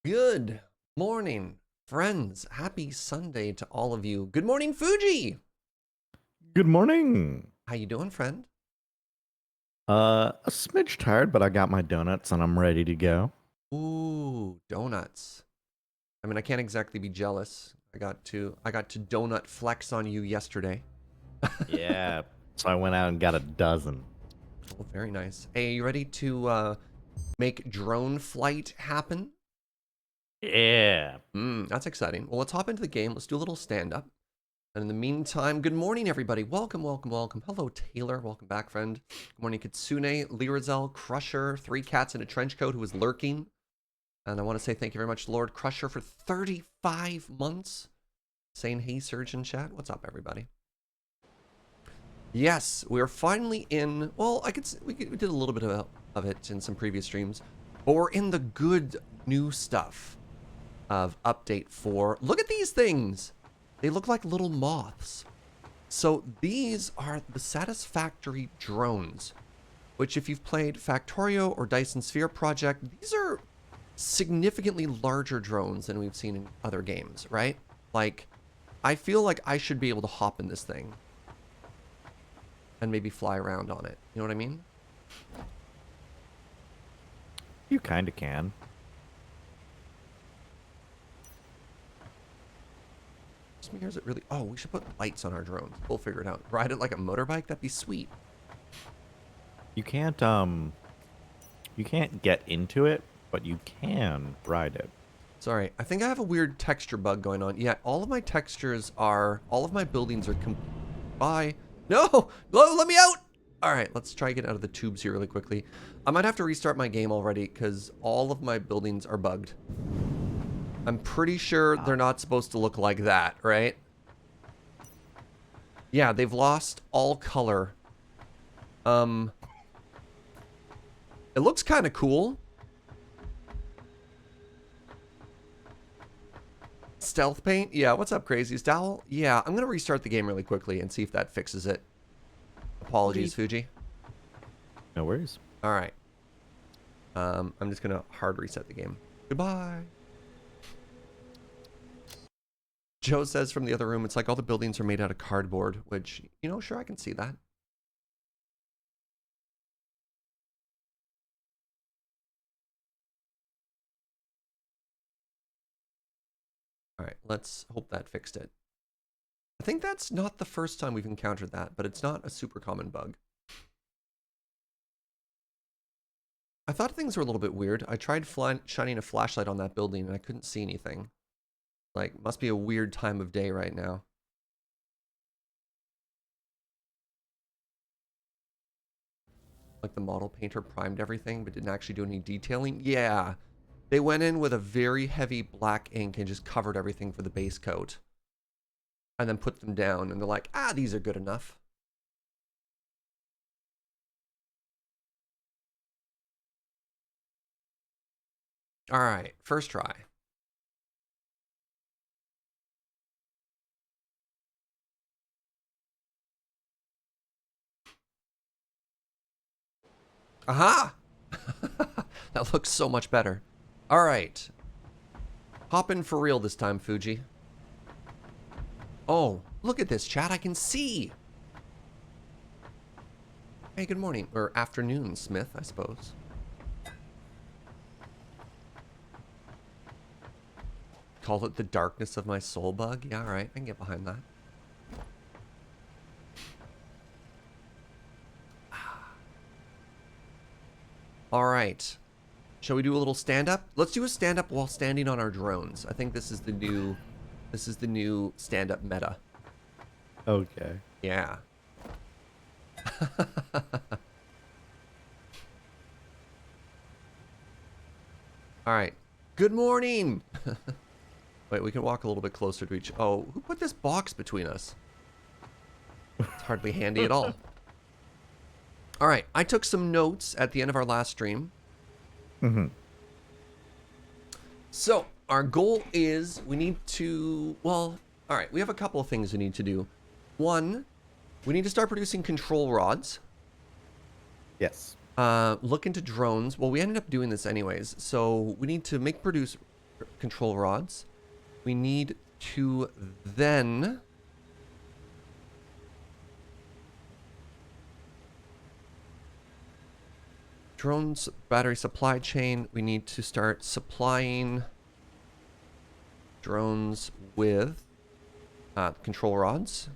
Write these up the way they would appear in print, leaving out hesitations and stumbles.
Good morning, friends. Happy Sunday to all of you. Good morning, Fugi. Good morning. How you doing, friend? A smidge tired, but I got my donuts and I'm ready to go. Ooh, donuts. I mean, I can't exactly be jealous. I got to donut flex on you yesterday. Yeah. So I went out and got a dozen. Oh, very nice. Hey, you ready to make drone flight happen? Yeah. That's exciting. Well, let's hop into the game. Let's do a little stand up. And in the meantime, good morning, everybody. Welcome, welcome, welcome. Hello, Taylor. Welcome back, friend. Good morning, Kitsune, Lirazel, Crusher, Three Cats in a Trench Coat who was lurking. And I want to say thank you very much, Lord Crusher, for 35 months. Saying hey, Serge in chat. What's up, everybody? Yes, we are finally in. Well, we did a little bit of it in some previous streams, but we're in the good new stuff of update 4. Look at these things. They look like little moths. So these are the Satisfactory drones, which if you've played Factorio or Dyson Sphere Project, these are significantly larger drones than we've seen in other games, right? Like, I feel like I should be able to hop in this thing and maybe fly around on it. You know what I mean? You kind of can. Is it really? Oh, we should put lights on our drones. We'll figure it out. Ride it like a motorbike? That'd be sweet. You can't get into it, but you can ride it. Sorry, I think I have a weird texture bug going on. Yeah, all of my buildings are Bye. No! Let me out! Alright, let's try to get out of the tubes here really quickly. I might have to restart my game already because all of my buildings are bugged. I'm pretty sure they're not supposed to look like that, right? Yeah, they've lost all color. It looks kind of cool. Stealth paint? Yeah, what's up, Crazy's Dowel? Yeah, I'm going to restart the game really quickly and see if that fixes it. Apologies, Fugi. No worries. All right. I'm just going to hard reset the game. Goodbye. Joe says from the other room, it's like all the buildings are made out of cardboard, which, you know, sure, I can see that. All right, let's hope that fixed it. I think that's not the first time we've encountered that, but it's not a super common bug. I thought things were a little bit weird. I tried shining a flashlight on that building and I couldn't see anything. Like, must be a weird time of day right now. Like the model painter primed everything but didn't actually do any detailing. Yeah, they went in with a very heavy black ink and just covered everything for the base coat. And then put them down and they're like, ah, these are good enough. All right, first try. Aha! That looks so much better. All right. Hop in for real this time, Fugi. Oh, look at this, chat. I can see. Hey, good morning. Or afternoon, Smith, I suppose. Call it the darkness of my soul bug? Yeah, all right. I can get behind that. All right. Shall we do a little stand-up? Let's do a stand-up while standing on our drones. I think this is the new stand-up meta. Okay. Yeah. All right. Good morning. Wait, we can walk a little bit closer to each. Oh, who put this box between us? It's hardly handy at all. All right, I took some notes at the end of our last stream. So our goal is we need to, well, all right, we have a couple of things we need to do. One, we need to start producing control rods. Yes. Look into drones. Well, we ended up doing this anyways. So we need to produce control rods. We need to then drones battery supply chain. We need to start supplying drones with control rods,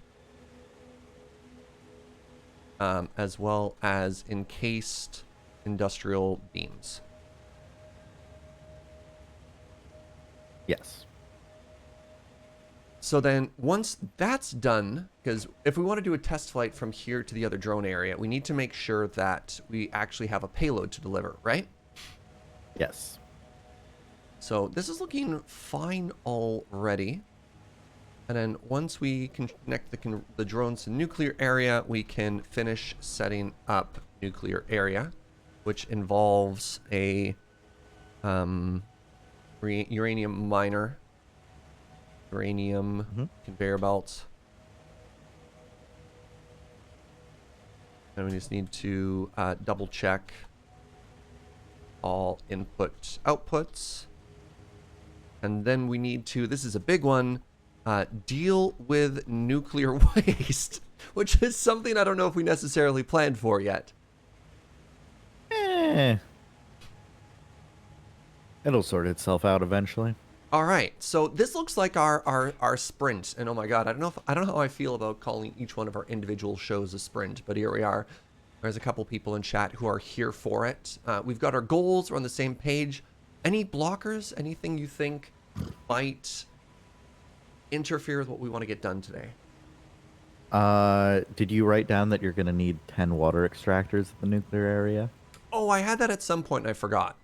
as well as encased industrial beams. Yes. So then once that's done, because if we want to do a test flight from here to the other drone area, we need to make sure that we actually have a payload to deliver, right? Yes. So this is looking fine already. And then once we can connect the drones to nuclear area, we can finish setting up nuclear area, which involves a uranium miner, uranium conveyor belts. And we just need to double check all input outputs. And then we need to, this is a big one, deal with nuclear waste, which is something I don't know if we necessarily planned for yet. It'll sort itself out eventually. All right, so this looks like our sprint, and oh my god, I don't know how I feel about calling each one of our individual shows a sprint, but here we are. There's a couple people in chat who are here for it. We've got our goals, we're on the same page. Any blockers, anything you think might interfere with what we want to get done today? Did you write down that you're going to need 10 water extractors at the nuclear area? Oh, I had that at some point and I forgot.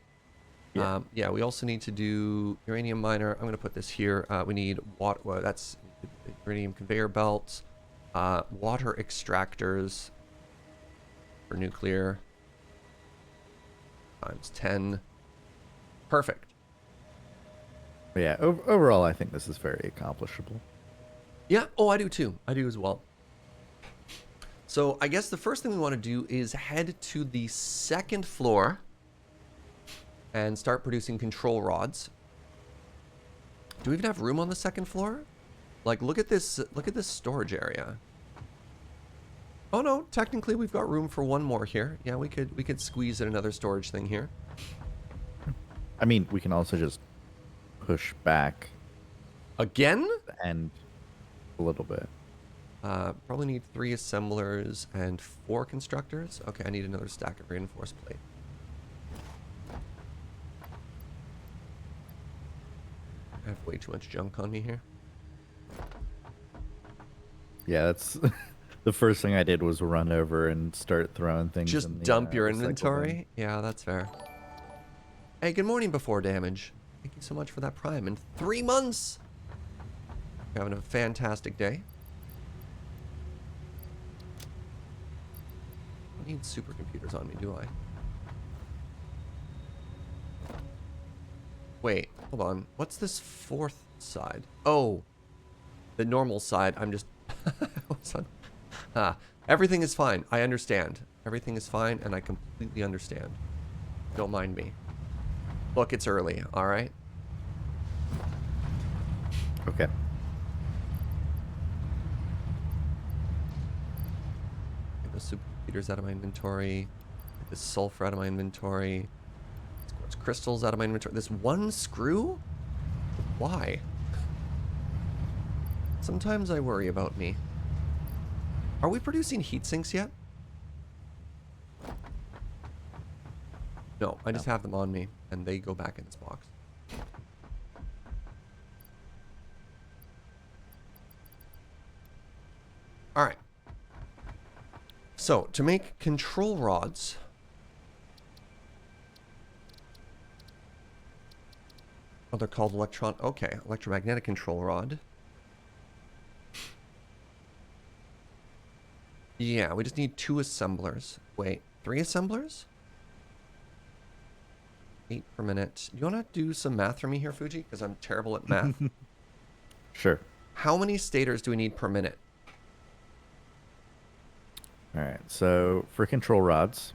Yeah. Yeah, we also need to do uranium miner. I'm going to put this here. We need water. Well, that's uranium conveyor belts, water extractors for nuclear times 10. Perfect. But yeah, overall, I think this is very accomplishable. Yeah. Oh, I do too. I do as well. So I guess the first thing we want to do is head to the second floor and start producing control rods. Do we even have room on the second floor? Like, look at this storage area. Oh no, technically we've got room for one more here. Yeah, we could squeeze in another storage thing here. I mean, we can also just push back Again? and a little bit. Probably need 3 assemblers and 4 constructors. Okay, I need another stack of reinforced plate. I have way too much junk on me here. Yeah, that's the first thing I did was run over and start throwing things. Just in the, dump your recycle bin. inventory? Yeah, that's fair. Hey, good morning before damage. Thank you so much for that prime. In 3 months! You're having a fantastic day. I don't need supercomputers on me, do I? Wait, hold on. What's this 4th side? Oh, the normal side. I'm just... What's on? Everything is fine. I understand. Everything is fine, and I completely understand. Don't mind me. Look, it's early, alright? Okay. Get those supercomputers out of my inventory. Get this sulfur out of my inventory. Quartz crystals out of my inventory. This one screw? Why? Sometimes I worry about me. Are we producing heat sinks yet? No, I just have them on me, and they go back in this box. Alright. So, to make control rods... Oh, they're called okay, electromagnetic control rod. Yeah, we just need 2 assemblers. Wait, 3 assemblers? 8 per minute. You want to do some math for me here, Fugi? Because I'm terrible at math. Sure. How many stators do we need per minute? All right. So for control rods,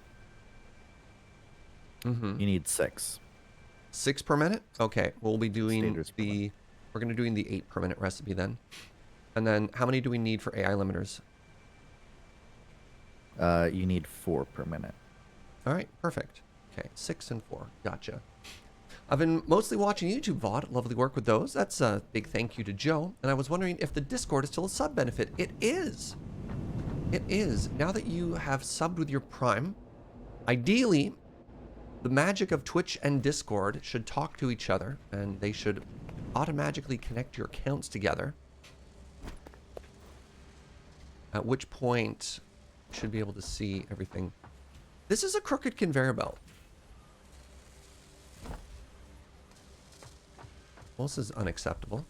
Mm-hmm. you need 6. 6 per minute? Okay, we'll be doing Standards per minute. we're going to doing the 8 per minute recipe then. And then how many do we need for AI limiters? You need 4 per minute. All right, perfect. Okay, 6 and 4. Gotcha. I've been mostly watching YouTube VOD. Lovely work with those. That's a big thank you to Joe. And I was wondering if the Discord is still a sub benefit. It is. It is. Now that you have subbed with your Prime, ideally, the magic of Twitch and Discord should talk to each other, and they should automatically connect your accounts together. At which point, you should be able to see everything. This is a crooked conveyor belt. Well, this is unacceptable.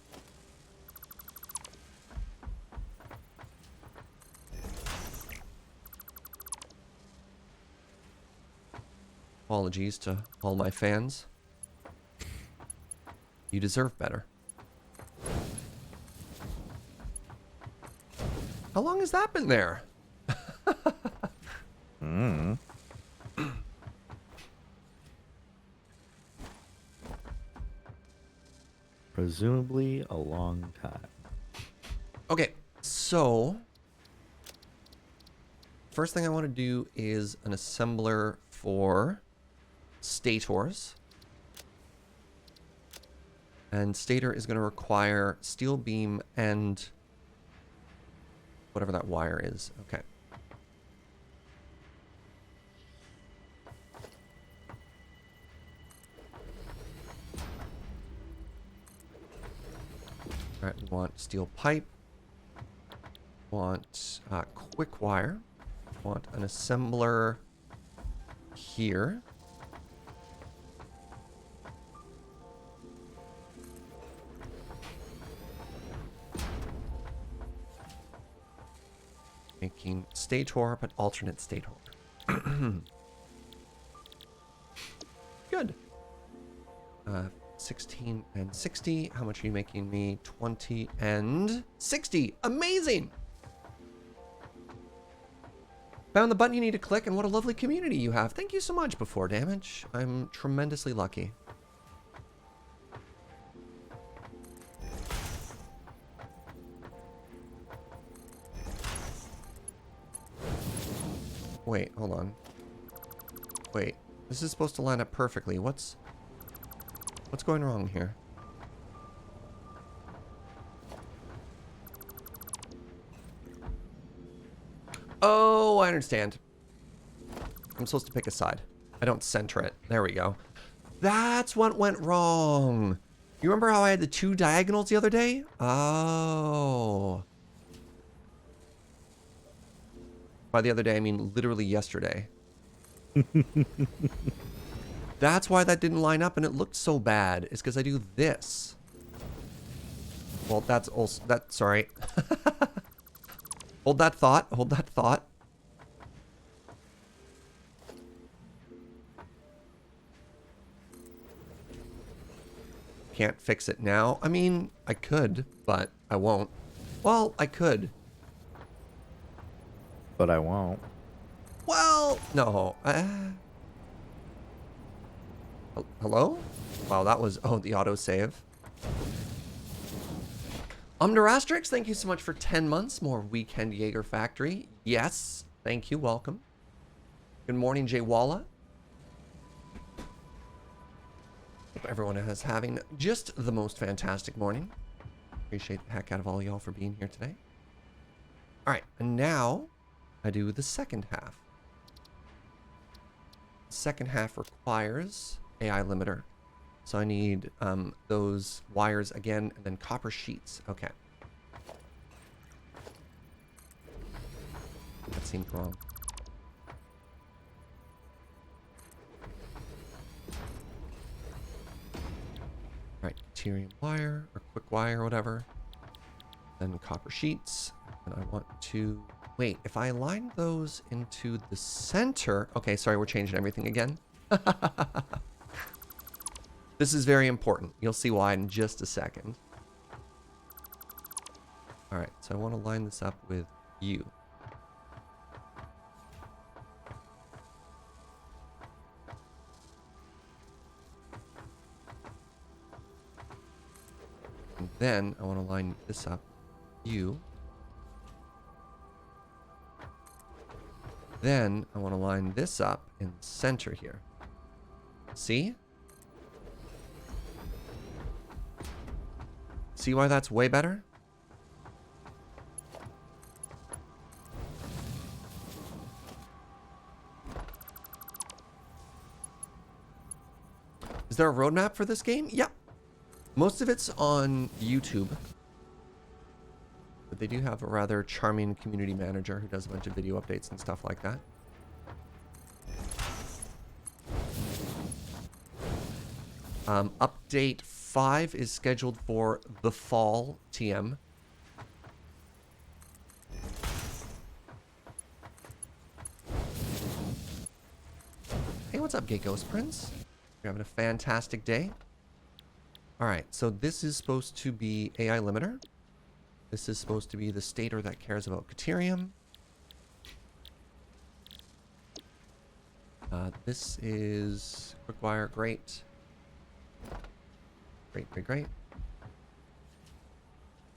Apologies to all my fans. You deserve better. How long has that been there? Presumably a long time. Okay, so first thing I want to do is an assembler for stators. And stator is going to require steel beam and whatever that wire is. Okay. All right, we want steel pipe. Want quick wire. Want an assembler here. Making stator, but alternate stator. Good. 16 and 60. How much are you making me? 20 and 60. Amazing! Found the button you need to click, and what a lovely community you have. Thank you so much, Before Damage. I'm tremendously lucky. Wait, hold on. Wait, this is supposed to line up perfectly. What's going wrong here? Oh, I understand. I'm supposed to pick a side. I don't center it. There we go. That's what went wrong. You remember how I had the 2 diagonals the other day? Oh. By the other day, I mean literally yesterday. That's why that didn't line up and it looked so bad. Is because I do this. Well, that's also... sorry. Hold that thought. Hold that thought. Can't fix it now. I mean, I could, but I won't. Well, I could. But I won't. Well, no. Hello? Wow, that was... Oh, the autosave. Umderastrix, thank you so much for 10 months. More Weekend Jaeger Factory. Yes, thank you. Welcome. Good morning, Jay Walla. Hope everyone is having just the most fantastic morning. Appreciate the heck out of all y'all for being here today. All right, and now I do the second half. The second half requires AI limiter. So I need those wires again, and then copper sheets. Okay. That seemed wrong. Right, deuterium wire, or quick wire, or whatever. Then copper sheets. And I want to... Wait, if I align those into the center... Okay, sorry, we're changing everything again. This is very important. You'll see why in just a second. All right, so I want to line this up with you. Then I want to line this up. You. Then I want to line this up in the center here. See? See why that's way better? Is there a roadmap for this game? Yep. Most of it's on YouTube. But they do have a rather charming community manager who does a bunch of video updates and stuff like that. Update 5 is scheduled for the fall TM. Hey, what's up, Gay Ghost Prince? You're having a fantastic day. Alright, so this is supposed to be AI limiter. This is supposed to be the stator that cares about Caterium. This is quick-wire, great. Great.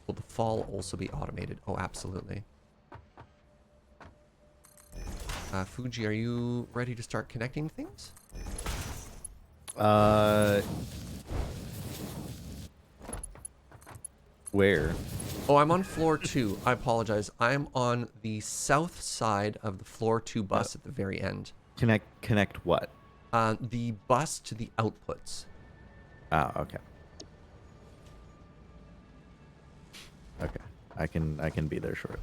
Will the fall also be automated? Oh, absolutely. Fugi, are you ready to start connecting things? Where? Oh, I'm on floor 2. I apologize. I'm on the south side of the floor 2 bus at the very end. Connect what? The bus to the outputs. Oh, okay. Okay. I can be there shortly.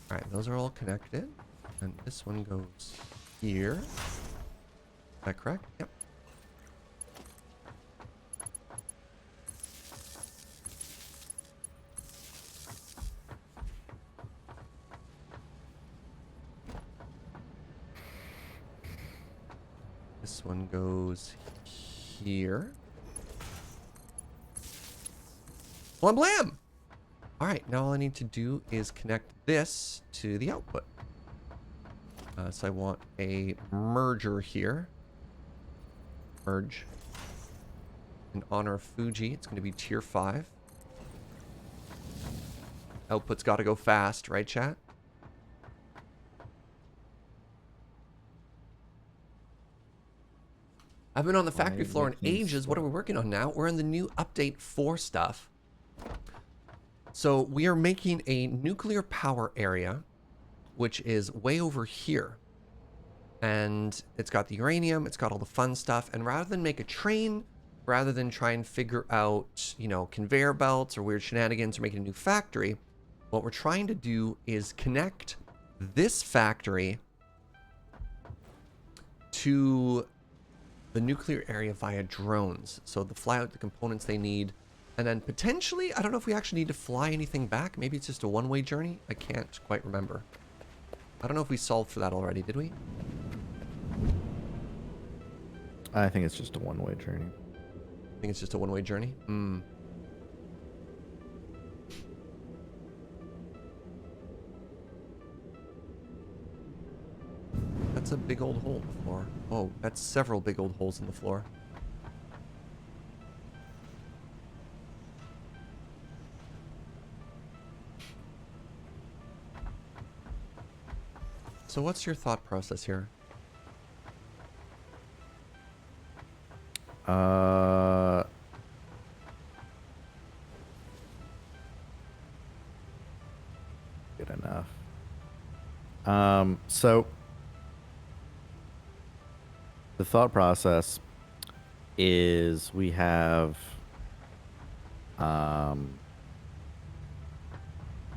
Alright, those are all connected. And this one goes here. Is that correct? Yep. This one goes here. Blam blam! Alright, now all I need to do is connect this to the output. So I want a merger here. Merge. In honor of Fugi, it's going to be tier 5. Output's got to go fast, right, chat? I've been on the factory floor in ages. What are we working on now? We're in the new update 4 stuff. So we are making a nuclear power area, which is way over here. And it's got the uranium, it's got all the fun stuff. And rather than make a train, rather than try and figure out, you know, conveyor belts or weird shenanigans or making a new factory, what we're trying to do is connect this factory to the nuclear area via drones. So they'll fly out the components they need. And then potentially, I don't know if we actually need to fly anything back. Maybe it's just a one-way journey. I can't quite remember. I don't know if we solved for that already, did we? I think it's just a one-way journey. I think it's just a one-way journey? Hmm. That's a big old hole in the floor. Oh, that's several big old holes in the floor. So what's your thought process here? Good enough. So the thought process is we have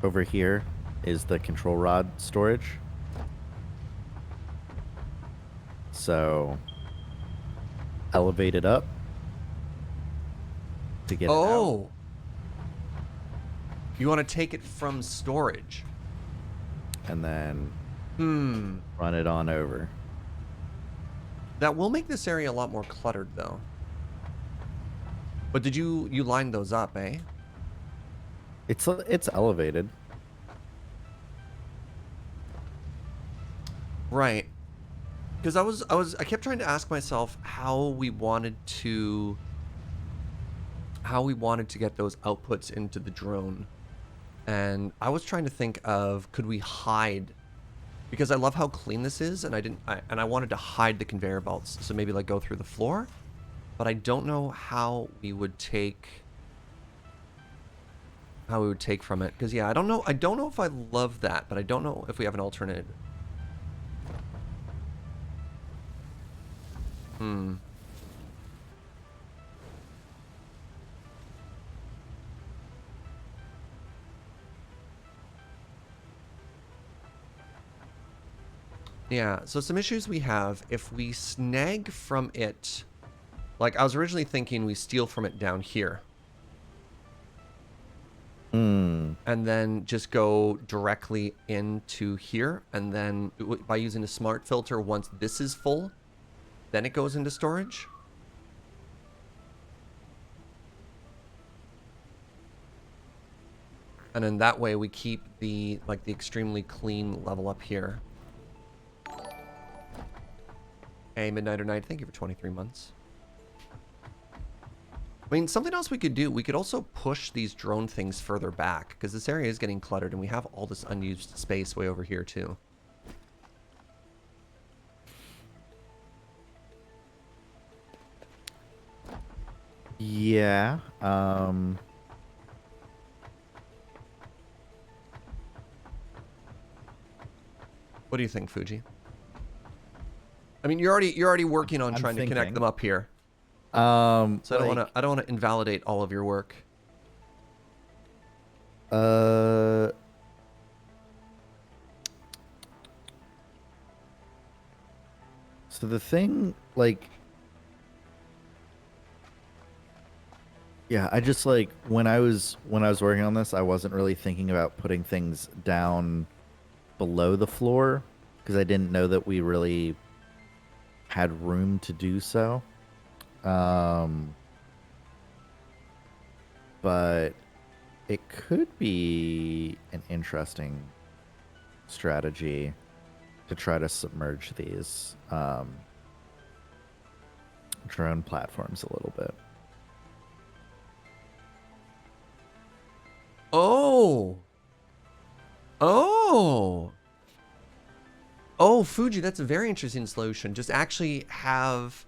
over here is the control rod storage. So elevate it up to get it out. Oh! You want to take it from storage? And then run it on over. That will make this area a lot more cluttered, though. But did you line those up, eh? It's elevated. Right. Because I kept trying to ask myself how we wanted to get those outputs into the drone. And I was trying to think of, could we hide, because I love how clean this is, and I wanted to hide the conveyor belts, so maybe like go through the floor, but I don't know how we would take from it, because yeah, I don't know if I love that, but I don't know if we have an alternative. Yeah, so some issues we have, if we snag from it, like I was originally thinking we steal from it down here. And then just go directly into here, and then by using a smart filter, once this is full, then it goes into storage. And then that way we keep the extremely clean level up here. Hey, Midnighter Knight, thank you for 23 months. I mean, something else we could do, we could also push these drone things further back, because this area is getting cluttered, and we have all this unused space way over here, too. Yeah. What do you think, Fugi? I mean, you're already working on trying to connect them up here. So I don't want to invalidate all of your work. So the thing, like, yeah, I just like when I was working on this, I wasn't really thinking about putting things down below the floor because I didn't know that we really had room to do so. But it could be an interesting strategy to try to submerge these drone platforms a little bit. Oh, Fuji, that's a very interesting solution. Just actually have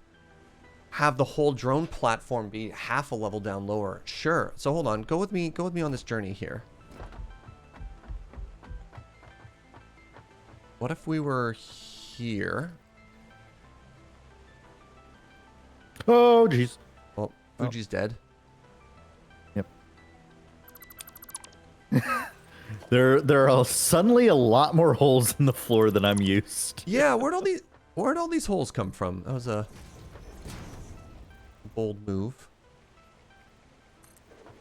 the whole drone platform be half a level down lower. Sure. So hold on, go with me on this journey here. What if we were here? Oh, jeez. Well, Fuji's dead. Yep. There are suddenly a lot more holes in the floor than I'm used. Yeah, where'd all these holes come from? That was a bold move.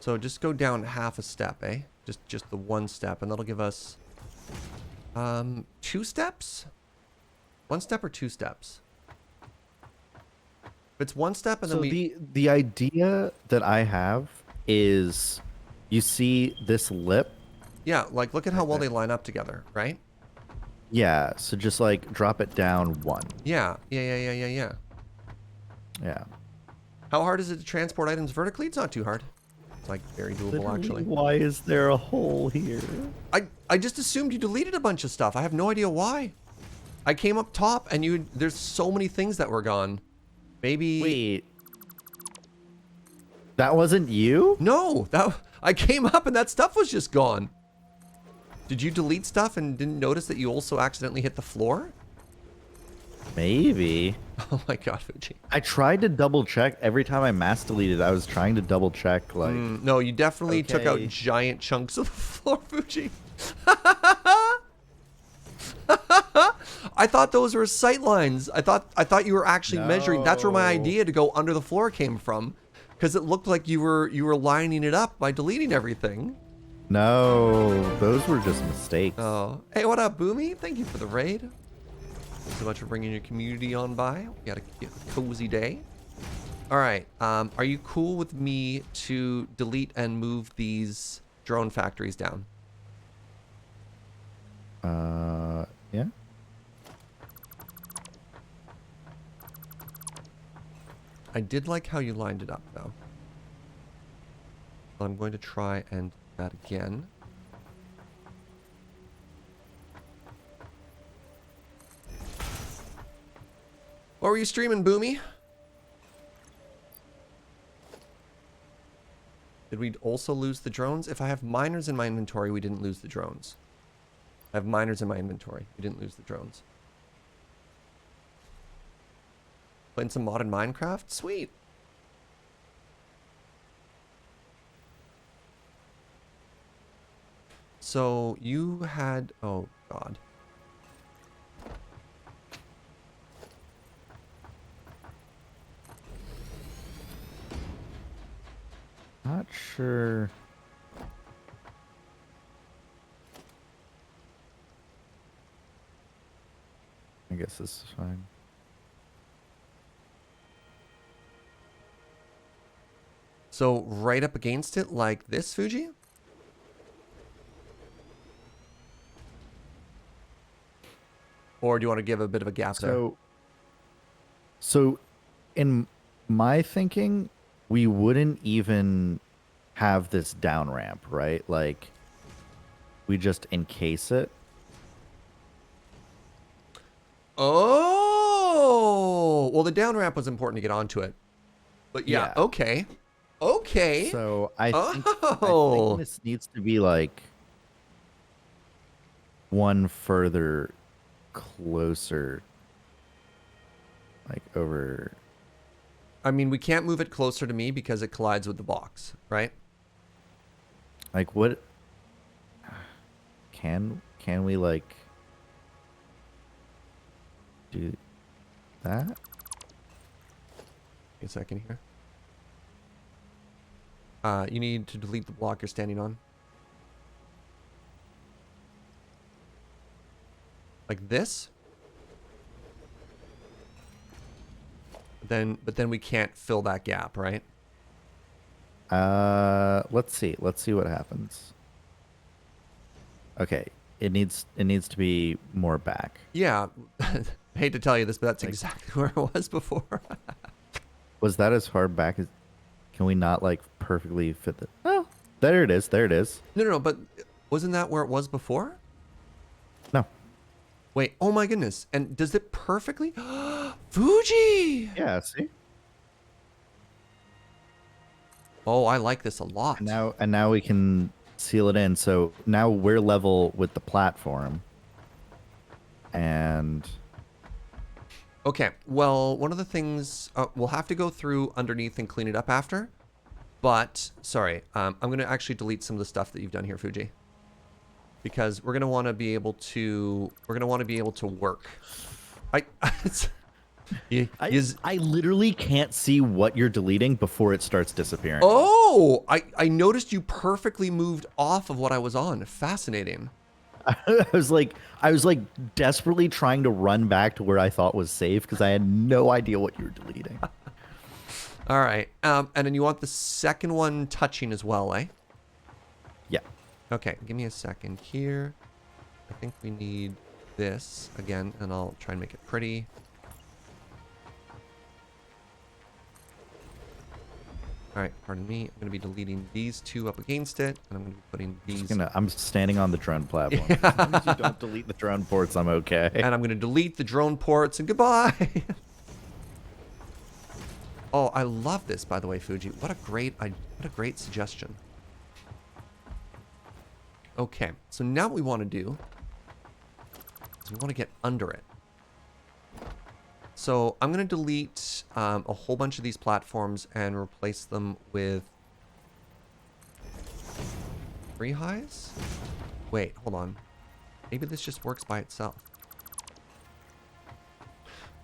So just go down half a step, eh? Just the one step, and that'll give us 2 steps? 1 step or 2 steps? If it's 1 step and then the idea that I have is you see this lip. Yeah, like look at how well they line up together, right? Yeah, so just like drop it down 1. Yeah. Yeah. How hard is it to transport items vertically? It's not too hard. It's like very doable. Literally, actually. why is there a hole here? I just assumed you deleted a bunch of stuff. I have no idea why. I came up top and there's so many things that were gone. Maybe. Wait. That wasn't you? No, I came up and that stuff was just gone. Did you delete stuff and didn't notice that you also accidentally hit the floor? Maybe. Oh my god, Fuji. I tried to double check every time I mass deleted. I was trying to double check, like. No, you definitely took out giant chunks of the floor, Fuji. I thought those were sight lines. I thought you were actually measuring. That's where my idea to go under the floor came from, because it looked like you were lining it up by deleting everything. No, those were just mistakes. Oh, hey, what up, Boomy? Thank you for the raid. Thanks so much for bringing your community on by. We had a cozy day. All right. Are you cool with me to delete and move these drone factories down? Yeah. I did like how you lined it up, though. So I'm going to try and do that again. What were you streaming, Boomy? Did we also lose the drones? If I have miners in my inventory, we didn't lose the drones. I have miners in my inventory. We didn't lose the drones. Playing some modded Minecraft? Sweet. So you had... Oh, God. Not sure. I guess this is fine. So right up against it like this, Fugi? Or do you want to give a bit of a gap there? So in my thinking, we wouldn't even have this down ramp, right? Like, we just encase it. Oh! Well, the down ramp was important to get onto it. But yeah. Okay. Okay. So I think Oh! this needs to be like one further closer, like over. I mean, we can't move it closer to me because it collides with the box, right? Like what? Can we like do that? Wait a second here. You need to delete the block you're standing on. Like this? But then we can't fill that gap, right? Let's see. Let's see what happens. Okay, it needs to be more back. Yeah. I hate to tell you this, but that's Like, exactly where it was before. was that as far back as? Can we not like perfectly fit the? Oh, there it is. There it is. No, but wasn't that where it was before? No. Wait, oh my goodness. And does it perfectly? Fugi! Yeah. See. Oh, I like this a lot. And now we can seal it in. So now we're level with the platform. And Okay, well, one of the things we'll have to go through underneath and clean it up after. But sorry, I'm gonna actually delete some of the stuff that you've done here, Fugi, because we're gonna want to be able to work. I literally can't see what you're deleting before it starts disappearing. Oh, I noticed you perfectly moved off of what I was on. Fascinating. I was like desperately trying to run back to where I thought was safe because I had no idea what you were deleting. All right. And then you want the second one touching as well, eh? Yeah. Okay, give me a second here. I think we need this again, and I'll try and make it pretty. All right, pardon me. I'm going to be deleting these two up against it, and I'm going to be putting these... I'm standing on the drone platform. As long as you don't delete the drone ports, I'm okay. And I'm going to delete the drone ports, and goodbye! Oh, I love this, by the way, Fugi. What a great suggestion. Okay, so now what we want to do is we want to get under it. So I'm going to delete a whole bunch of these platforms and replace them with 3 highs? Wait, hold on. Maybe this just works by itself.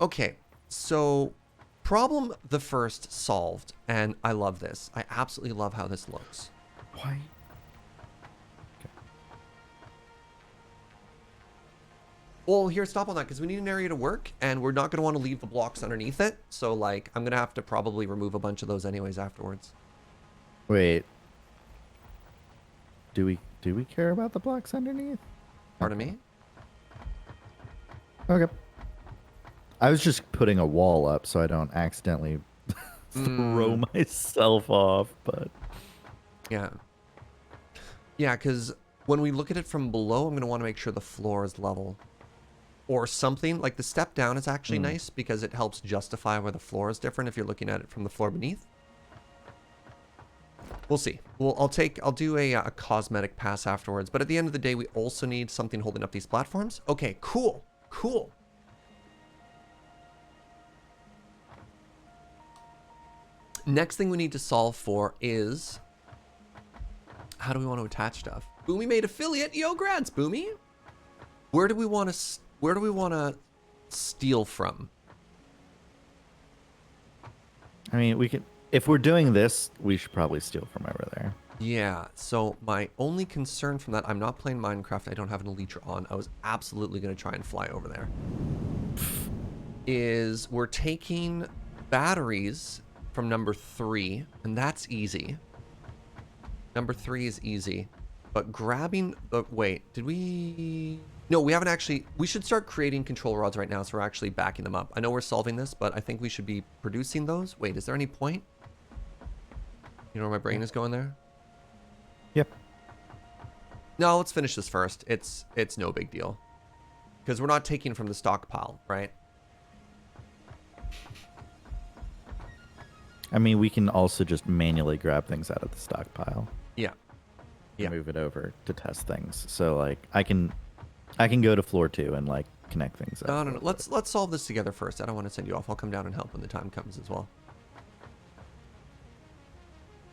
Okay, so problem the first solved, and I love this. I absolutely love how this looks. Why? Okay. Well, here, stop on that, because we need an area to work, and we're not going to want to leave the blocks underneath it. So, like, I'm going to have to probably remove a bunch of those anyways afterwards. Wait. Do we care about the blocks underneath? Pardon me? Okay. I was just putting a wall up so I don't accidentally throw myself off, but... Yeah. Yeah, because when we look at it from below, I'm going to want to make sure the floor is level. Or something. Like, the step down is actually nice because it helps justify where the floor is different if you're looking at it from the floor beneath. We'll see. Well, I'll do a cosmetic pass afterwards. But at the end of the day, we also need something holding up these platforms. Okay, cool. Cool. Next thing we need to solve for is... how do we want to attach stuff? Boomy made affiliate. Yo, grads, Boomy. Where do we want to steal from? I mean, we can... if we're doing this, we should probably steal from over there. Yeah, so my only concern from that, I'm not playing Minecraft, I don't have an Elytra on, I was absolutely going to try and fly over there, is we're taking batteries from number 3, and that's easy. Number 3 is easy, but grabbing the... wait, did we... no, we haven't actually... we should start creating control rods right now, so we're actually backing them up. I know we're solving this, but I think we should be producing those. Wait, is there any point? You know where my brain is going there? Yep. No, let's finish this first. It's no big deal. Because we're not taking from the stockpile, right? I mean, we can also just manually grab things out of the stockpile. Yeah. Yeah. Move it over to test things. So, like, I can go to floor 2 and, like, connect things up. No. Let's solve this together first. I don't want to send you off. I'll come down and help when the time comes as well.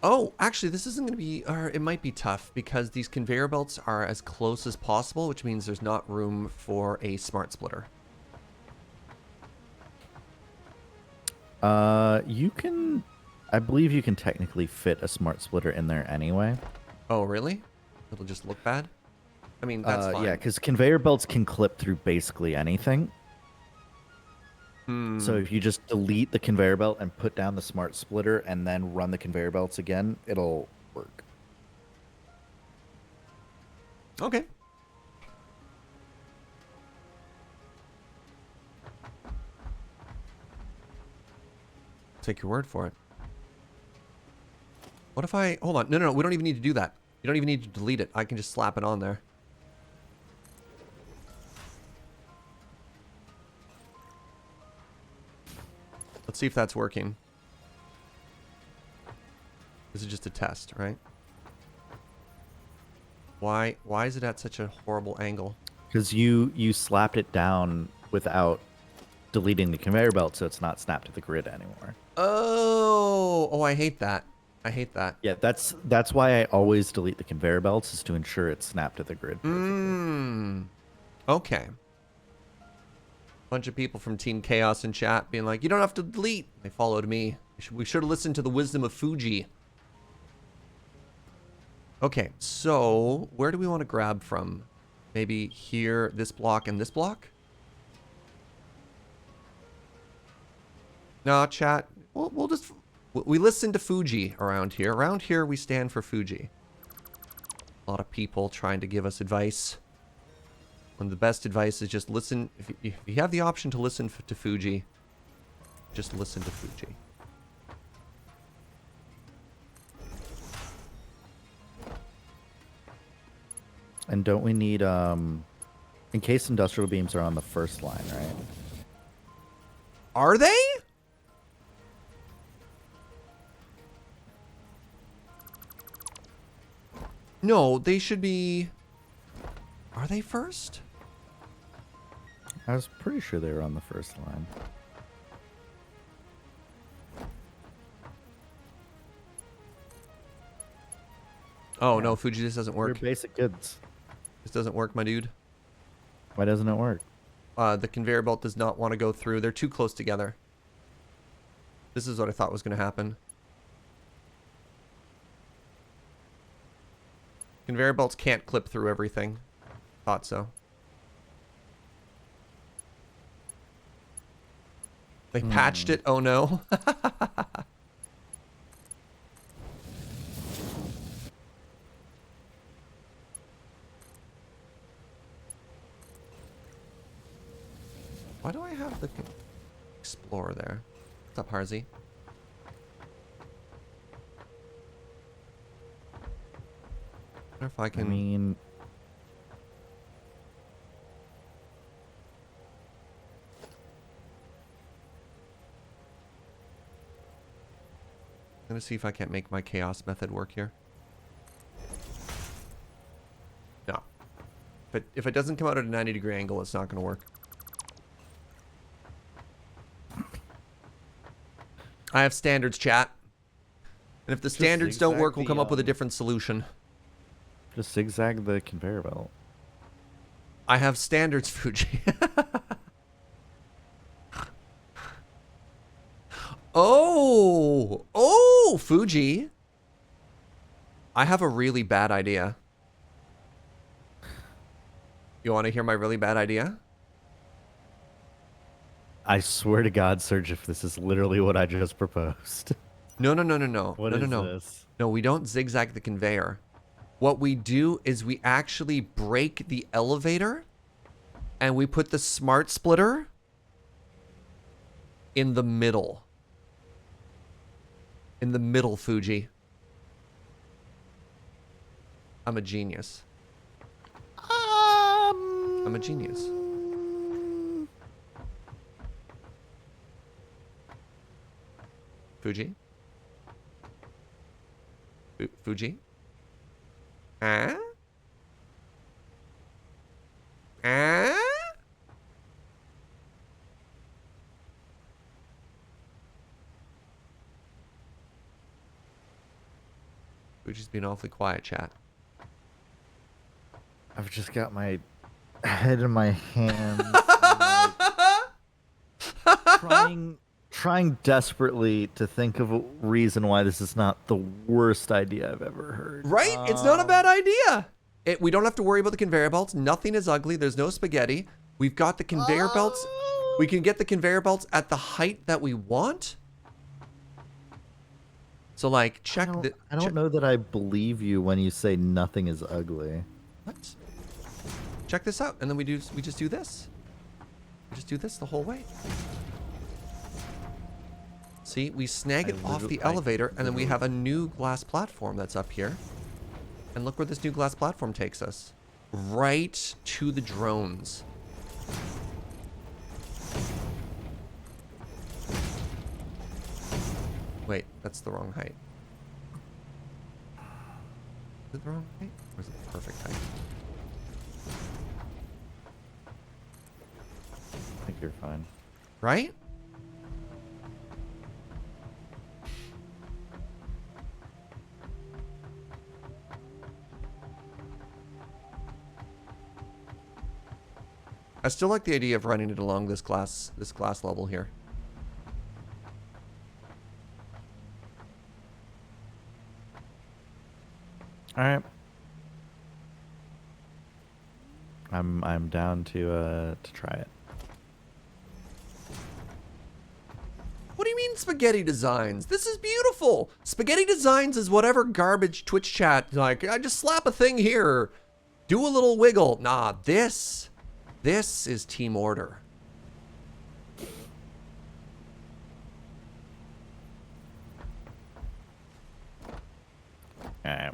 Oh, actually, this isn't going to be... or it might be tough because these conveyor belts are as close as possible, which means there's not room for a smart splitter. You can... I believe you can technically fit a smart splitter in there anyway. Oh, really? It'll just look bad? I mean, that's fine. Yeah, because conveyor belts can clip through basically anything. So if you just delete the conveyor belt and put down the smart splitter and then run the conveyor belts again, it'll work. Okay. Take your word for it. What if I... hold on. No. We don't even need to do that. You don't even need to delete it. I can just slap it on there. Let's see if that's working. This is just a test, right? Why is it at such a horrible angle? Because you slapped it down without deleting the conveyor belt, so it's not snapped to the grid anymore. Oh, I hate that. I hate that. Yeah, that's why I always delete the conveyor belts, is to ensure it's snapped to the grid perfectly. Okay. Bunch of people from Team Chaos in chat being like, you don't have to delete. They followed me. We should have listened to the wisdom of Fugi. Okay, so where do we want to grab from? Maybe here, this block, and this block? No, chat. We'll just... we listen to Fugi around here. Around here, we stand for Fugi. A lot of people trying to give us advice. One of the best advice is just listen. If you have the option to listen to Fugi, just listen to Fugi. And don't we need, in case industrial beams are on the first line, right? Are they? No, they should be... are they first? I was pretty sure they were on the first line. Oh, no, Fuji, this doesn't work. They're basic goods. This doesn't work, my dude. Why doesn't it work? The conveyor belt does not want to go through. They're too close together. This is what I thought was going to happen. Conveyor belts can't clip through everything. Thought so. They patched it. Oh no. Why do I have the Explorer there? What's up, Harzy? I wonder if I can. I mean, I'm gonna see if I can't make my chaos method work here. No. If it doesn't come out at a 90-degree angle, it's not gonna work. I have standards, chat. And if the standards don't work, we'll come up with a different solution. Just zigzag the conveyor belt. I have standards, Fuji. Oh, Fuji. I have a really bad idea. You want to hear my really bad idea? I swear to God, Serge, if this is literally what I just proposed. No. What is this? No, we don't zigzag the conveyor. What we do is we actually break the elevator and we put the smart splitter in the middle. In the middle, Fuji. I'm a genius. I'm a genius. Fuji? Fuji? Ah? Ah? Fuji's being awfully quiet, chat. I've just got my head in my hands. Trying desperately to think of a reason why this is not the worst idea I've ever heard. Right? It's not a bad idea. We don't have to worry about the conveyor belts. Nothing is ugly. There's no spaghetti. We've got the conveyor belts. We can get the conveyor belts at the height that we want. So, like, check the... I don't know that I believe you when you say nothing is ugly. What? Check this out. And then we just do this. We just do this the whole way. See, we snag it off the elevator, and then we have a new glass platform that's up here. And look where this new glass platform takes us. Right to the drones. Wait, that's the wrong height. Is it the wrong height? Or is it the perfect height? I think you're fine. Right? I still like the idea of running it along this glass level here. All right. I'm down to try it. What do you mean spaghetti designs? This is beautiful. Spaghetti designs is whatever garbage Twitch chat, like, I just slap a thing here. Do a little wiggle. Nah, this is team order. Alright.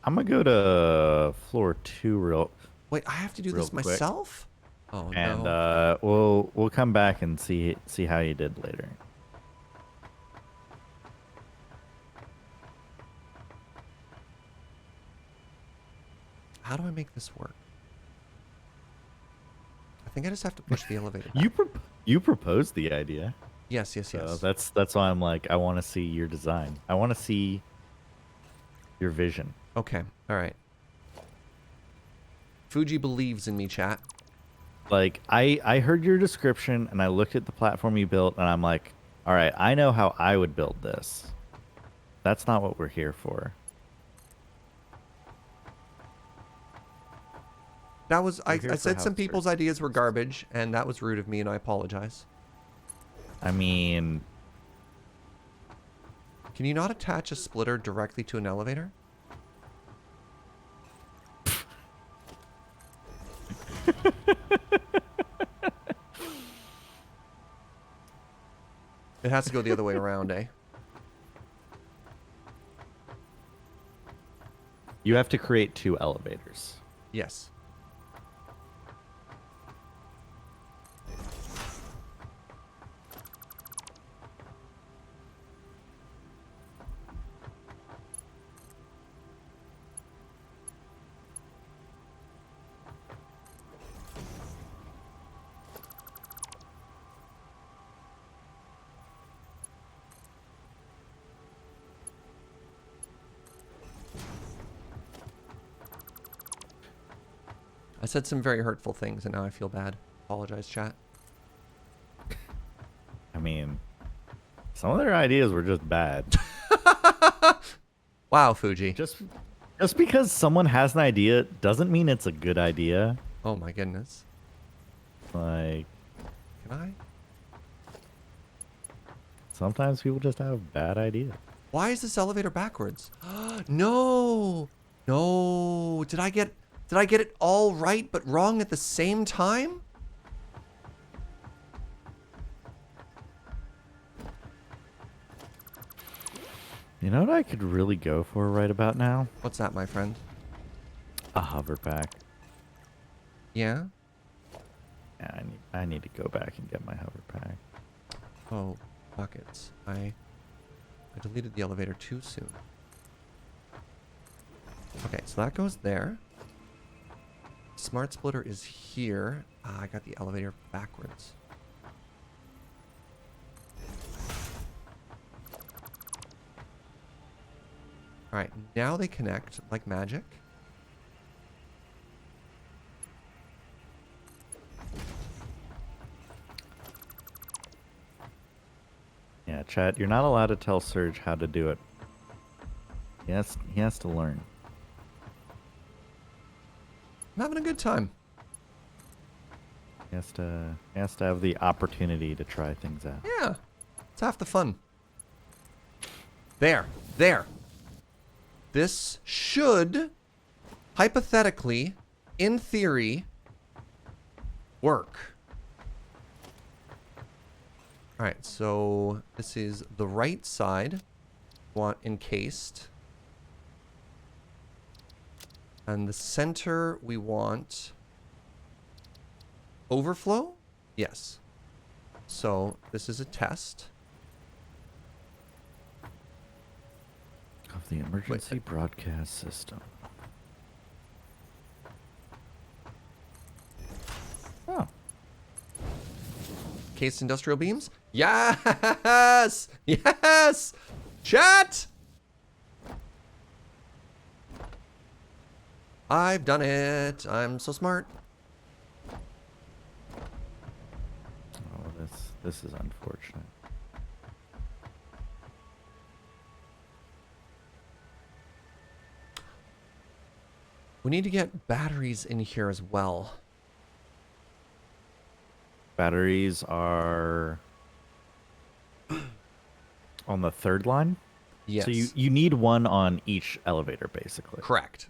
I'm gonna go to floor 2 real. Wait, I have to do this quick. myself? Oh And no. we'll come back and see how you did later. How do I make this work? I think I just have to push the elevator. You proposed the idea. Yes. So that's why I'm like, I want to see your design. I want to see your vision. Okay. All right. Fuji believes in me, chat. Like, I heard your description and I looked at the platform you built and I'm like, all right, I know how I would build this. That's not what we're here for. That was We're I here for said some house people's search. ideas were garbage, and that was rude of me, and I apologize. I mean, Can you not attach a splitter directly to an elevator? It has to go the other way around, eh? you have to create 2 elevators. Yes. I said some very hurtful things, and now I feel bad. Apologize, chat. I mean, some of their ideas were just bad. Wow, Fugi. just because someone has an idea doesn't mean it's a good idea. Oh my goodness. Like, Can I? sometimes people just have bad ideas. Why is this elevator backwards? No! No! Did I get it all right but wrong at the same time? You know what I could really go for right about now? What's that, my friend? A hover pack. Yeah? Yeah, I need to go back and get my hover pack. Oh, buckets. I deleted the elevator too soon. Okay, so that goes there. Smart splitter is here. Ah, I got the elevator backwards. Alright, now they connect like magic. Yeah, chat, you're not allowed to tell Serge how to do it. He has to learn. I'm having a good time. He has to have the opportunity to try things out. Yeah, it's half the fun. There. This should, hypothetically, in theory, work. Alright, so this is the right side. Want encased. And the center we want overflow? Yes. So this is a test. Of the emergency broadcast system. Oh. Cased industrial beams? Yes! Yes! Chat! I've done it. I'm so smart. Oh, this is unfortunate. We need to get batteries in here as well. Batteries are on the 3rd line? Yes. So you need one on each elevator, basically. Correct.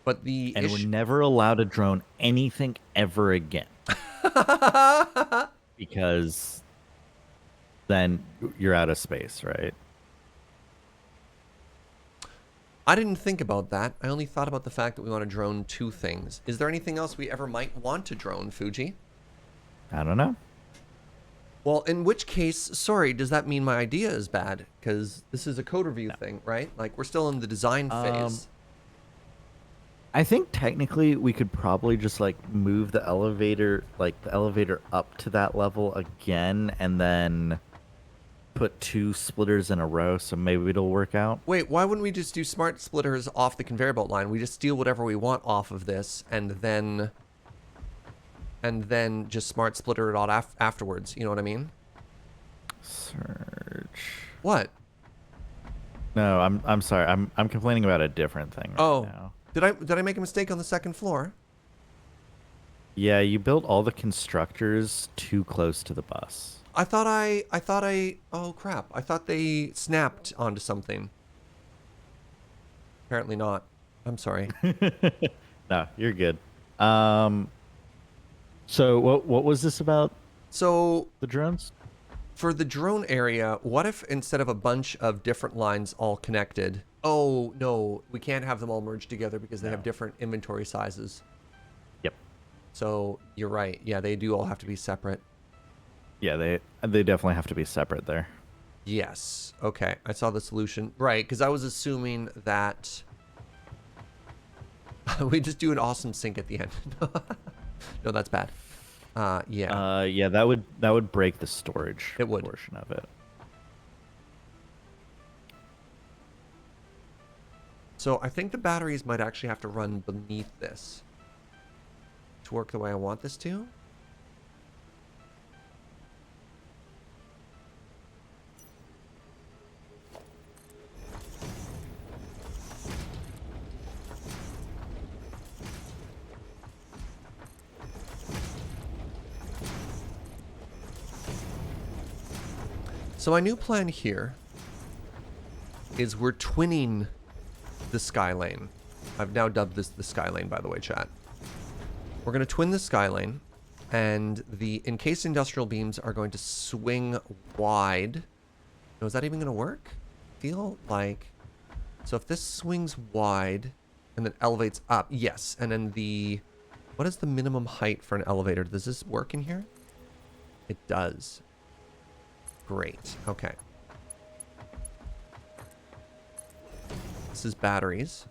But the And we're never allowed to drone anything ever again. Because then you're out of space, right? I didn't think about that. I only thought about the fact that we want to drone 2 things. Is there anything else we ever might want to drone, Fugi? I don't know. Well, in which case, sorry, does that mean my idea is bad? Because this is a code review thing, right? Like, we're still in the design phase. I think technically we could probably just like move the elevator up to that level again and then put 2 splitters in a row, so maybe it'll work out. Wait, why wouldn't we just do smart splitters off the conveyor belt line? We just steal whatever we want off of this and then just smart splitter it all afterwards. You know what I mean? Serge. What? No, I'm sorry. I'm complaining about a different thing right now. Did I make a mistake on the second floor? Yeah, you built all the constructors too close to the bus. Oh crap. I thought they snapped onto something. Apparently not. I'm sorry. No, you're good. Um, so what was this about So the drones? for the drone area, what if instead of a bunch of different lines all connected? Oh no, we can't have them all merged together because they have No. different inventory sizes. Yep. So you're right. Yeah, they do all have to be separate. Yeah, they definitely have to be separate there. Yes. Okay. I saw the solution. Right, because I was assuming that we just do an awesome sync at the end. No, that's bad. Yeah. Yeah, that would break the storage It would. portion of it. So I think the batteries might actually have to run beneath this to work the way I want this to. So my new plan here is we're twinning the sky lane. I've now dubbed this the sky lane, by the way, chat. We're going to twin the sky lane, and the encased industrial beams are going to swing wide. Now, is that even going to work? Feel like... So if this swings wide and then elevates up, yes. And then the... What is the minimum height for an elevator? Does this work in here? It does. Great. Okay. This is batteries.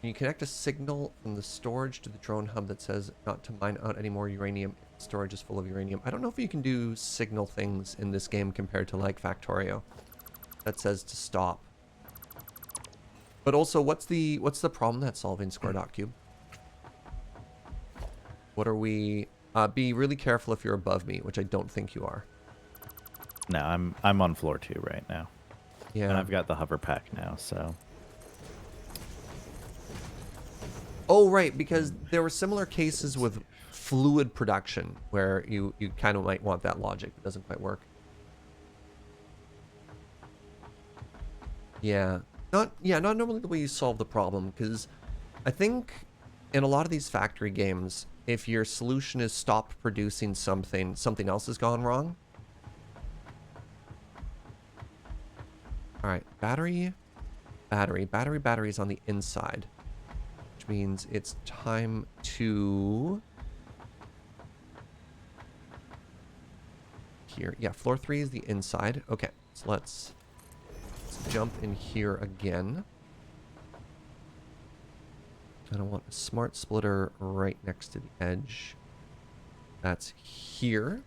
You connect a signal from the storage to the drone hub that says not to mine out any more uranium. Storage is full of uranium. I don't know if you can do signal things in this game compared to like Factorio. That says to stop. But also, what's the problem that's solving square.cube? What are we... be really careful if you're above me, which I don't think you are. No, I'm on floor 2 right now. Yeah. And I've got the hover pack now, so. Oh, right, because there were similar cases with fluid production where you kind of might want that logic. It doesn't quite work. Yeah. Not normally the way you solve the problem, because I think in a lot of these factory games, if your solution is stop producing something, something else has gone wrong. All right, battery is on the inside, which means it's time to... Here, yeah, floor 3 is the inside. Okay, so let's jump in here again. And I want a smart splitter right next to the edge. That's here.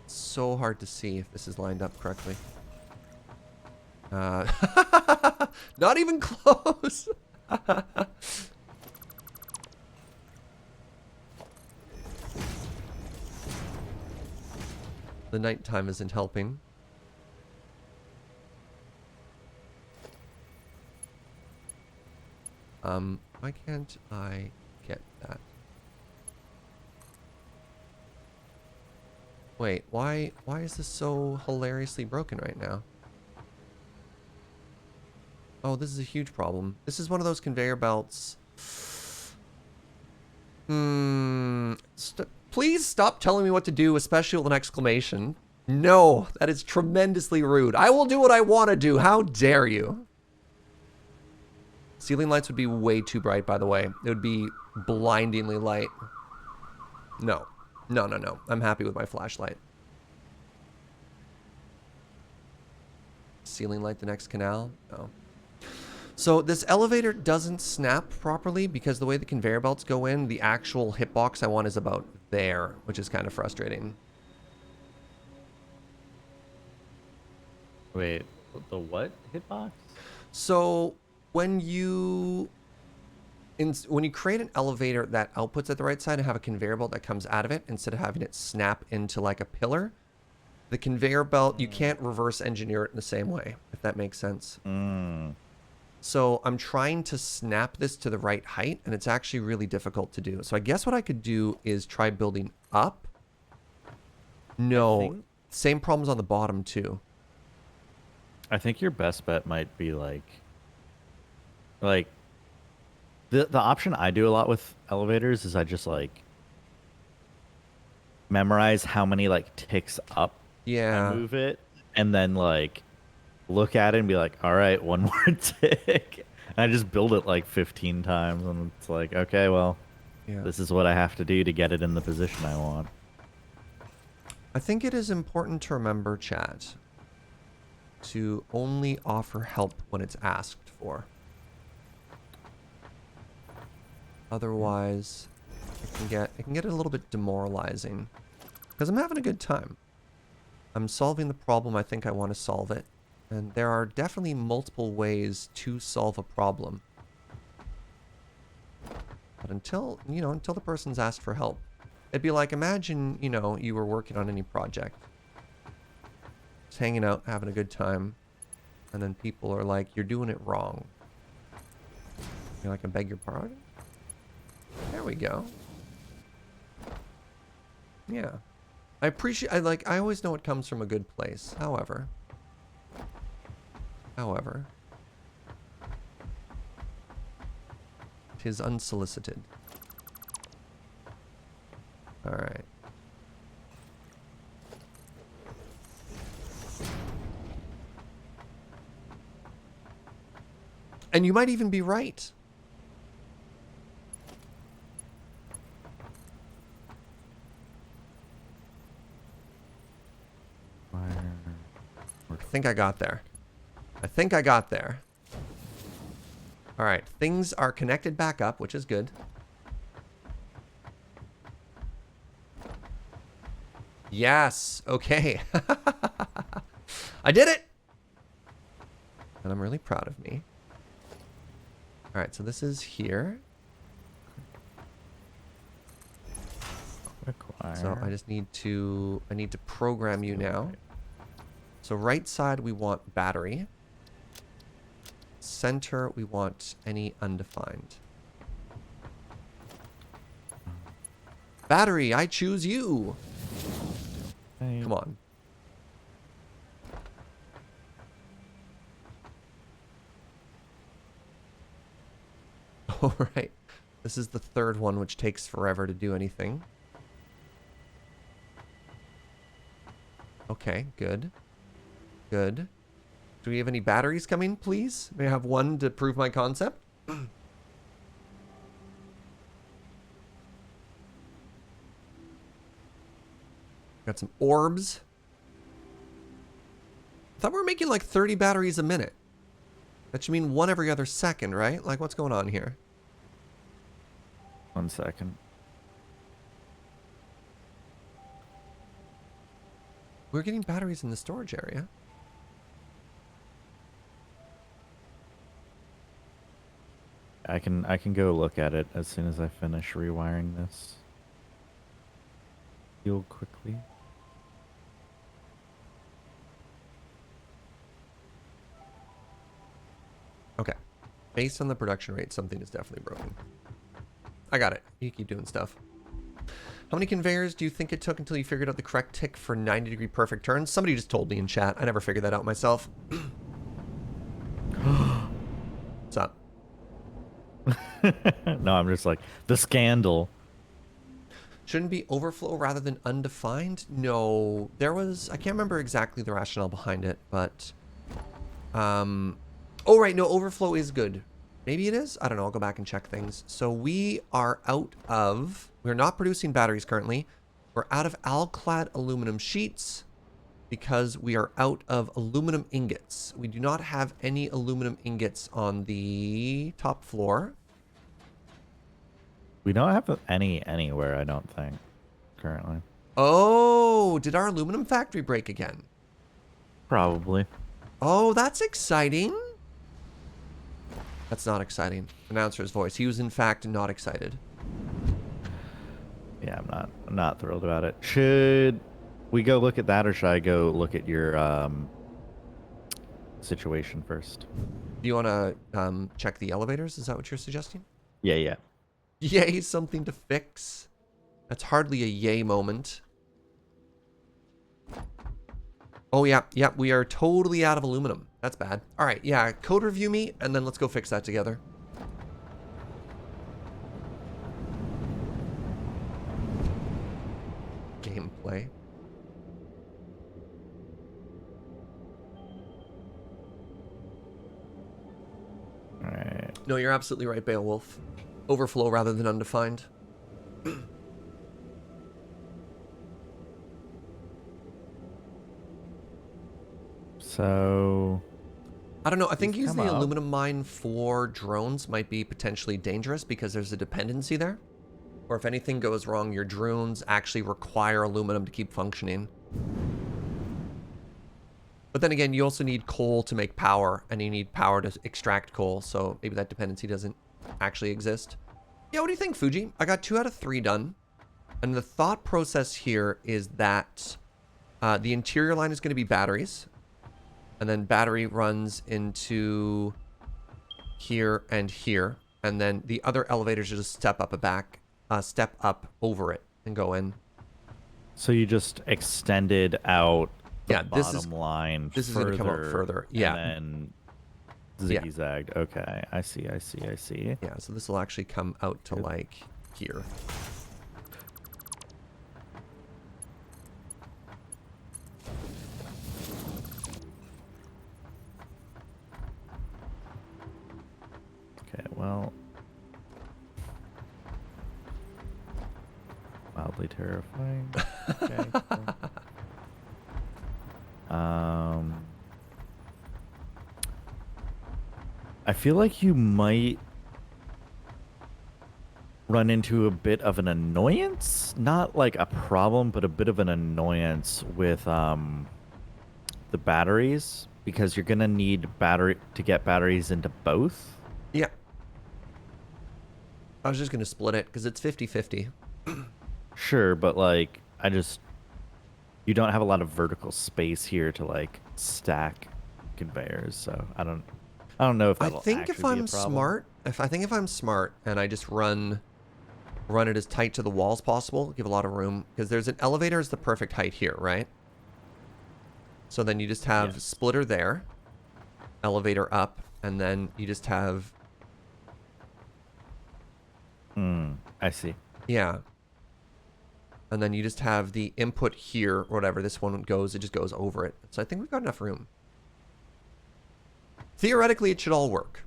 So hard to see if this is lined up correctly. Not even close. The nighttime isn't helping. Why can't I get that? Wait, why is this so hilariously broken right now? Oh, this is a huge problem. This is one of those conveyor belts. Please stop telling me what to do, especially with an exclamation. No, that is tremendously rude. I will do what I want to do. How dare you? Ceiling lights would be way too bright, by the way. It would be blindingly light. No. No. I'm happy with my flashlight. Ceiling light the next canal? No. So this elevator doesn't snap properly because the way the conveyor belts go in, the actual hitbox I want is about there, which is kind of frustrating. Wait, The what hitbox? So when you when you create an elevator that outputs at the right side and have a conveyor belt that comes out of it, instead of having it snap into like a pillar, the conveyor belt, you can't reverse engineer it in the same way, if that makes sense. So I'm trying to snap this to the right height, and it's actually really difficult to do. So I guess what I could do is try building up. No, same problems on the bottom too. I think your best bet might be like the option I do a lot with elevators is I just like memorize how many like ticks up I move it, and then like look at it and be like, all right, one more tick. And I just build it like 15 times, and it's like, okay, well, this is what I have to do to get it in the position I want. I think it is important to remember, chat, to only offer help when it's asked for. Otherwise, it can get a little bit demoralizing. Because I'm having a good time. I'm solving the problem I think I want to solve it. And there are definitely multiple ways to solve a problem. But until the person's asked for help. It'd be like, imagine, you were working on any project. Just hanging out, having a good time. And then people are like, you're doing it wrong. You're like, I beg your pardon? There we go. Yeah. I always know it comes from a good place. However, it is unsolicited. All right. And you might even be right. I think I got there. All right, things are connected back up, which is good. Yes, okay. I did it! And I'm really proud of me. All right, so this is here. So I just need to program you now. So right side, we want battery. Center, we want any undefined. Battery, I choose you. Come on. All right. This is the third one, which takes forever to do anything. Okay, good. Good. Do we have any batteries coming, please? May I have one to prove my concept? Got some orbs. I thought we were making like 30 batteries a minute. That should mean one every other second, right? Like, what's going on here? 1 second. We're getting batteries in the storage area. I can go look at it as soon as I finish rewiring this. Real quickly. Okay. Based on the production rate, something is definitely broken. I got it. You keep doing stuff. How many conveyors do you think it took until you figured out the correct tick for 90-degree perfect turns? Somebody just told me in chat. I never figured that out myself. What's up? No, I'm just like, the scandal. Shouldn't be overflow rather than undefined? No, there was, I can't remember exactly the rationale behind it, but, oh right, no, overflow is good. Maybe it is? I don't know, I'll go back and check things. So we're not producing batteries currently. We're out of alclad aluminum sheets because we are out of aluminum ingots. We do not have any aluminum ingots on the top floor. We don't have any anywhere, I don't think, currently. Oh, did our aluminum factory break again? Probably. Oh, that's exciting. That's not exciting. Announcer's voice. He was in fact not excited. Yeah, I'm not thrilled about it. Should we go look at that, or should I go look at your situation first? Do you want to check the elevators? Is that what you're suggesting? Yeah, yeah. Yay, something to fix. That's hardly a yay moment. Oh, yeah, we are totally out of aluminum. That's bad. All right, yeah, code review me, and then let's go fix that together. Gameplay. All right. No, you're absolutely right, Beowulf. Overflow rather than undefined. So I don't know. I think These using come the up. aluminum mine for drones might be potentially dangerous because there's a dependency there. Or if anything goes wrong, your drones actually require aluminum to keep functioning. But then again, you also need coal to make power, and you need power to extract coal, so maybe that dependency doesn't actually exist. Yeah, what do you think, Fugi? I got 2 out of 3 done. And the thought process here is that the interior line is going to be batteries. And then battery runs into here and here. And then the other elevators just step up over it and go in. So you just extended out the Yeah, bottom line. This is going to come up further. Yeah. And then zigzagged. Okay, I see. Yeah, so this will actually come out to like here. Okay, well. Mildly terrifying. Okay. Cool. I feel like you might run into a bit of an annoyance, not like a problem, but a bit of an annoyance with the batteries, because you're gonna need to get batteries into both. Yeah. I was just going to split it because it's 50-50. Sure, but like you don't have a lot of vertical space here to like stack conveyors, so I don't know if that'll I think if actually be a I'm problem. smart, if I'm smart and I just run it as tight to the wall as possible, give a lot of room, because there's an elevator is the perfect height here, right? So then you just have Yes. splitter there, elevator up, and then you just have I see. yeah. And then you just have the input here, or whatever this one goes, it just goes over it. So I think we've got enough room. Theoretically, it should all work.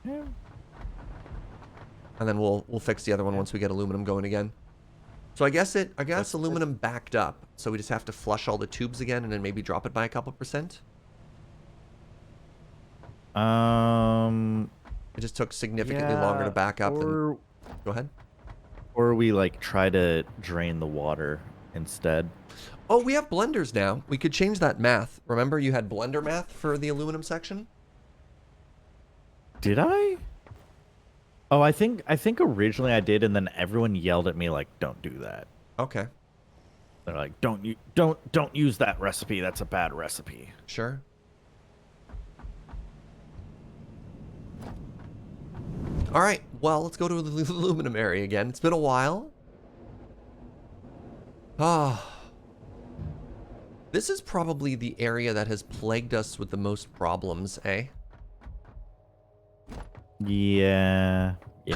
Yeah. And then we'll fix the other one once we get aluminum going again. So I guess aluminum backed up. So we just have to flush all the tubes again and then maybe drop it by a couple %. It just took significantly longer to back up than... Go ahead. Or we like try to drain the water instead. Oh, we have blenders now. We could change that math. Remember you had blender math for the aluminum section? Did I? Oh, I think originally I did, and then everyone yelled at me like, "Don't do that." Okay. They're like, "Don't use that recipe. That's a bad recipe." Sure. All right. Well, let's go to the aluminum area again. It's been a while. Ah. This is probably the area that has plagued us with the most problems, eh? Yeah. How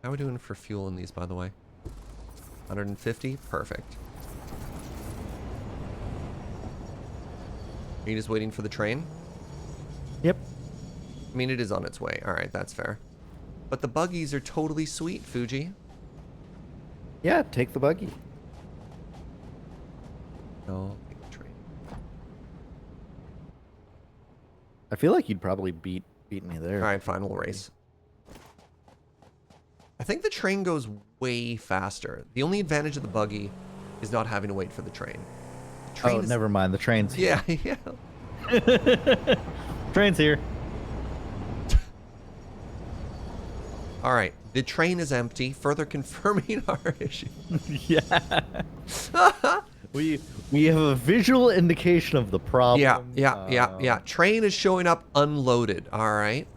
are we doing for fuel in these, by the way? 150? Perfect. Are you just waiting for the train? Yep. I mean, it is on its way. All right, that's fair. But the buggies are totally sweet, Fugi. Yeah, take the buggy. No, take the train. I feel like you'd probably beat me there. All right, fine, we'll race. I think the train goes way faster. The only advantage of the buggy is not having to wait for the train. The train Oh, is... never mind. The train's here. Yeah, yeah. Train's here. All right, the train is empty, further confirming our issue. Yeah. We have a visual indication of the problem. Yeah. Train is showing up unloaded. All right.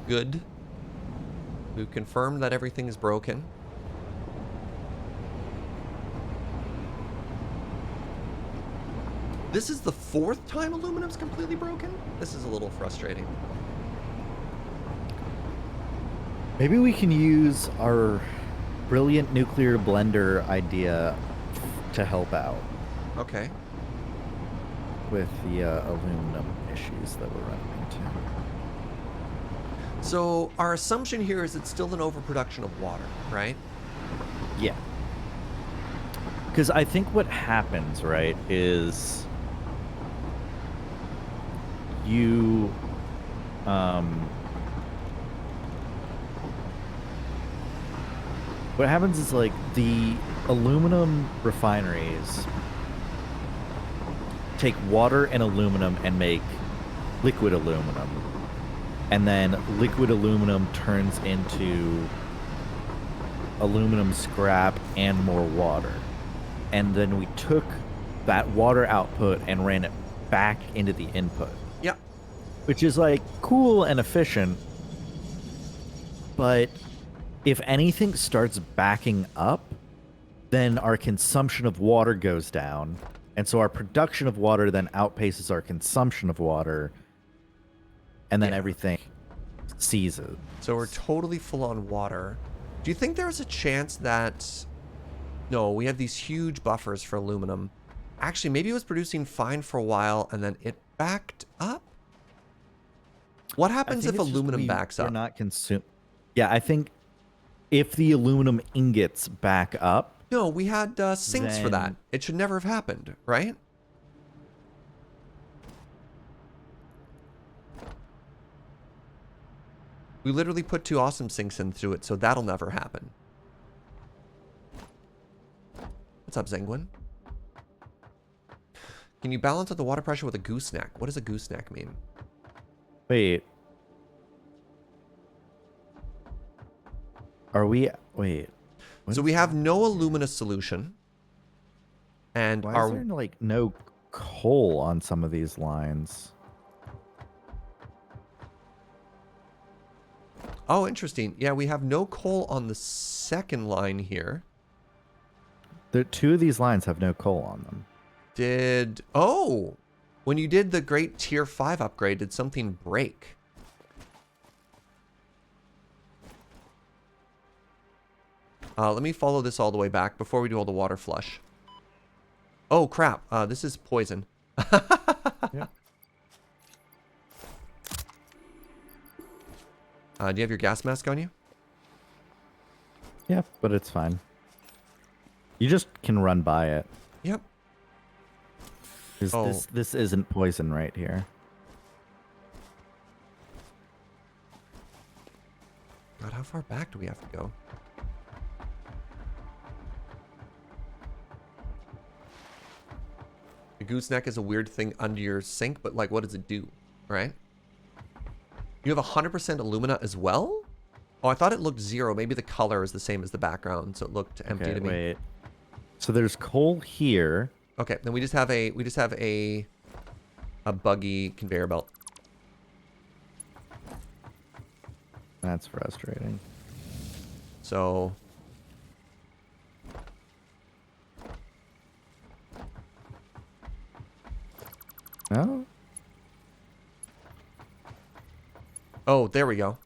Good. We've confirmed that everything is broken. This is the 4th time aluminum's completely broken? This is a little frustrating. Maybe we can use our brilliant nuclear blender idea to help out Okay. with the aluminum issues that we're running into. So our assumption here is it's still an overproduction of water, right? Yeah. Because I think what happens, right, is you what happens is like the aluminum refineries take water and aluminum and make liquid aluminum, and then liquid aluminum turns into aluminum scrap and more water, and then we took that water output and ran it back into the input. Yeah. Which is like cool and efficient, but if anything starts backing up, then our consumption of water goes down, and so our production of water then outpaces our consumption of water, and then everything seizes. So we're totally full on water. Do you think there's a chance that... No, we have these huge buffers for aluminum. Actually, maybe it was producing fine for a while, and then it backed up? What happens if aluminum backs up? We're not Yeah, I think if the aluminum ingots back up... No, we had sinks for that. It should never have happened, right? We literally put 2 awesome sinks into it, so that'll never happen. What's up, Zenguin? Can you balance out the water pressure with a gooseneck? What does a gooseneck mean? Wait. Are we... Wait. So we have no alumina solution. And why is there, like, no coal on some of these lines? Oh, interesting. Yeah, we have no coal on the second line here. Two of these lines have no coal on them. Oh! When you did the great tier 5 upgrade, did something break? Let me follow this all the way back before we do all the water flush. Oh, crap. This is poison. Yeah. Do you have your gas mask on you? Yeah, but it's fine. You just can run by it. Yep. Because this isn't poison right here. God, how far back do we have to go? The gooseneck is a weird thing under your sink, but like, what does it do, right? You have 100% alumina as well? Oh, I thought it looked 0. Maybe the color is the same as the background, so it looked empty to me. Wait. So there's coal here. Okay, then we just have a buggy conveyor belt. That's frustrating. So Oh? oh, there we go.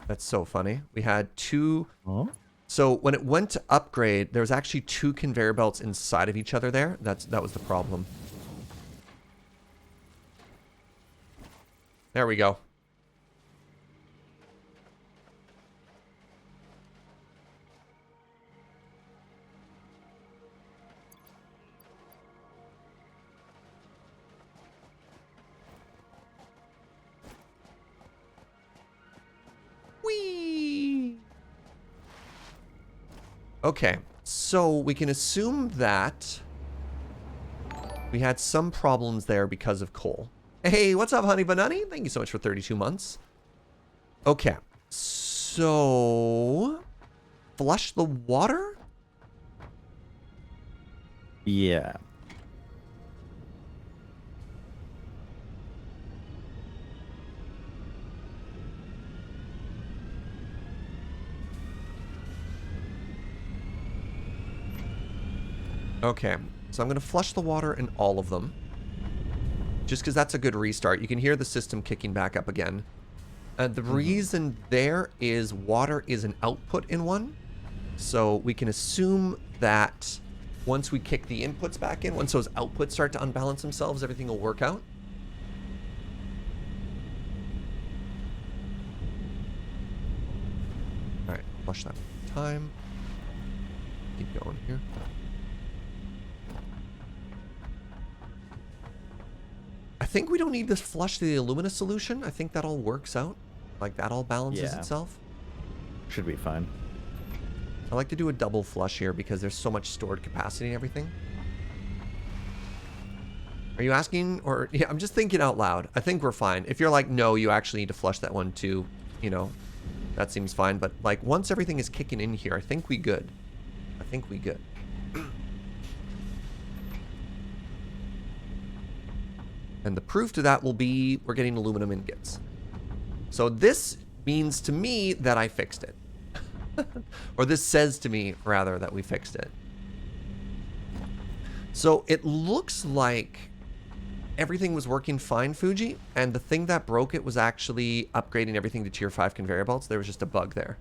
That's so funny. We had 2. Oh? So when it went to upgrade, there was actually 2 conveyor belts inside of each other there. That was the problem. There we go. Okay, so we can assume that we had some problems there because of coal. Hey, what's up, Honey Banani? Thank you so much for 32 months. Okay, so flush the water? Yeah. Okay, so I'm going to flush the water in all of them. Just because that's a good restart. You can hear the system kicking back up again. The reason there is water is an output in one. So we can assume that once we kick the inputs back in, once those outputs start to unbalance themselves, everything will work out. All right, flush that time. Keep going here. I think we don't need to flush the Illumina solution. I think that all works out. Like, that all balances itself. Should be fine. I like to do a double flush here because there's so much stored capacity and everything. Are you asking? Or, yeah, I'm just thinking out loud. I think we're fine. If you're like, no, you actually need to flush that one too, you know, that seems fine. But, like, once everything is kicking in here, I think we good. I think we good. And the proof to that will be we're getting aluminum ingots. So this means to me that I fixed it. Or this says to me, rather, that we fixed it. So it looks like everything was working fine, Fugi, and the thing that broke it was actually upgrading everything to tier 5 conveyor belts. There was just a bug there.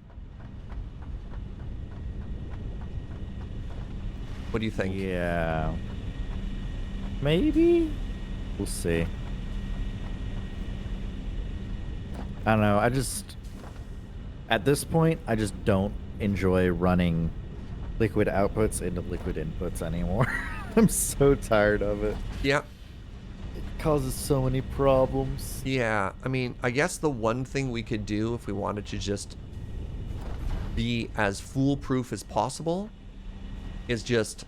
What do you think? Yeah. Maybe? We'll see. I don't know. At this point, I just don't enjoy running liquid outputs into liquid inputs anymore. I'm so tired of it. Yeah. It causes so many problems. Yeah. I mean, I guess the one thing we could do if we wanted to just be as foolproof as possible is just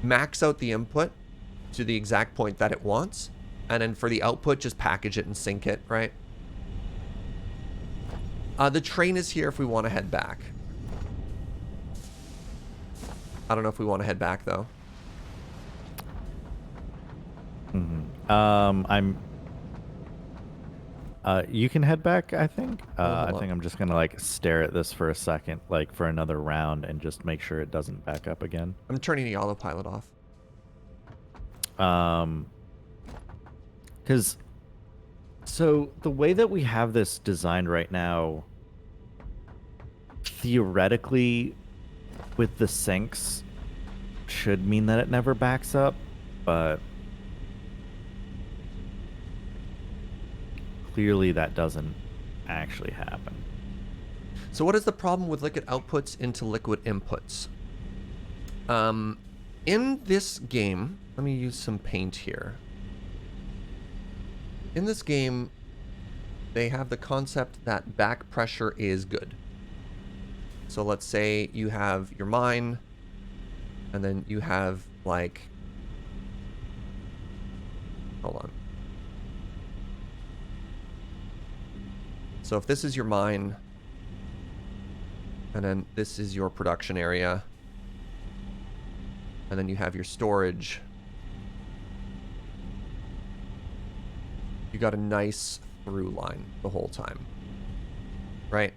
max out the input to the exact point that it wants, and then for the output, just package it and sync it, right? The train is here if we want to head back. I don't know if we want to head back, though. You can head back, I think. I hold think on. I'm just gonna like stare at this for a second, like for another round, and just make sure it doesn't back up again. I'm turning the autopilot off. Because so the way that we have this designed right now, theoretically, with the sinks, should mean that it never backs up, but clearly that doesn't actually happen. So what is the problem with liquid outputs into liquid inputs? In this game, let me use some paint here. In this game, they have the concept that back pressure is good. So let's say you have your mine, and then you have, like, hold on. So if this is your mine, and then this is your production area, and then you have your storage, you got a nice through line the whole time, right?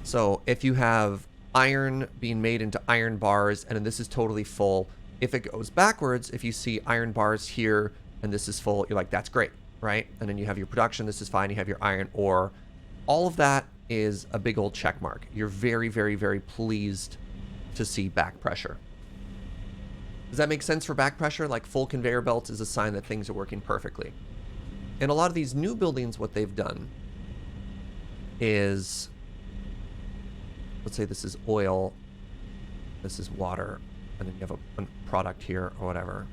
So if you have iron being made into iron bars, and then this is totally full, if it goes backwards, if you see iron bars here and this is full, you're like, that's great, right? And then you have your production, this is fine, you have your iron ore. All of that is a big old check mark. You're very, very, very pleased to see back pressure. Does that make sense for back pressure? Like, full conveyor belts is a sign that things are working perfectly. In a lot of these new buildings, what they've done is, let's say this is oil, this is water, and then you have a product here or whatever.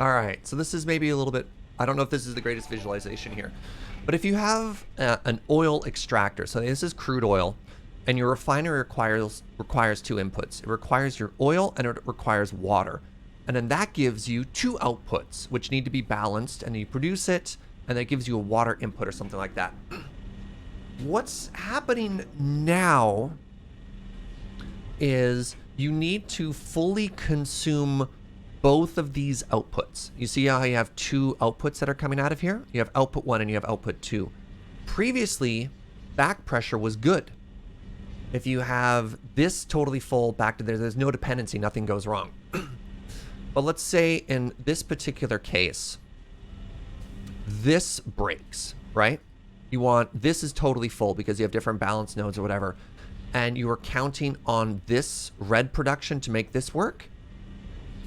All right, so this is maybe a little bit, I don't know if this is the greatest visualization here, but if you have an oil extractor, so this is crude oil, and your refinery requires two inputs. It requires your oil and it requires water. And then that gives you two outputs, which need to be balanced, and you produce it, and that gives you a water input or something like that. What's happening now is you need to fully consume both of these outputs. You see how you have two outputs that are coming out of here? You have output 1 and you have output 2. Previously, back pressure was good. If you have this totally full back to there, there's no dependency, nothing goes wrong. But let's say in this particular case, this breaks, right? You want, this is totally full because you have different balance nodes or whatever, and you are counting on this red production to make this work.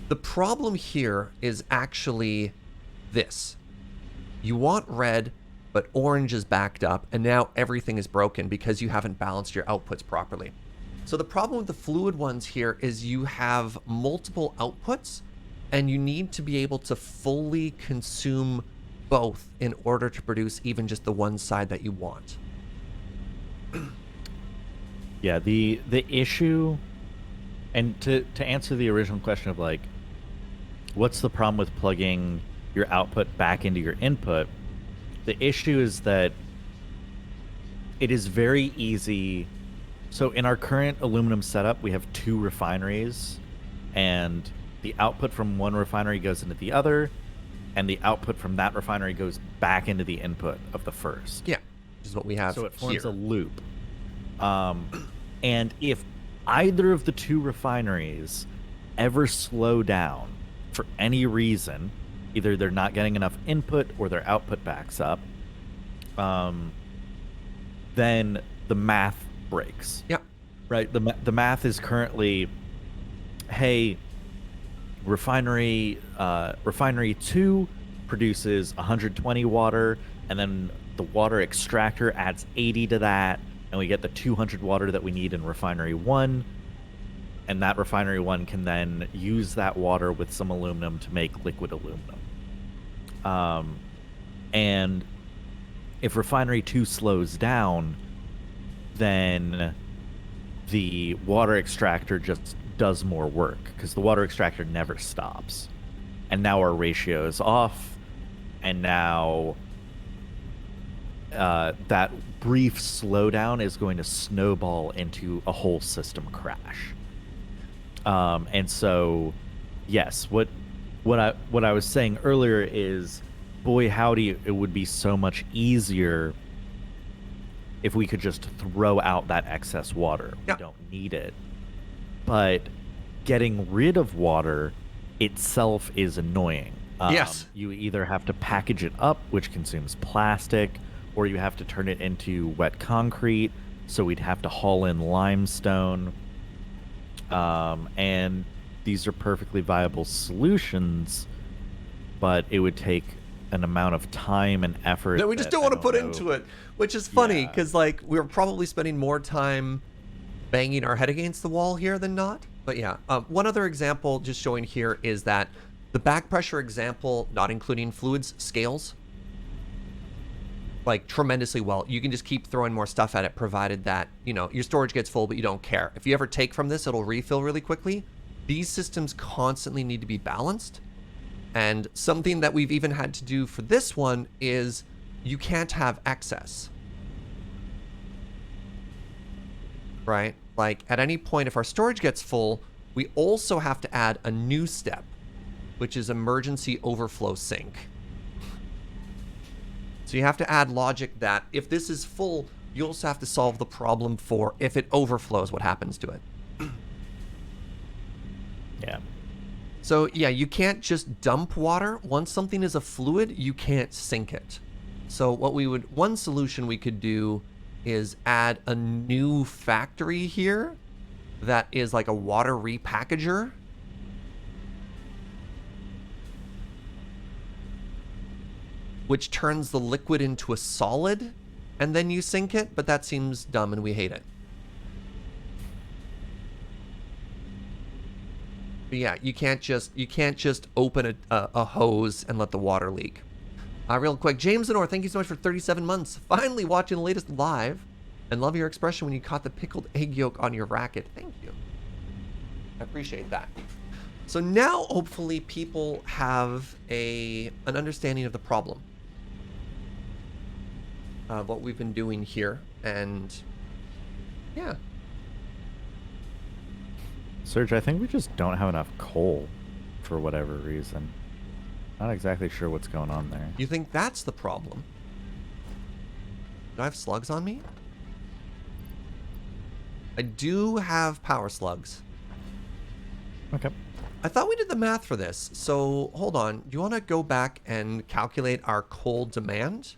The problem here is actually this. You want red, but orange is backed up, and now everything is broken because you haven't balanced your outputs properly. So the problem with the fluid ones here is you have multiple outputs, and you need to be able to fully consume both in order to produce even just the one side that you want. Yeah, the issue, and to answer the original question of like, what's the problem with plugging your output back into your input? The issue is that it is very easy. So in our current aluminum setup, we have 2 refineries, and the output from one refinery goes into the other, and the output from that refinery goes back into the input of the first. Yeah, which is what we have So it forms here. a loop. And if either of the 2 refineries ever slow down for any reason, either they're not getting enough input or their output backs up, then the math breaks. Yeah. Right? The math is currently, hey, refinery 2 produces 120 water, and then the water extractor adds 80 to that, and we get the 200 water that we need in refinery 1, and that refinery 1 can then use that water with some aluminum to make liquid aluminum. And if refinery 2 slows down, then the water extractor just does more work because the water extractor never stops. And now our ratio is off, and now that brief slowdown is going to snowball into a whole system crash. And so, yes, what I was saying earlier is, boy howdy, it would be so much easier if we could just throw out that excess water. Yeah. We don't need it. But getting rid of water itself is annoying. Yes. You either have to package it up, which consumes plastic, or you have to turn it into wet concrete, so we'd have to haul in limestone. And these are perfectly viable solutions, but it would take an amount of time and effort that we just don't want to put into it, which is funny Yeah. because like we're probably spending more time banging our head against the wall here than not. But yeah, one other example just showing here is that the back pressure example, not including fluids, scales like tremendously well. You can just keep throwing more stuff at it, provided that, you know, your storage gets full, but you don't care. If you ever take from this, it'll refill really quickly. These systems constantly need to be balanced. And something that we've even had to do for this one is you can't have excess. Right? Like at any point, if our storage gets full, we also have to add a new step, which is emergency overflow sink. So you have to add logic that if this is full, you also have to solve the problem for if it overflows, what happens to it. Yeah. So yeah, you can't just dump water. Once something is a fluid, you can't sink it. So one solution we could do is add a new factory here that is like a water repackager. Which turns the liquid into a solid, and then you sink it, but that seems dumb and we hate it. But yeah, you can't just open a hose and let the water leak. Real quick, James Denor, thank you so much for 37 months. Finally watching the latest live, and love your expression when you caught the pickled egg yolk on your racket. Thank you. I appreciate that. So now, hopefully, people have an understanding of the problem of what we've been doing here, and yeah. Serge, I think we just don't have enough coal for whatever reason. Not exactly sure what's going on there. You think that's the problem? Do I have slugs on me? I do have power slugs. Okay. I thought we did the math for this. So hold on. Do you want to go back and calculate our coal demand?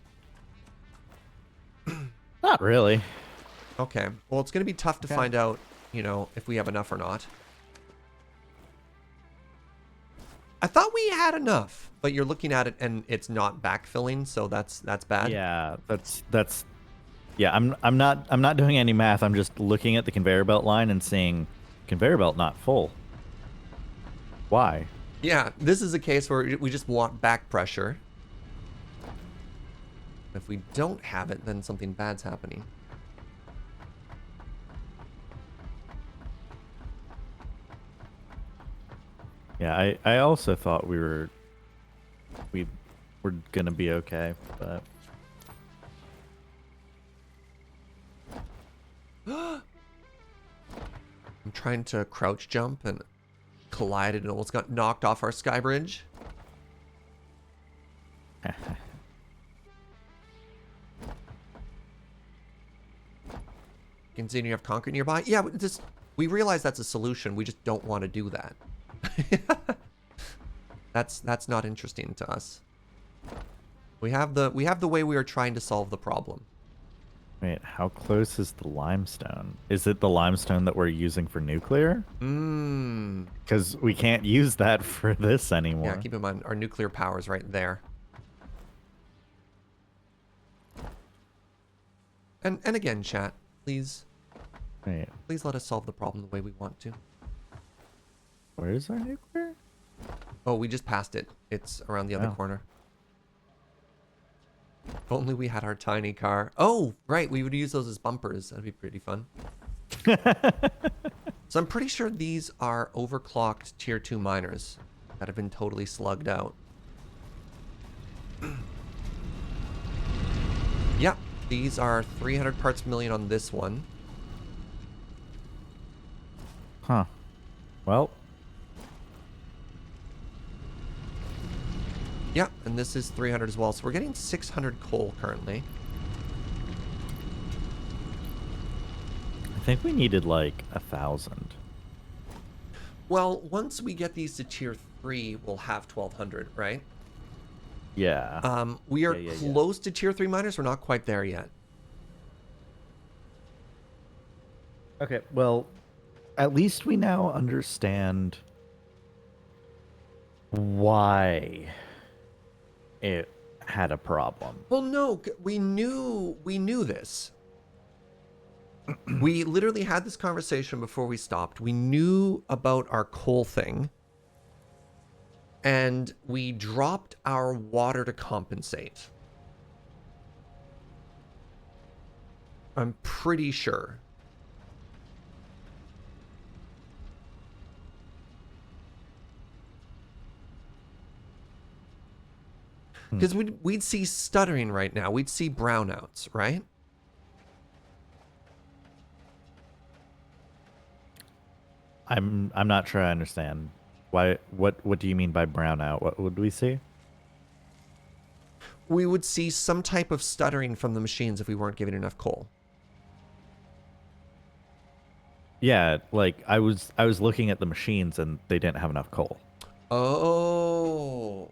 Not really. Okay. Well, it's going to be tough to find out, you know, if we have enough or not. I thought we had enough, but you're looking at it and it's not backfilling, so that's bad. Yeah, that's yeah, I'm not doing any math. I'm just looking at the conveyor belt line and seeing conveyor belt not full. Why? Yeah, this is a case where we just want back pressure. If we don't have it, then something bad's happening. Yeah, I also thought we were gonna be okay, but I'm trying to crouch jump and collided and almost got knocked off our sky bridge. Considering you have concrete nearby, yeah, we realize that's a solution. We just don't want to do that. That's not interesting to us. We have the way we are trying to solve the problem. wait, how close is the limestone? Is it the limestone that we're using for nuclear? Because we can't use that for this anymore. Yeah, keep in mind our nuclear power is right there. And again, chat, please let us solve the problem the way we want to. Where's our nuclear? Oh, we just passed it. It's around the other corner. If only we had our tiny car. Oh, right. We would use those as bumpers. That'd be pretty fun. So I'm pretty sure these are overclocked tier 2 miners that have been totally slugged out. Yeah, these are 300 parts per million on this one. Huh. Well. Yeah, and this is 300 as well. So we're getting 600 coal currently. I think we needed like 1,000. Well, once we get these to tier 3, we'll have 1,200, right? Yeah. We are close to tier 3 miners. We're not quite there yet. Okay, well, at least we now understand why it had a problem. Well, no, we knew this. We literally had this conversation before we stopped. We knew about our coal thing. And we dropped our water to compensate. I'm pretty sure. Because we'd see stuttering right now. We'd see brownouts, right? I'm not sure I understand. Why? What do you mean by brownout? What would we see? We would see some type of stuttering from the machines if we weren't giving enough coal. Yeah, like I was looking at the machines and they didn't have enough coal. Oh.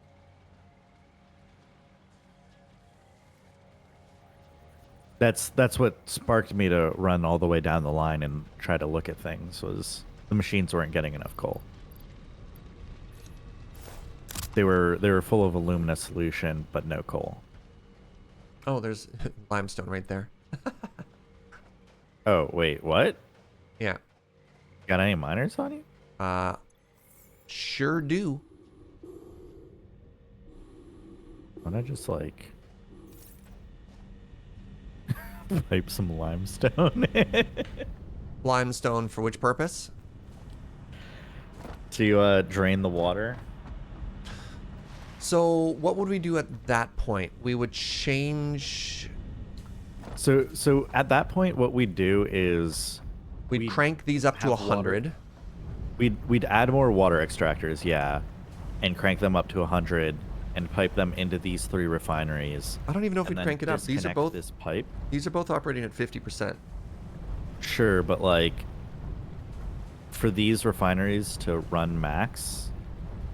That's what sparked me to run all the way down the line and try to look at things, was the machines weren't getting enough coal. They were full of alumina solution, but no coal. Oh, there's limestone right there. Oh, wait, what? Yeah. Got any miners on you? Sure do. Why don't I just like pipe some limestone Limestone for which purpose? to drain the water? So what would we do at that point? We would change... So at that point, what we'd do is We'd crank these up to have water. 100. We'd add more water extractors, yeah, and crank them up to 100 and pipe them into these 3 refineries. I don't even know if and we'd then crank it up. These are disconnect both this pipe. These are both operating at 50%. Sure, but like for these refineries to run max,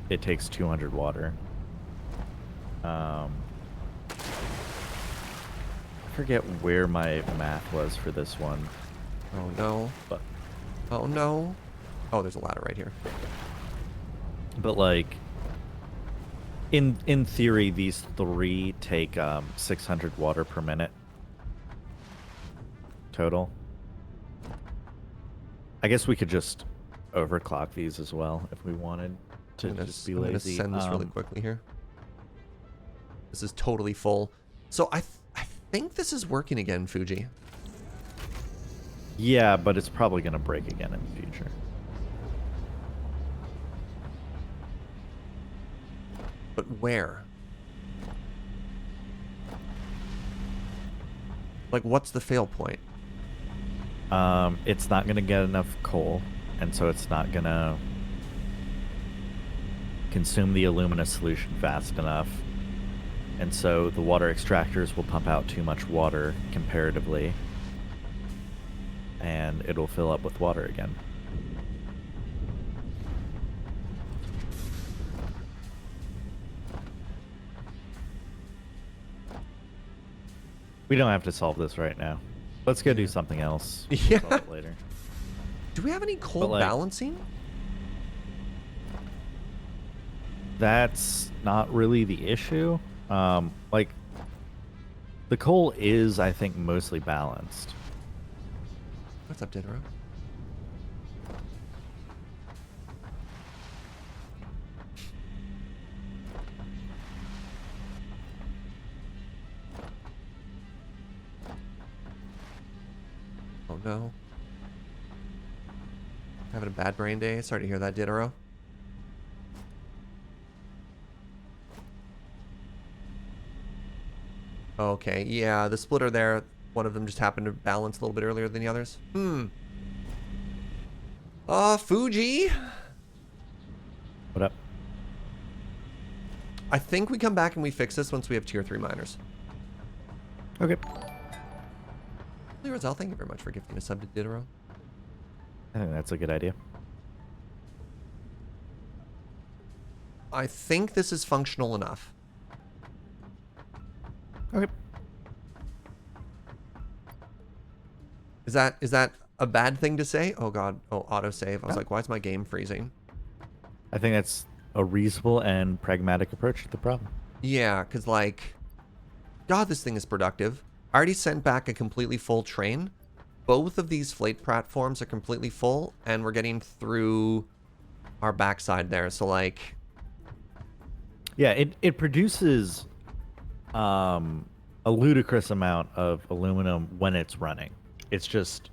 it takes 200 water. I forget where my math was for this one. Oh no. But Oh no. Oh, there's a ladder right here. But like, in theory, these 3 take 600 water per minute total. I guess we could just overclock these as well if we wanted to just be I'm gonna lazy. send this really quickly here. This is totally full. So I think this is working again, Fugi. Yeah, but it's probably gonna break again in the future. But where? Like, what's the fail point? It's not gonna get enough coal, and so it's not gonna consume the alumina solution fast enough, and so the water extractors will pump out too much water comparatively, and it'll fill up with water again. We don't have to solve this right now. Let's go do something else. We'll Yeah. solve it later. Do we have any coal But, like, balancing? That's not really the issue. Like, the coal is, I think, mostly balanced. What's up, Ditro? Oh no. Having a bad brain day. Sorry to hear that, Ditro. Okay, yeah, the splitter there, one of them just happened to balance a little bit earlier than the others. Fugi. What up? I think we come back and we fix this once we have tier 3 miners. Okay. Roselle, thank you very much for gifting a sub to Ditro. I think that's a good idea. I think this is functional enough. Okay. Is that a bad thing to say? Oh god. Oh, autosave. I was like, why is my game freezing? I think that's a reasonable and pragmatic approach to the problem. Yeah, because like, god, this thing is productive. I already sent back a completely full train. Both of these freight platforms are completely full, and we're getting through our backside there. So like, Yeah, it produces a ludicrous amount of aluminum when it's running. It's just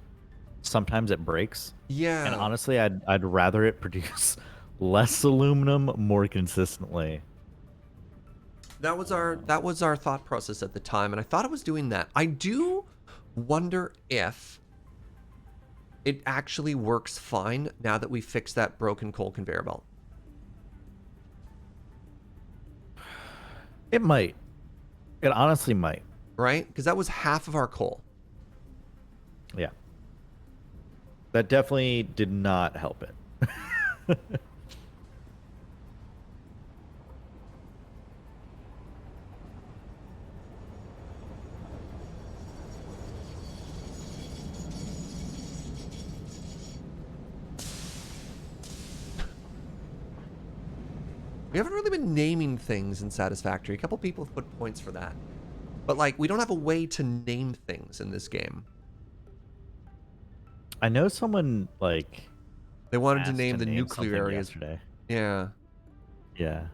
sometimes it breaks. yeah. And honestly, I'd rather it produce less aluminum more consistently. That was our thought process at the time, and I thought it was doing that. I do wonder if it actually works fine now that we fixed that broken coal conveyor belt. It might. It honestly might. Right? Because that was half of our coal. Yeah. That definitely did not help it. We haven't really been naming things in Satisfactory. A couple people have put points for that. But like, we don't have a way to name things in this game. I know someone like They wanted to asked name the nuclear something areas. yesterday. Yeah. Yeah.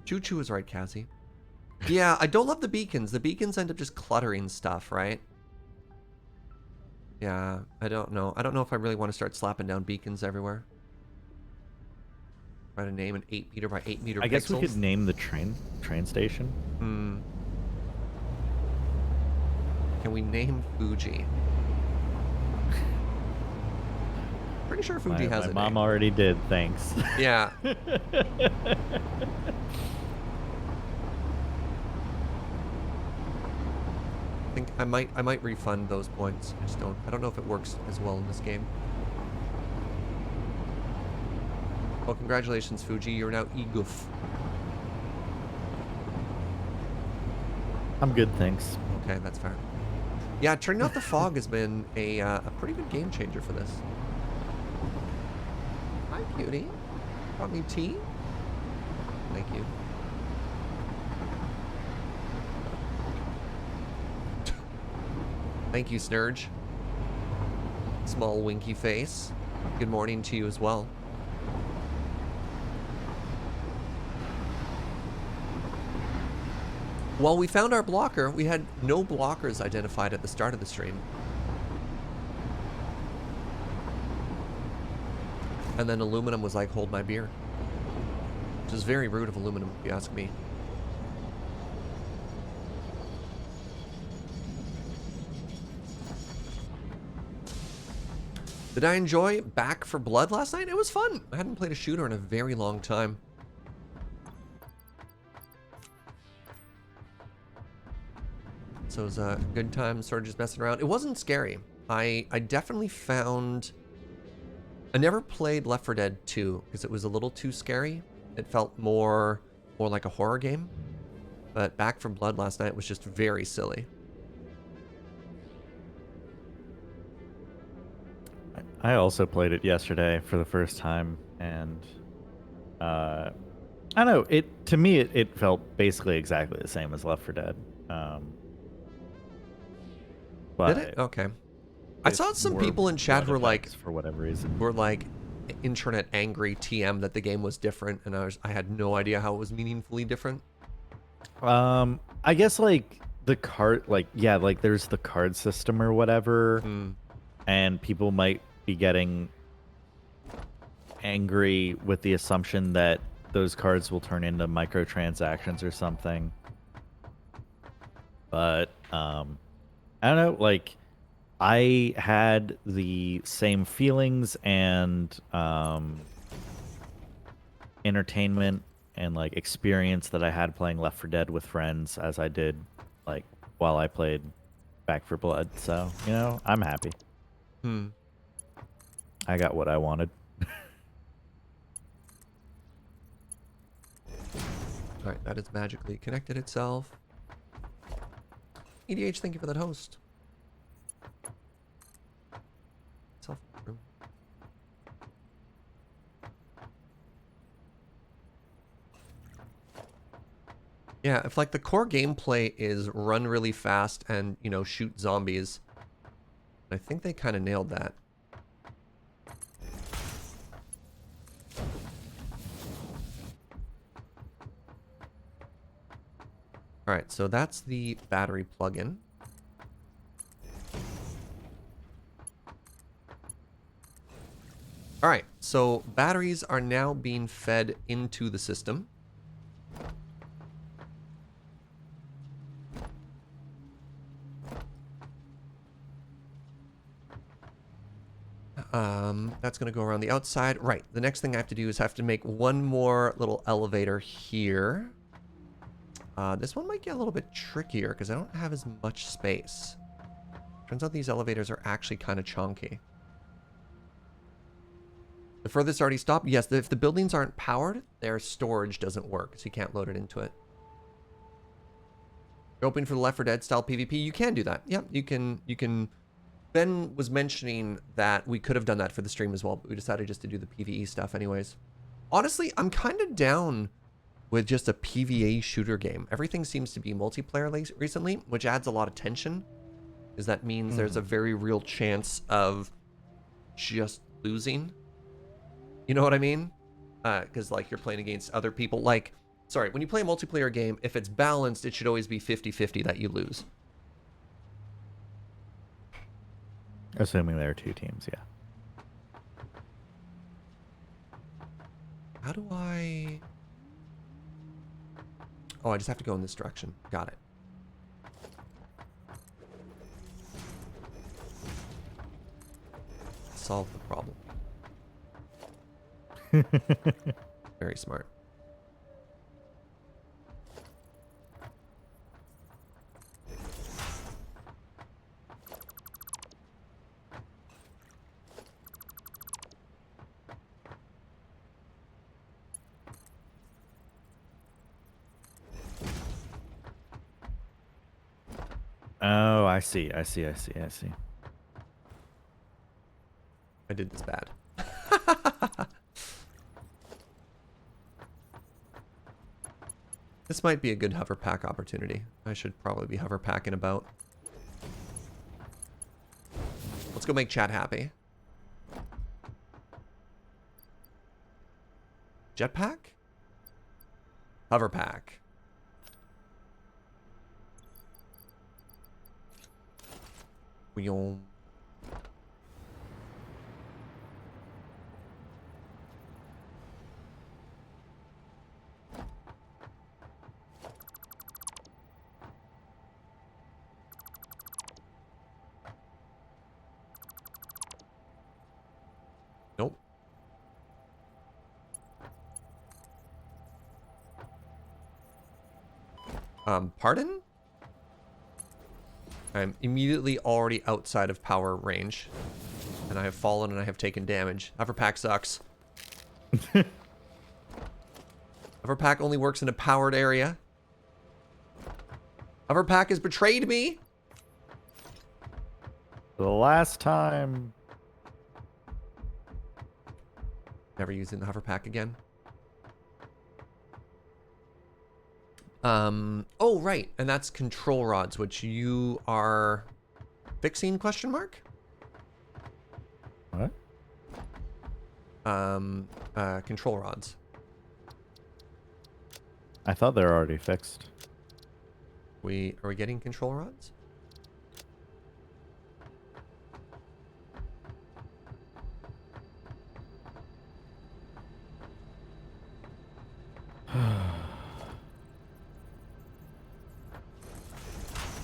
Choo Choo is right, Cassie. Yeah, I don't love the beacons. The beacons end up just cluttering stuff, right? Yeah, I don't know. I don't know if I really want to start slapping down beacons everywhere. Try to name an 8 meter by 8 meter I guess we could pixels. name the train station. Hmm. Can we name Fugi? Pretty sure Fugi has my a mom name. already did, thanks. Yeah. I think I might refund those points. I don't know if it works as well in this game. Well, congratulations, Fuji. You're now EGOOF. I'm good, thanks. Okay, that's fair. Yeah, turning off the fog has been a pretty good game changer for this. Hi, cutie. Got me tea? Thank you. Thank you, Serge. Small winky face. Good morning to you as well. Well, we found our blocker. We had no blockers identified at the start of the stream. And then Aluminum was like, hold my beer. Which is very rude of Aluminum, if you ask me. Did I enjoy Back for Blood last night? It was fun. I hadn't played a shooter in a very long time. So it was a good time, sort of just messing around. It wasn't scary. I definitely found... I never played Left 4 Dead 2 because it was a little too scary. It felt more like a horror game. But Back 4 Blood last night was just very silly. I also played it yesterday for the first time, and I don't know. To me, it felt basically exactly the same as Left 4 Dead. But Did it? Okay. I saw some people in chat who were like, for whatever reason, internet angry TM that the game was different, and I had no idea how it was meaningfully different. I guess like the card, like there's the card system or whatever, and people might be getting angry with the assumption that those cards will turn into microtransactions or something. But I don't know, like I had the same feelings and entertainment and like experience that I had playing Left 4 Dead with friends as I did like while I played Back 4 Blood. So, I'm happy. I got what I wanted. All right, that has magically connected itself. EDH, thank you for that host. Room. Yeah, if like the core gameplay is run really fast and, shoot zombies, I think they kind of nailed that. All right, so that's the battery plug-in. All right, so batteries are now being fed into the system. That's going to go around the outside. Right, the next thing I have to do is have to make one more little elevator here. This one might get a little bit trickier because I don't have as much space. Turns out these elevators are actually kind of chunky. The furthest already stopped? Yes, if the buildings aren't powered, their storage doesn't work, so you can't load it into it. You're hoping for the Left 4 Dead style PvP? You can do that. Yep, you can. Ben was mentioning that we could have done that for the stream as well, but we decided just to do the PvE stuff anyways. Honestly, I'm kind of down with just a PvE shooter game. Everything seems to be multiplayer recently, which adds a lot of tension, because that means there's a very real chance of just losing. You know what I mean? Because like you're playing against other people. Like, sorry, when you play a multiplayer game, if it's balanced, it should always be 50-50 that you lose. Assuming there are 2 teams, yeah. How do I... Oh, I just have to go in this direction. Got it. Solve the problem. Very smart. Oh, I see. I did this bad. This might be a good hover pack opportunity. I should probably be hover packing about. Let's go make chat happy. Jetpack? Hover pack. Wheel. Nope. Pardon? I'm immediately already outside of power range. And I have fallen and I have taken damage. Hoverpack sucks. Hoverpack only works in a powered area. Hoverpack has betrayed me. The last time. Never using the hoverpack again. Oh, right. And that's control rods, which you are fixing, question mark? What? Control rods. I thought they were already fixed. Are we getting control rods?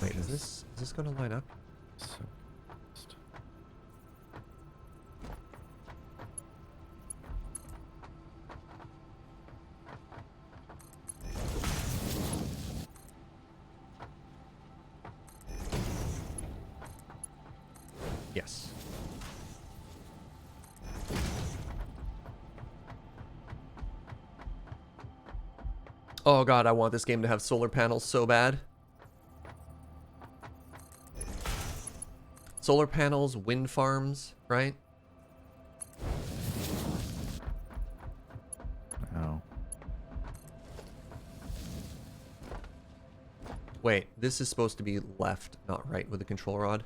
Wait, is this going to line up? So Yes. Oh god, I want this game to have solar panels so bad. Solar panels, wind farms, right? Oh. Wait, this is supposed to be left, not right with the control rod.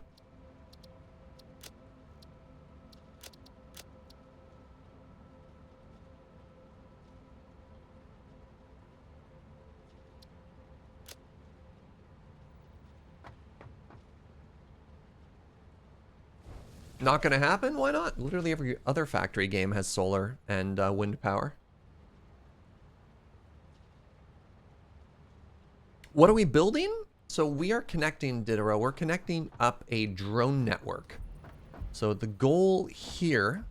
Not gonna happen? Why not? Literally every other factory game has solar and wind power. What are we building? So we are connecting, Diderot, we're connecting up a drone network. So the goal here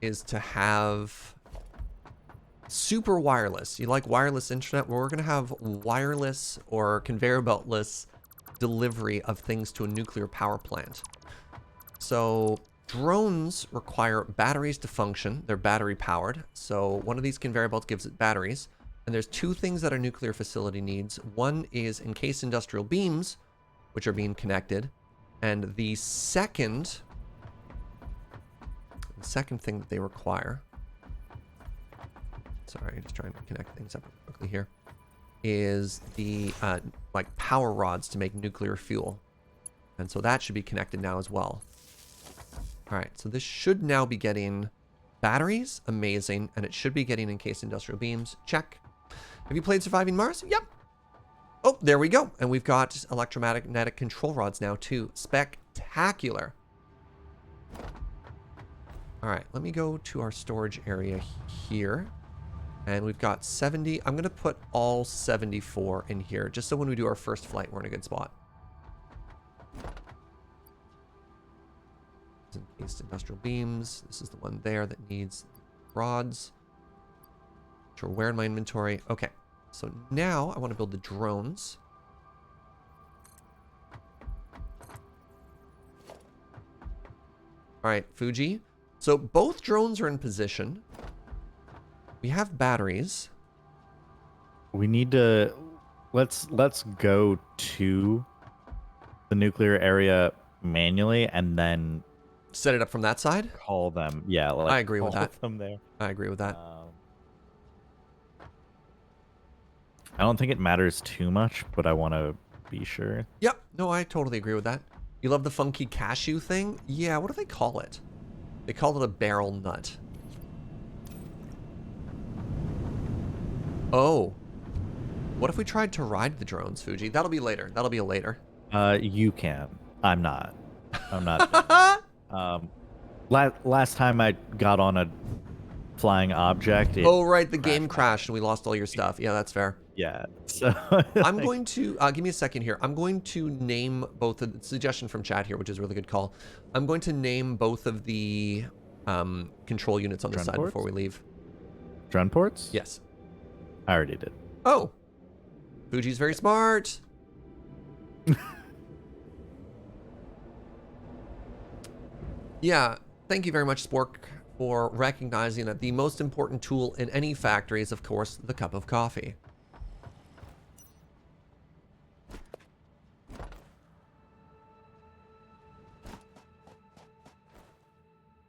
is to have super wireless. You like wireless internet? Well, we're going to have wireless or conveyor beltless delivery of things to a nuclear power plant. So drones require batteries to function. They're battery powered. So one of these conveyor belts gives it batteries. And there's two things that a nuclear facility needs. One is encased industrial beams, which are being connected. And the second thing that they require, sorry, just trying to connect things up quickly here, is the like power rods to make nuclear fuel. And so that should be connected now as well. All right, so this should now be getting batteries. Amazing. And it should be getting encased industrial beams. Check. Have you played Surviving Mars? Yep. Oh, there we go. And we've got electromagnetic control rods now too. Spectacular. All right, let me go to our storage area here. And we've got 70. I'm going to put all 74 in here, just so when we do our first flight, we're in a good spot. Encased industrial beams. This is the one there that needs rods. Sure, where in my inventory? Okay, so now I want to build the drones. All right, Fugi. So both drones are in position. We have batteries. We need to let's go to the nuclear area manually and then Set it up from that side? call them. Yeah, like I agree with call that. them there. I agree with that. I don't think it matters too much, but I want to be sure. Yep. No, I totally agree with that. You love the funky cashew thing? Yeah, what do they call it? They call it a barrel nut. Oh. What if we tried to ride the drones, Fugi? That'll be later. That'll be a later. You can. I'm not. I'm not. Last time I got on a flying object. Oh, right. The game crashed and we lost all your stuff. Yeah, that's fair. Yeah. So I'm going to give me a second here. I'm going to name both of the suggestion from chat here, which is a really good call. I'm going to name both of the control units on the side before we leave. Drone ports? Yes. I already did. Oh. Fuji's very smart. Yeah. Thank you very much, Spork, for recognizing that the most important tool in any factory is, of course, the cup of coffee.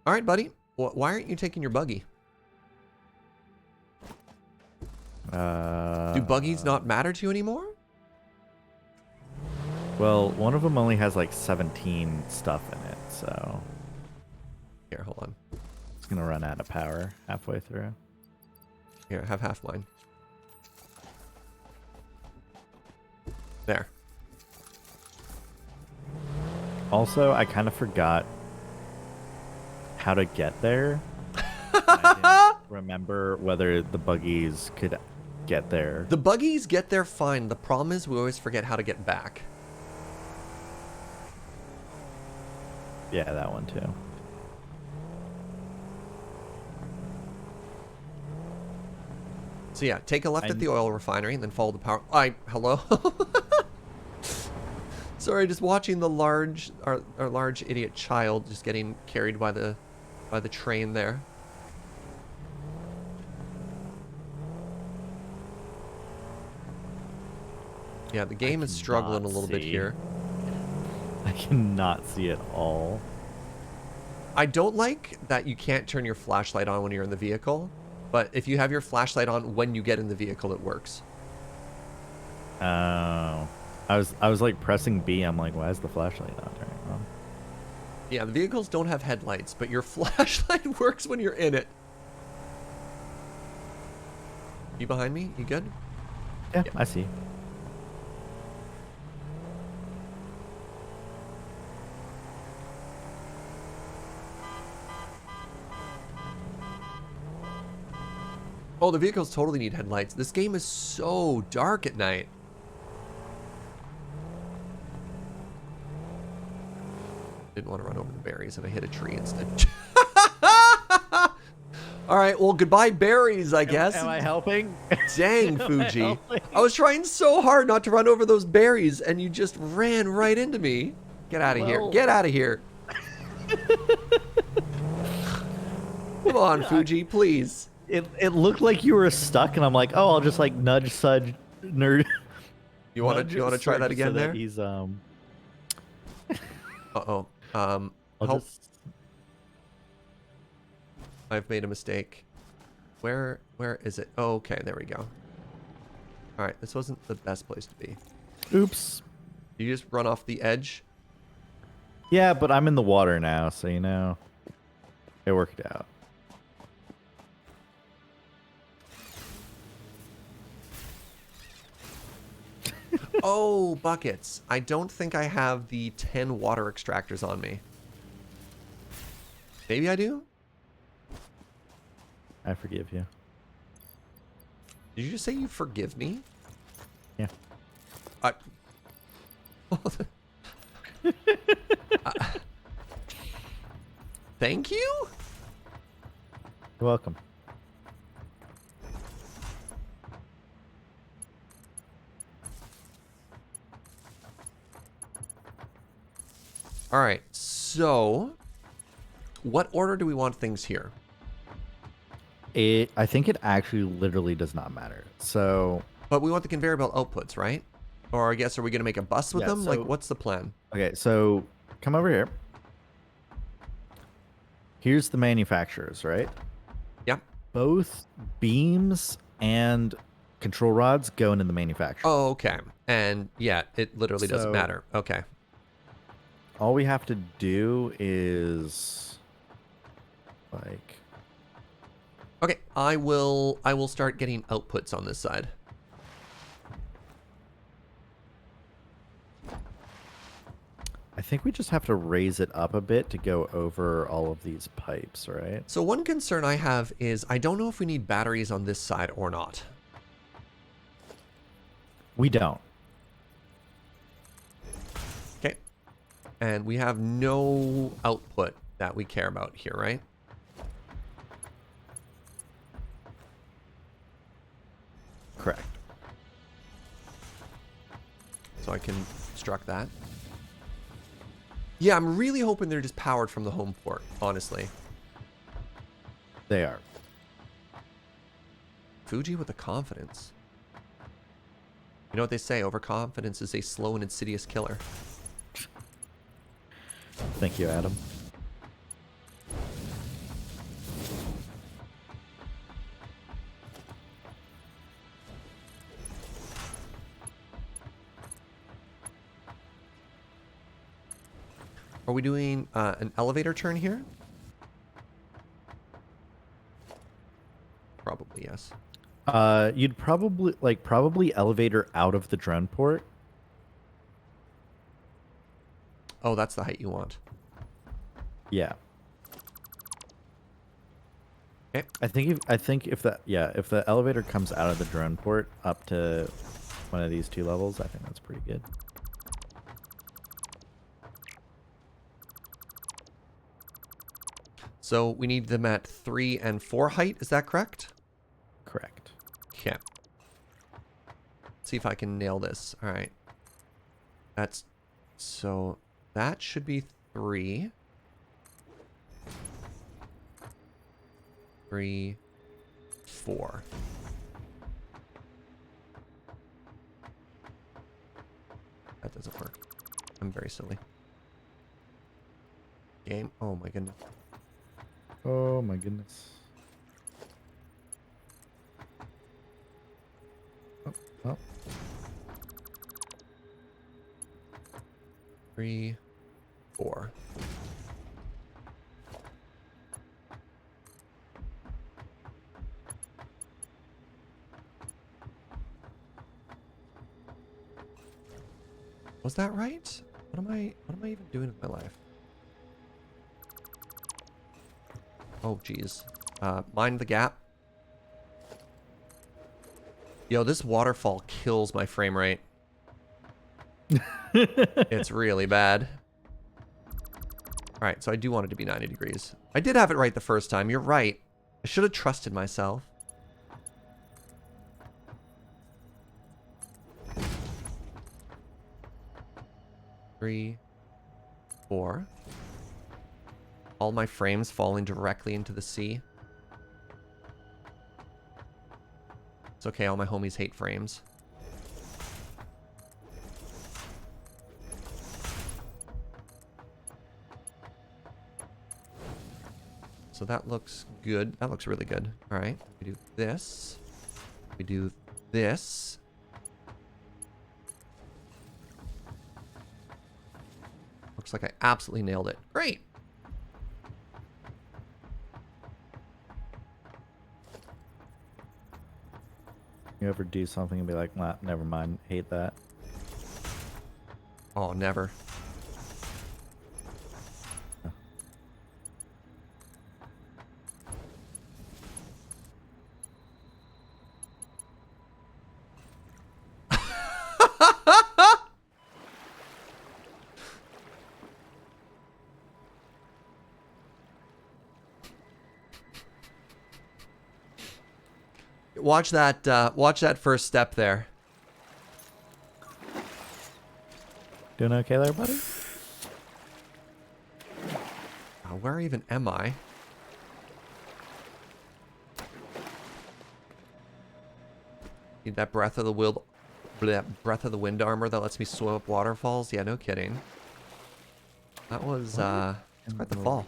All right, buddy. Why aren't you taking your buggy? Do buggies not matter to you anymore? Well, one of them only has like 17 stuff in it, so... Here, hold on. It's gonna run out of power halfway through. Here, have half mine. There. Also, I kind of forgot how to get there. I didn't remember whether the buggies could get there. The buggies get there fine. The problem is we always forget how to get back. Yeah, that one too. So yeah, take a left at the oil refinery and then follow the power. Hello. Sorry, just watching the our large idiot child just getting carried by the train there. Yeah, the game is struggling a little bit here. I cannot see it all. I don't like that you can't turn your flashlight on when you're in the vehicle, but if you have your flashlight on when you get in the vehicle, it works. Oh. I was like pressing B. I'm like, why is the flashlight not turning on? Yeah, the vehicles don't have headlights, but your flashlight works when you're in it. You behind me? You good? Yeah, I see. Oh, the vehicles totally need headlights. This game is so dark at night. Didn't want to run over the berries and I hit a tree instead. All right, well, goodbye berries, I guess. Am I helping? Dang, Fugi. I was trying so hard not to run over those berries and you just ran right into me. Get out of here. Get out of here. Come on, Fugi, please. It looked like you were stuck, and I'm like, oh, I'll just like nudge Sudge nerd. You want to try that again there? He's Uh-oh. I've made a mistake. Where is it? Oh, okay, there we go. All right, this wasn't the best place to be. Oops. You just run off the edge. Yeah, but I'm in the water now, so you know, it worked out. Oh, buckets. I don't think I have the 10 water extractors on me. Maybe I do? I forgive you. Did you just say you forgive me? Yeah. Uh, thank you? You're welcome. All right, so what order do we want things here? I think it actually literally does not matter. So, But we want the conveyor belt outputs, right? Or I guess, are we going to make a bus with yeah, them? Like, so what's the plan? okay, so come over here. Here's the manufacturers, right? Yep. Both beams and control rods go into the manufacturer. Oh, okay. And yeah, it literally doesn't So matter. Okay. all we have to do is like Okay, I will start getting outputs on this side. I think we just have to raise it up a bit to go over all of these pipes, right? So one concern I have is I don't know if we need batteries on this side or not. We don't. Okay. And we have no output that we care about here, right? Correct. So I can construct that. Yeah, I'm really hoping they're just powered from the home port, honestly. They are. Fugi with the confidence. You know what they say, overconfidence is a slow and insidious killer. Thank you, Adam. Are we doing an elevator turn here? Probably, yes. You'd probably elevator out of the drone port. Oh, that's the height you want. Yeah. Okay. I think if the elevator comes out of the drone port up to one of these two levels, I think that's pretty good. So we need them at 3 and 4 height, is that correct? Correct. Okay. See if I can nail this. All right. So that should be 3. 3, 4. That doesn't work. I'm very silly. Game. Oh my goodness. Oh my goodness. Oh. 3, 4. Was that right? What am I even doing with my life? Oh geez. Mind the gap. Yo, this waterfall kills my frame rate. It's really bad. Alright, so I do want it to be 90 degrees. I did have it right the first time. You're right. I should have trusted myself. Three, 4. All my frames falling directly into the sea. It's okay, all my homies hate frames. So that looks good. That looks really good. All right, we do this. We do this. Looks like I absolutely nailed it. Great. You ever do something and be like, nah, never mind, hate that. Oh, never. Watch that first step there. Doing okay there, buddy? Where even am I? Need that breath of the wind armor that lets me swim up waterfalls? Yeah, no kidding. That was it's quite the fall.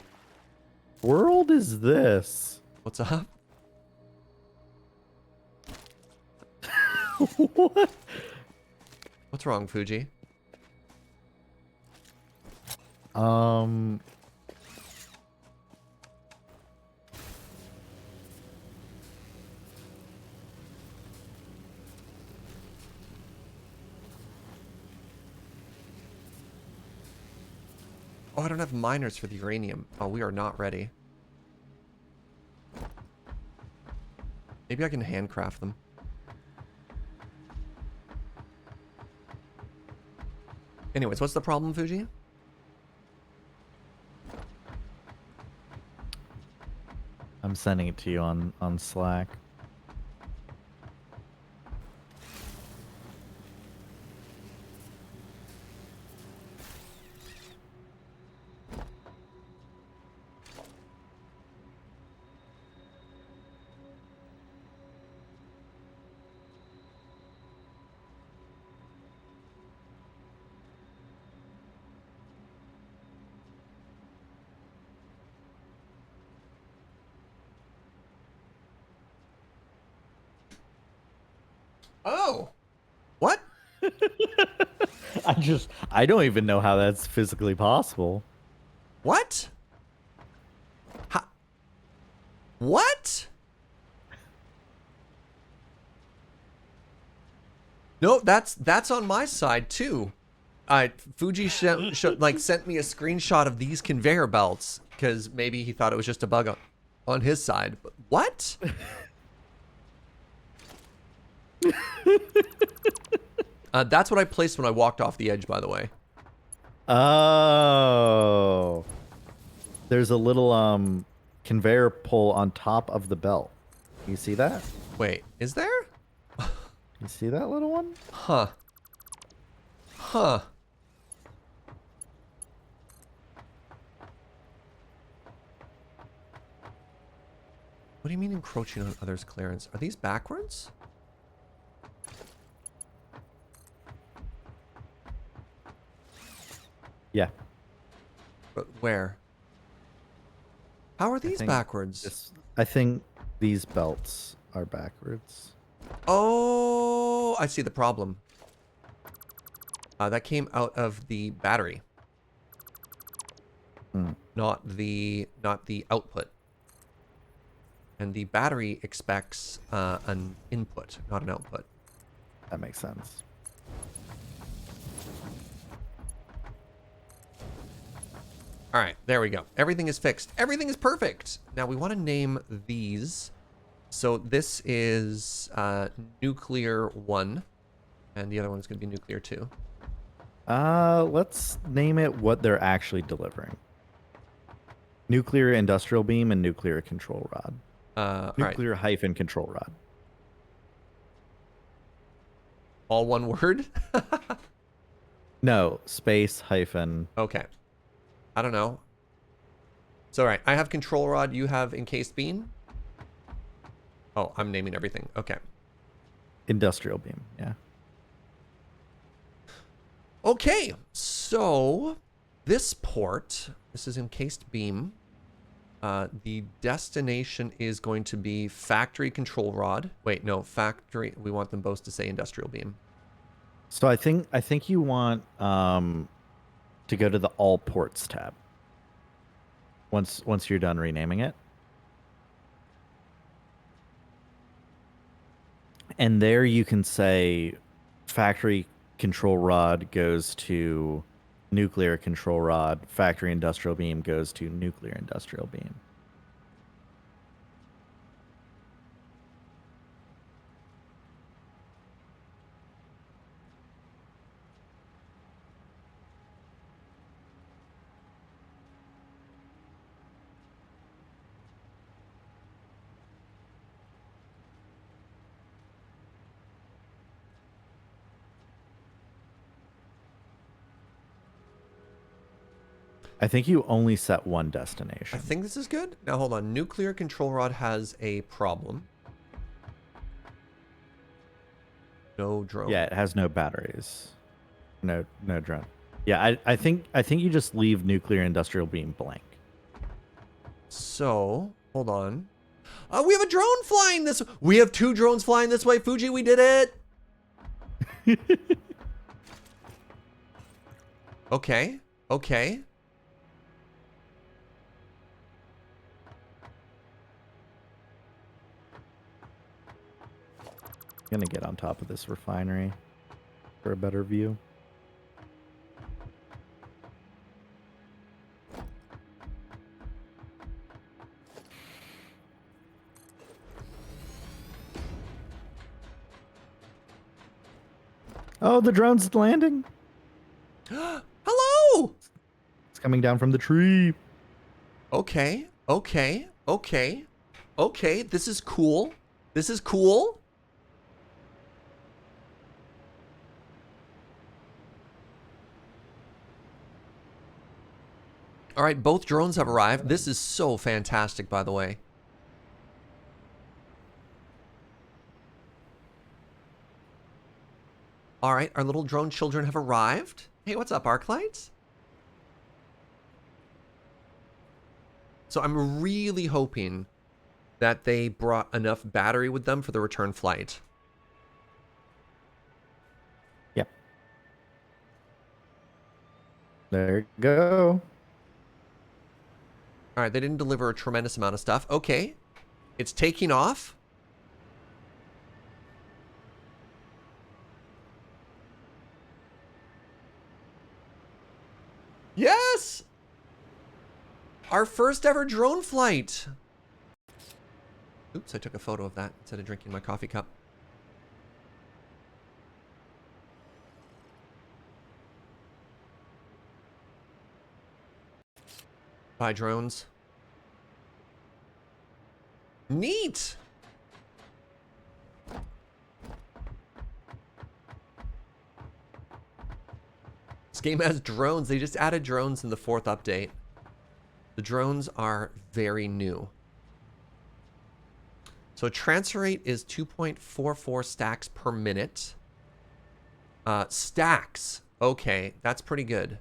World is this? What's up? What? What's wrong, Fugi? Oh, I don't have miners for the uranium. Oh, we are not ready. Maybe I can handcraft them. Anyways, what's the problem, Fugi? I'm sending it to you on Slack. Oh! What? I don't even know how that's physically possible. What? What? No, that's on my side too. Fugi sent me a screenshot of these conveyor belts because maybe he thought it was just a bug on his side. But what? That's what I placed when I walked off the edge, by the way. Oh. There's a little conveyor pull on top of the belt. You see that? Wait, is there? You see that little one? Huh. Huh. What do you mean encroaching on others' clearance? Are these backwards? Yeah. But where? How are these backwards? I think these belts are backwards. Oh, I see the problem. That came out of the battery, not the output. And the battery expects an input, not an output. That makes sense. All right, there we go. Everything is fixed. Everything is perfect. Now we want to name these. So this is nuclear 1, and the other one is going to be nuclear 2. Let's name it what they're actually delivering. Nuclear industrial beam and nuclear control rod. Nuclear hyphen control rod. All one word? No, space hyphen. Okay. I don't know. So, all right, I have control rod. You have encased beam. Oh, I'm naming everything. Okay. Industrial beam, yeah. Okay, so this port, this is encased beam. The destination is going to be factory control rod. Wait, no, factory. We want them both to say industrial beam. So I think you want to go to the All Ports tab. Once you're done renaming it. And there you can say factory control rod goes to nuclear control rod, factory industrial beam goes to nuclear industrial beam. I think you only set one destination. I think this is good. Now hold on. Nuclear control rod has a problem. No drone. Yeah, it has no batteries. No drone. Yeah, I think you just leave nuclear industrial beam blank. So, hold on. We have a drone flying this. We have 2 drones flying this way. Fugi, we did it. Okay. Okay. Gonna get on top of this refinery for a better view. Oh, the drone's landing. Hello. It's coming down from the tree. Okay. Okay. Okay. Okay. This is cool. This is cool. All right, both drones have arrived. This is so fantastic, by the way. All right, our little drone children have arrived. Hey, what's up, Arclights? So I'm really hoping that they brought enough battery with them for the return flight. Yep. There you go. All right, they didn't deliver a tremendous amount of stuff. Okay, it's taking off. Yes! Our first ever drone flight. Oops, I took a photo of that instead of drinking my coffee cup. Bye, drones. Neat! This game has drones. They just added drones in the 4th update. The drones are very new. So transfer rate is 2.44 stacks per minute. Stacks. Okay, that's pretty good.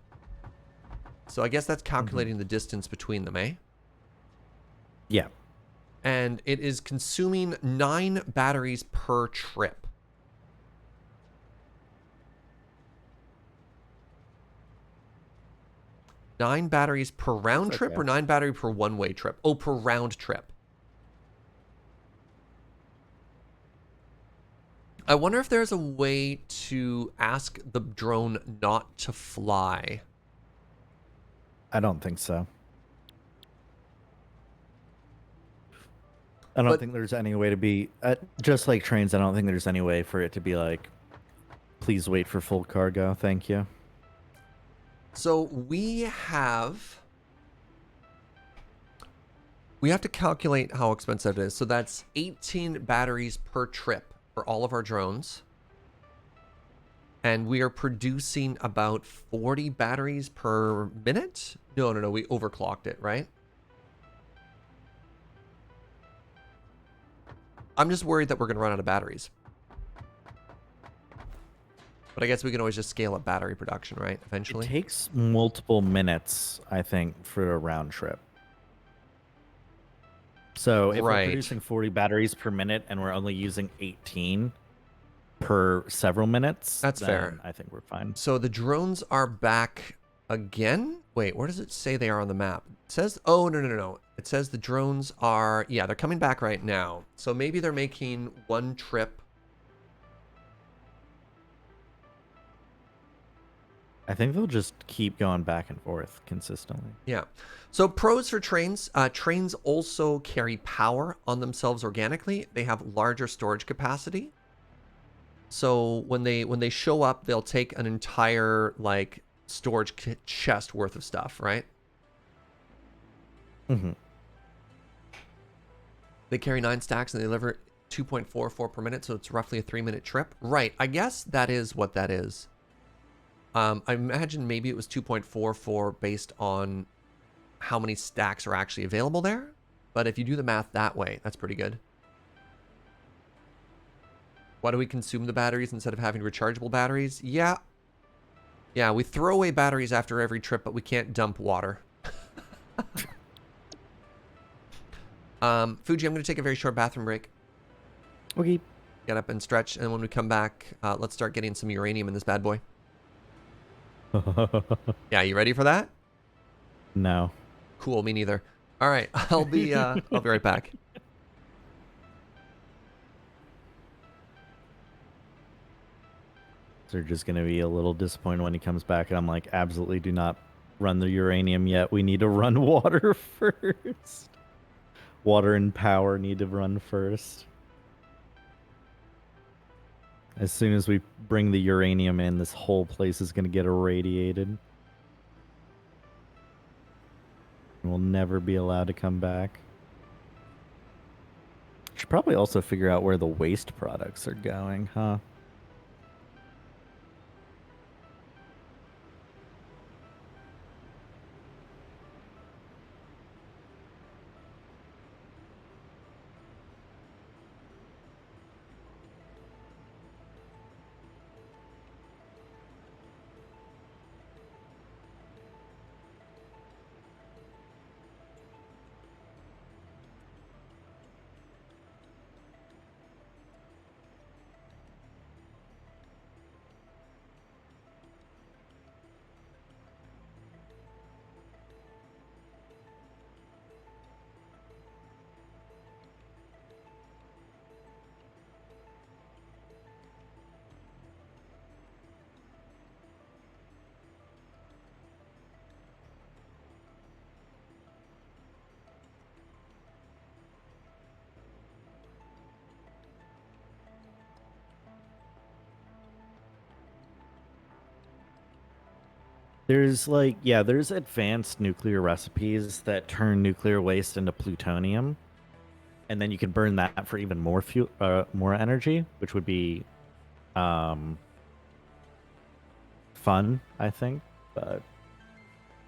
So I guess that's calculating the distance between them, eh? Yeah. And it is consuming 9 batteries per trip. Nine batteries per round trip or 9 battery per one-way trip? Oh, per round trip. I wonder if there's a way to ask the drone not to fly. I don't think so. I don't think there's any way to be... just like trains, I don't think there's any way for it to be like, please wait for full cargo, thank you. So we have to calculate how expensive it is. So that's 18 batteries per trip for all of our drones. And we are producing about 40 batteries per minute? No, we overclocked it, right? I'm just worried that we're going to run out of batteries. But I guess we can always just scale up battery production, right? Eventually. It takes multiple minutes, I think, for a round trip. So if we're producing 40 batteries per minute and we're only using 18 per several minutes, that's fair. I think we're fine. So the drones are back Again? Wait, where does it say they are on the map? It says, oh, no. It says the drones are, yeah, they're coming back right now. So maybe they're making one trip. I think they'll just keep going back and forth consistently. Yeah. So pros for trains. Trains also carry power on themselves organically. They have larger storage capacity. So when they show up, they'll take an entire like storage chest worth of stuff, right? Mm-hmm. They carry 9 stacks and they deliver 2.44 per minute, so it's roughly a 3-minute trip. Right. I guess that is what that is. I imagine maybe it was 2.44 based on how many stacks are actually available there. But if you do the math that way, that's pretty good. Why do we consume the batteries instead of having rechargeable batteries? Yeah. Yeah, we throw away batteries after every trip, but we can't dump water. Fuji, I'm going to take a very short bathroom break. Okay. Get up and stretch, and when we come back, let's start getting some uranium in this bad boy. Yeah, you ready for that? No. Cool, me neither. All right, I'll be right back. Serge is going to be a little disappointed when he comes back, and I'm like, absolutely do not run the uranium yet. We need to run water first. Water and power need to run first. As soon as we bring the uranium in, this whole place is going to get irradiated. We'll never be allowed to come back. Should probably also figure out where the waste products are going, huh? There's like, yeah, there's advanced nuclear recipes that turn nuclear waste into plutonium, and then you can burn that for even more fuel, more energy, which would be fun, I think. But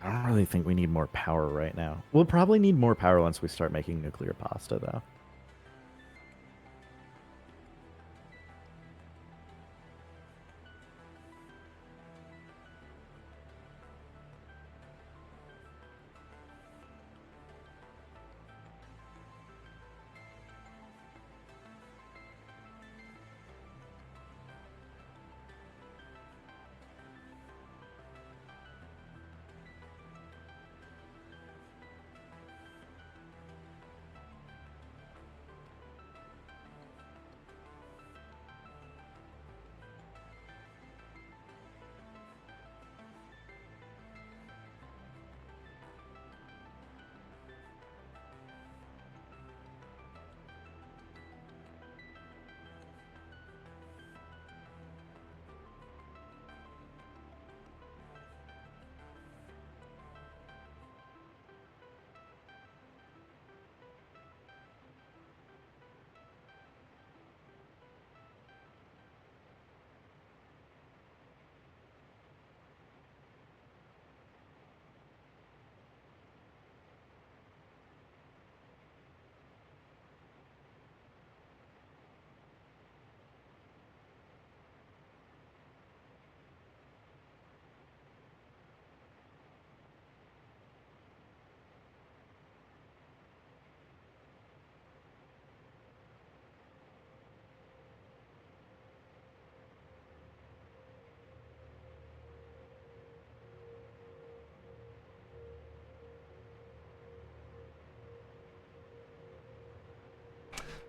I don't really think we need more power right now. We'll probably need more power once we start making nuclear pasta, though.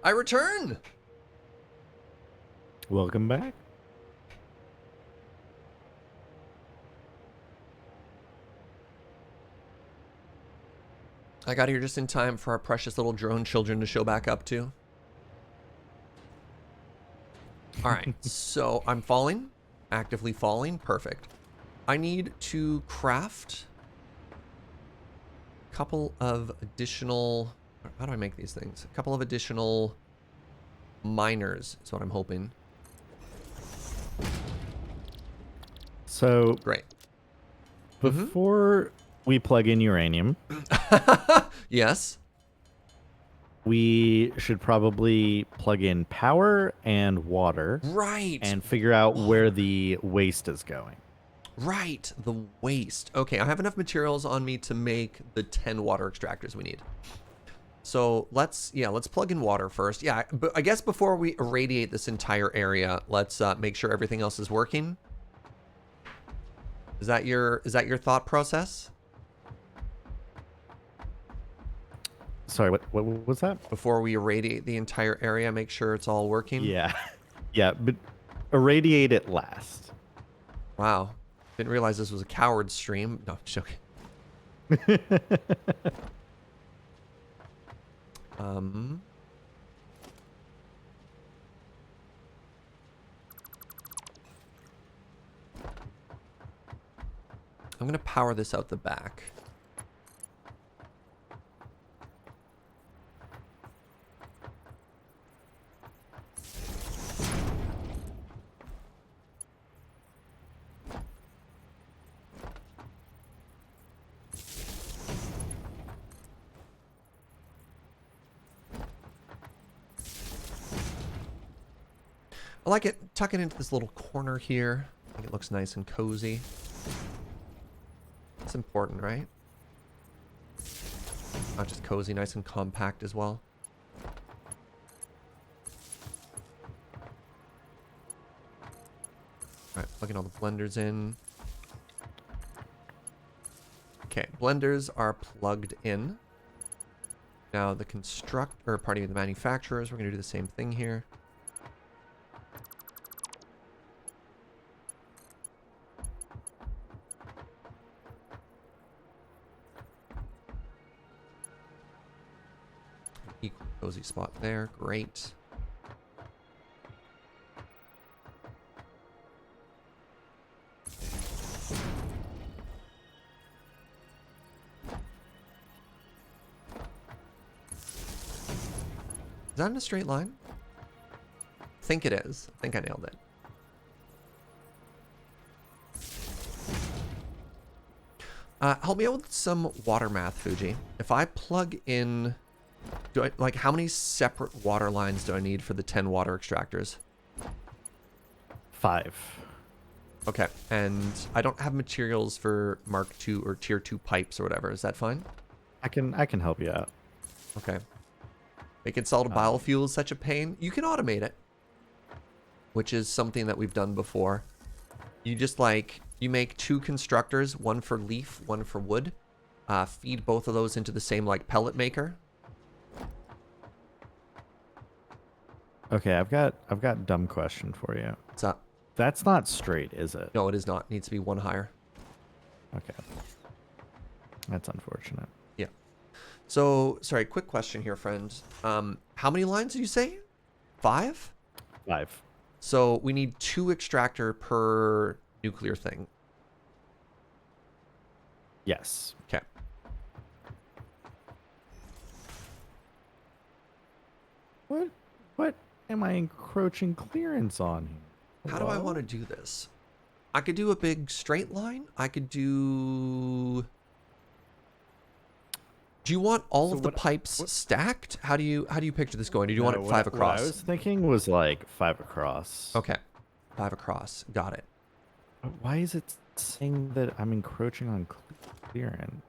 I return. Welcome back. I got here just in time for our precious little drone children to show back up too. All right, so I'm falling, actively falling. Perfect. I need to craft a couple of additional, how do I make these things? A couple of additional miners is what I'm hoping. So Great. before we plug in uranium, Yes. we should probably plug in power and water. Right. And figure out where the waste is going. Right. The waste. Okay, I have enough materials on me to make the 10 water extractors we need. So let's plug in water first. Yeah, but I guess before we irradiate this entire area, let's make sure everything else is working. Is that your thought process? Sorry, what was that? Before we irradiate the entire area, make sure it's all working? Yeah. Yeah, but irradiate it last. Wow. Didn't realize this was a coward stream. No, just joking. I'm gonna power this out the back. I like it. Tuck it into this little corner here. I think it looks nice and cozy. It's important, right? Not just cozy, nice and compact as well. Alright, plugging all the blenders in. Okay, blenders are plugged in. Now the the manufacturers, we're gonna do the same thing here. Equal cozy spot there, great. Is that in a straight line? I think it is. I think I nailed it. Help me out with some water math, Fugi. If I plug in, how many separate water lines do I need for the 10 water extractors? 5. Okay, and I don't have materials for Mark II or Tier 2 pipes or whatever. Is that fine? I can help you out. Okay. Making solid biofuel is such a pain. You can automate it, which is something that we've done before. You just you make 2 constructors, one for leaf, one for wood. Feed both of those into the same pellet maker. Okay, I've got a dumb question for you. What's up? That's not straight, is it? No, it is not. It needs to be one higher. Okay. That's unfortunate. Yeah. So, sorry, quick question here, friend. How many lines did you say? 5? 5. So we need 2 extractor per nuclear thing. Yes. Okay. What am I encroaching clearance on here? How do I want to do this? I could do a big straight line. I could do... Do you want all of the pipes stacked? How do you picture this going? Do you want it 5 across? What I was thinking was 5 across. Okay. 5 across. Got it. Why is it saying that I'm encroaching on clearance?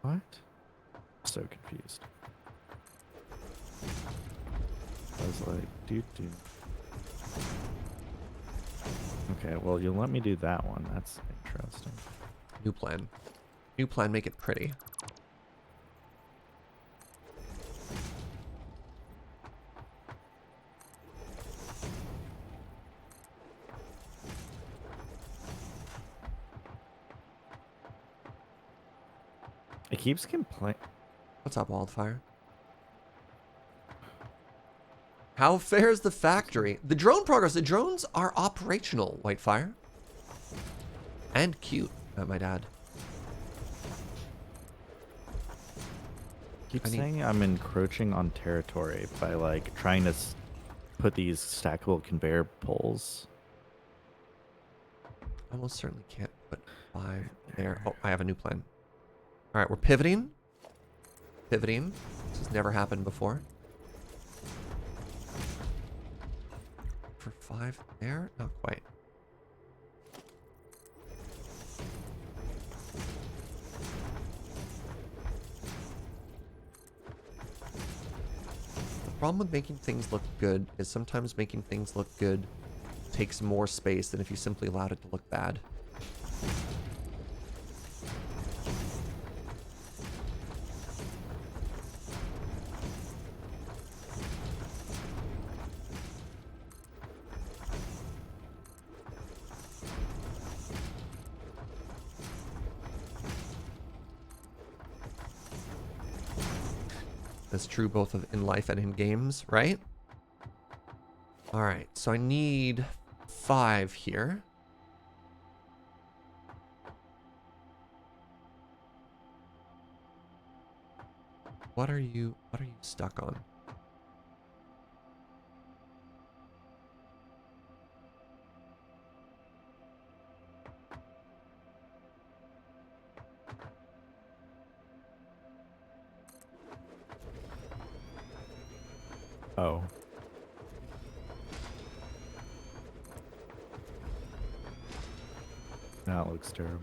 What? I'm so confused. I was like, dude. Okay, well, you'll let me do that one. That's interesting. New plan. New plan, make it pretty. It keeps complaining. What's up, Wildfire? How fares the factory? The drone progress. The drones are operational, Whitefire. And cute, I might add. Keep saying I'm encroaching on territory by like trying to put these stackable conveyor poles. I almost certainly can't put 5 there. Oh, I have a new plan. All right, we're pivoting. Pivoting. This has never happened before. For 5 there? Not quite. The problem with making things look good is sometimes making things look good takes more space than if you simply allowed it to look bad. That's true both in life and in games, right? All right, so I need 5 here. What are you stuck on? Oh. That looks terrible.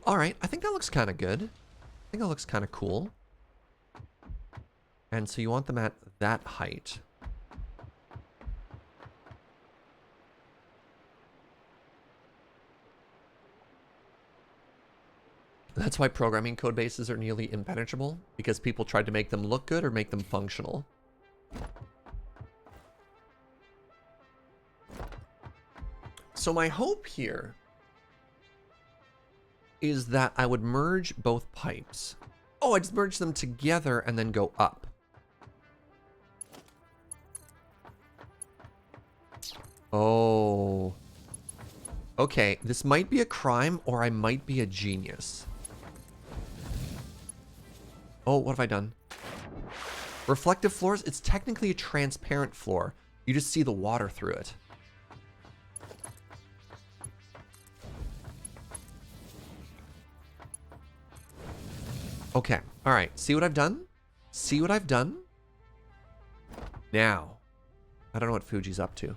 All right, I think that looks kind of good. I think that looks kind of cool. And so you want them at that height. That's why programming code bases are nearly impenetrable, because people tried to make them look good or make them functional. So my hope here is that I would merge both pipes. Oh, I just merge them together and then go up. Oh. Okay, this might be a crime or I might be a genius. Oh, what have I done? Reflective floors? It's technically a transparent floor. You just see the water through it. Okay, all right. See what I've done? See what I've done? Now, I don't know what Fuji's up to.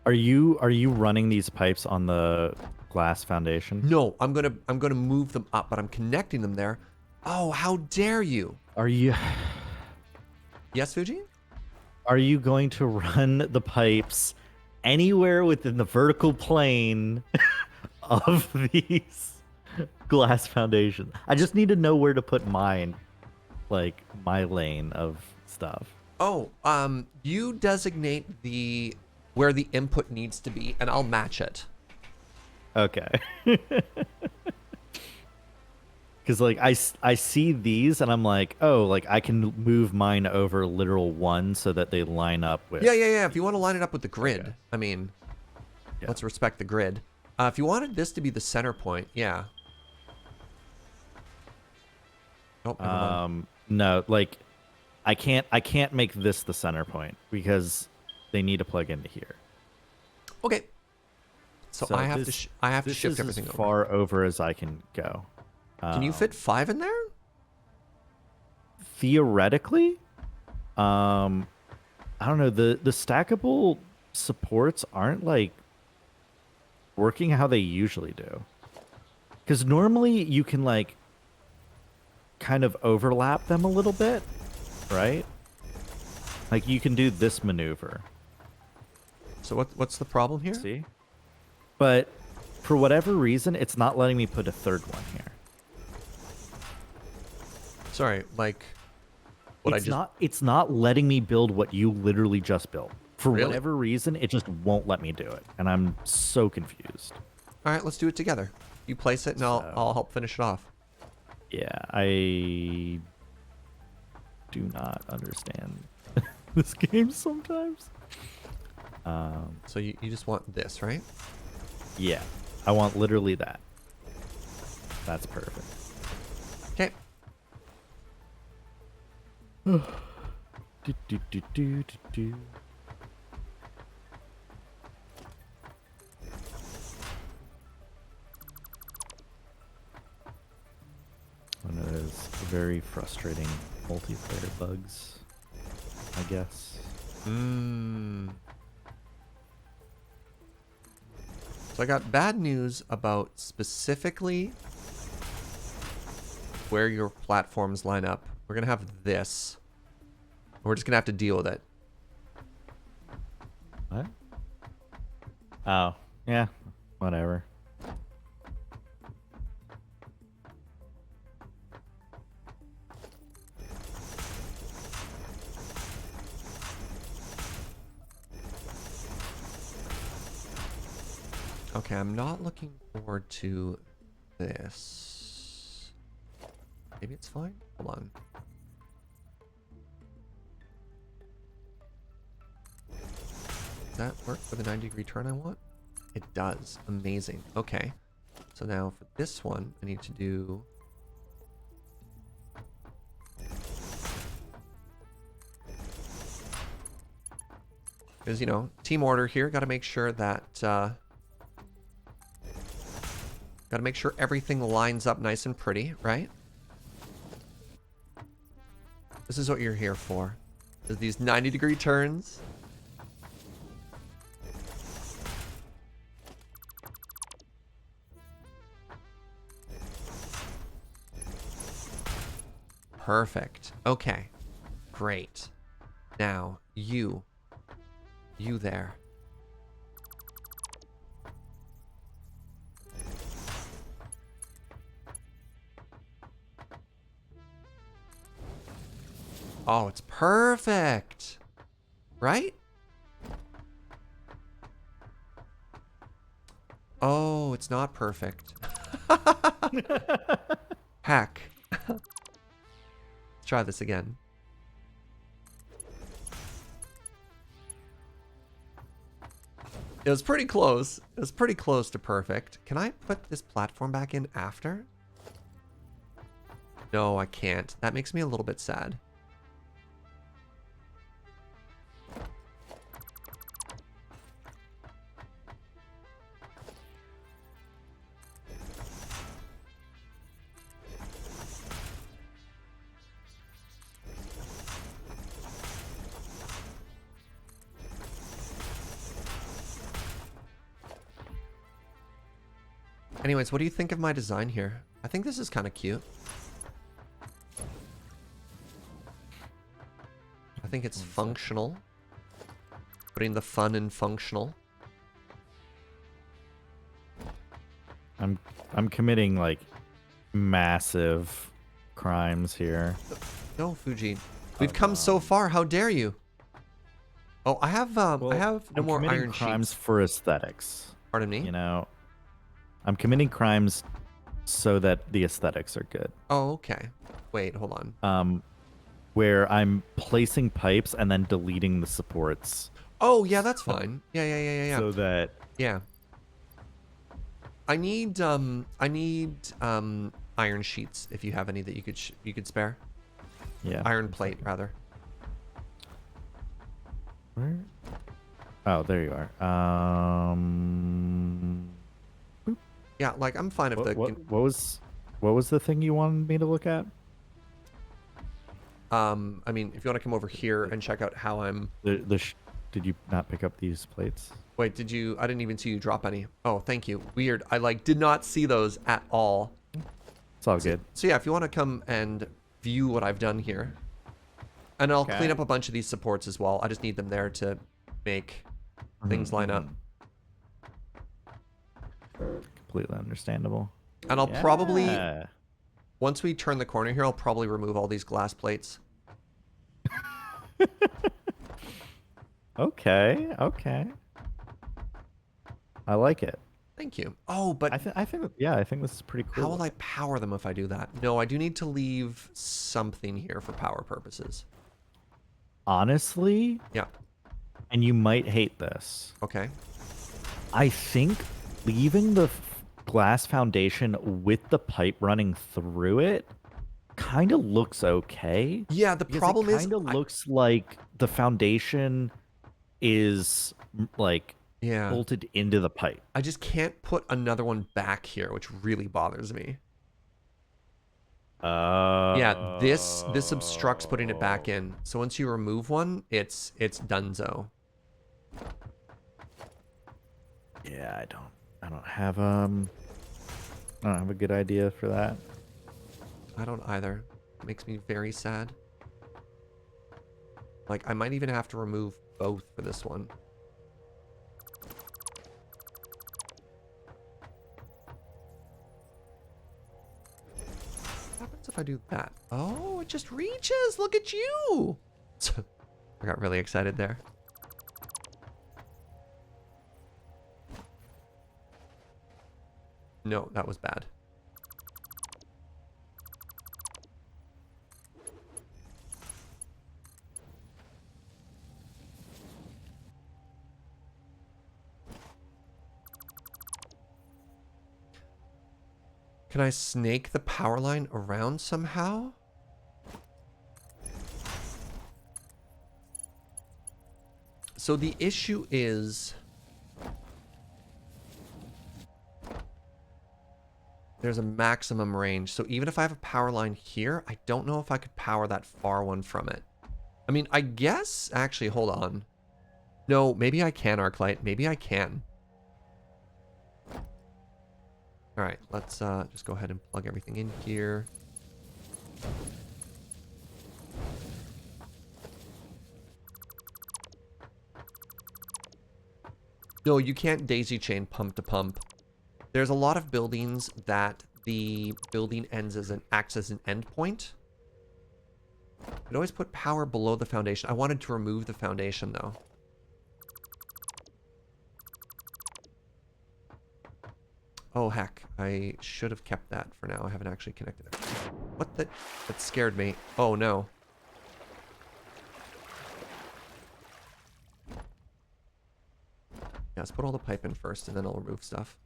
Are you running these pipes on the glass foundation? No, I'm gonna move them up, but I'm connecting them there. Oh, how dare you? Are you Yes, Fuji? Are you going to run the pipes anywhere within the vertical plane of these glass foundations? I just need to know where to put mine, like my lane of stuff. Oh, you designate where the input needs to be, and I'll match it. Okay. Because like I see these and I'm like, oh, like I can move mine over literal one so that they line up with. Yeah. If you want to line it up with the grid, Okay. I mean, Yeah. let's respect the grid. If you wanted this to be the center point, yeah. Oh, never mind. No, like I can't make this the center point because they need to plug into here. Okay. So I have this- to I have to This shift is everything as over. far over as I can go. Can you fit 5 in there? Theoretically, I don't know. The stackable supports aren't like working how they usually do. Because normally you can like kind of overlap them a little bit, right? Like you can do this maneuver. So what's the problem here? See? But for whatever reason, it's not letting me put a third one here. Sorry, like what It's not letting me build what you literally just built. For Really? whatever reason, it just won't let me do it. And I'm so confused. All right, let's do it together. You place it, and I'll help finish it off. Yeah, I do not understand this game sometimes. So you just want this, right? Yeah, I want literally that. That's perfect. Okay. Do, do, do, do, do, do. One of those very frustrating multiplayer bugs, I guess. So I got bad news about specifically where your platforms line up. We're gonna have this. We're just gonna have to deal with it. What? Oh, yeah, whatever. Okay, I'm not looking forward to this. Maybe it's fine. Hold on. Does that work for the 90-degree turn I want? It does. Amazing. Okay. So now for this one, I need to do... Because, you know, team order here. Got to make sure that... got to make sure everything lines up nice and pretty, right? This is what you're here for. Is these 90-degree turns. Perfect. Okay. Great. Now, you there. Oh, it's perfect. Right? Oh, it's not perfect. Hack. Let's try this again. It was pretty close. It was pretty close to perfect. Can I put this platform back in after? No, I can't. That makes me a little bit sad. Anyways, what do you think of my design here? I think this is kind of cute. I think it's functional. Putting the fun in functional. I'm committing like massive crimes here. No, Fugi. We've come so far. How dare you? Oh, I have no more iron crimes sheets. for aesthetics. Pardon me? You know, I'm committing crimes so that the aesthetics are good. Oh, okay. Wait, hold on. Where I'm placing pipes and then deleting the supports. Oh, yeah, that's fine. Yeah. So that yeah. I need iron sheets if you have any that you could spare. yeah. Iron plate rather. Where? Oh, there you are. Yeah, like I'm fine if What was the thing you wanted me to look at? I mean, if you want to come over here and check out how I'm Did you not pick up these plates? Wait, did you? I didn't even see you drop any. Oh, thank you. Weird. I like did not see those at all. It's all good. So yeah, if you want to come and view what I've done here, and I'll Okay. clean up a bunch of these supports as well. I just need them there to make things line up. Completely understandable. And I'll probably, Yeah. once we turn the corner here, I'll probably remove all these glass plates. Okay. I like it. Thank you. Oh, but I think this is pretty cool. how will I power them if I do that? No, I do need to leave something here for power purposes. Honestly, Yeah. and you might hate this, Okay. I think leaving the glass foundation with the pipe running through it kind of looks okay. Yeah, the problem it is kind of looks like the foundation is like yeah, bolted into the pipe. I just can't put another one back here, which really bothers me. Yeah, this obstructs putting it back in. So once you remove one, it's donezo. Yeah, I don't have a good idea for that. I don't either. It makes me very sad. Like I might even have to remove both for this one. What happens if I do that? Oh, it just reaches. Look at you. I got really excited there. No, that was bad. Can I snake the power line around somehow? So the issue is there's a maximum range. So even if I have a power line here, I don't know if I could power that far one from it. I mean, I guess, actually, hold on. No, maybe I can, Arclight. Maybe I can. All right, let's just go ahead and plug everything in here. No, you can't daisy chain pump to pump. There's a lot of buildings that the building acts as an endpoint. I'd always put power below the foundation. I wanted to remove the foundation though. Oh heck, I should have kept that for now. I haven't actually connected it. What the? That scared me. Oh no. Yeah, let's put all the pipe in first and then I'll remove stuff.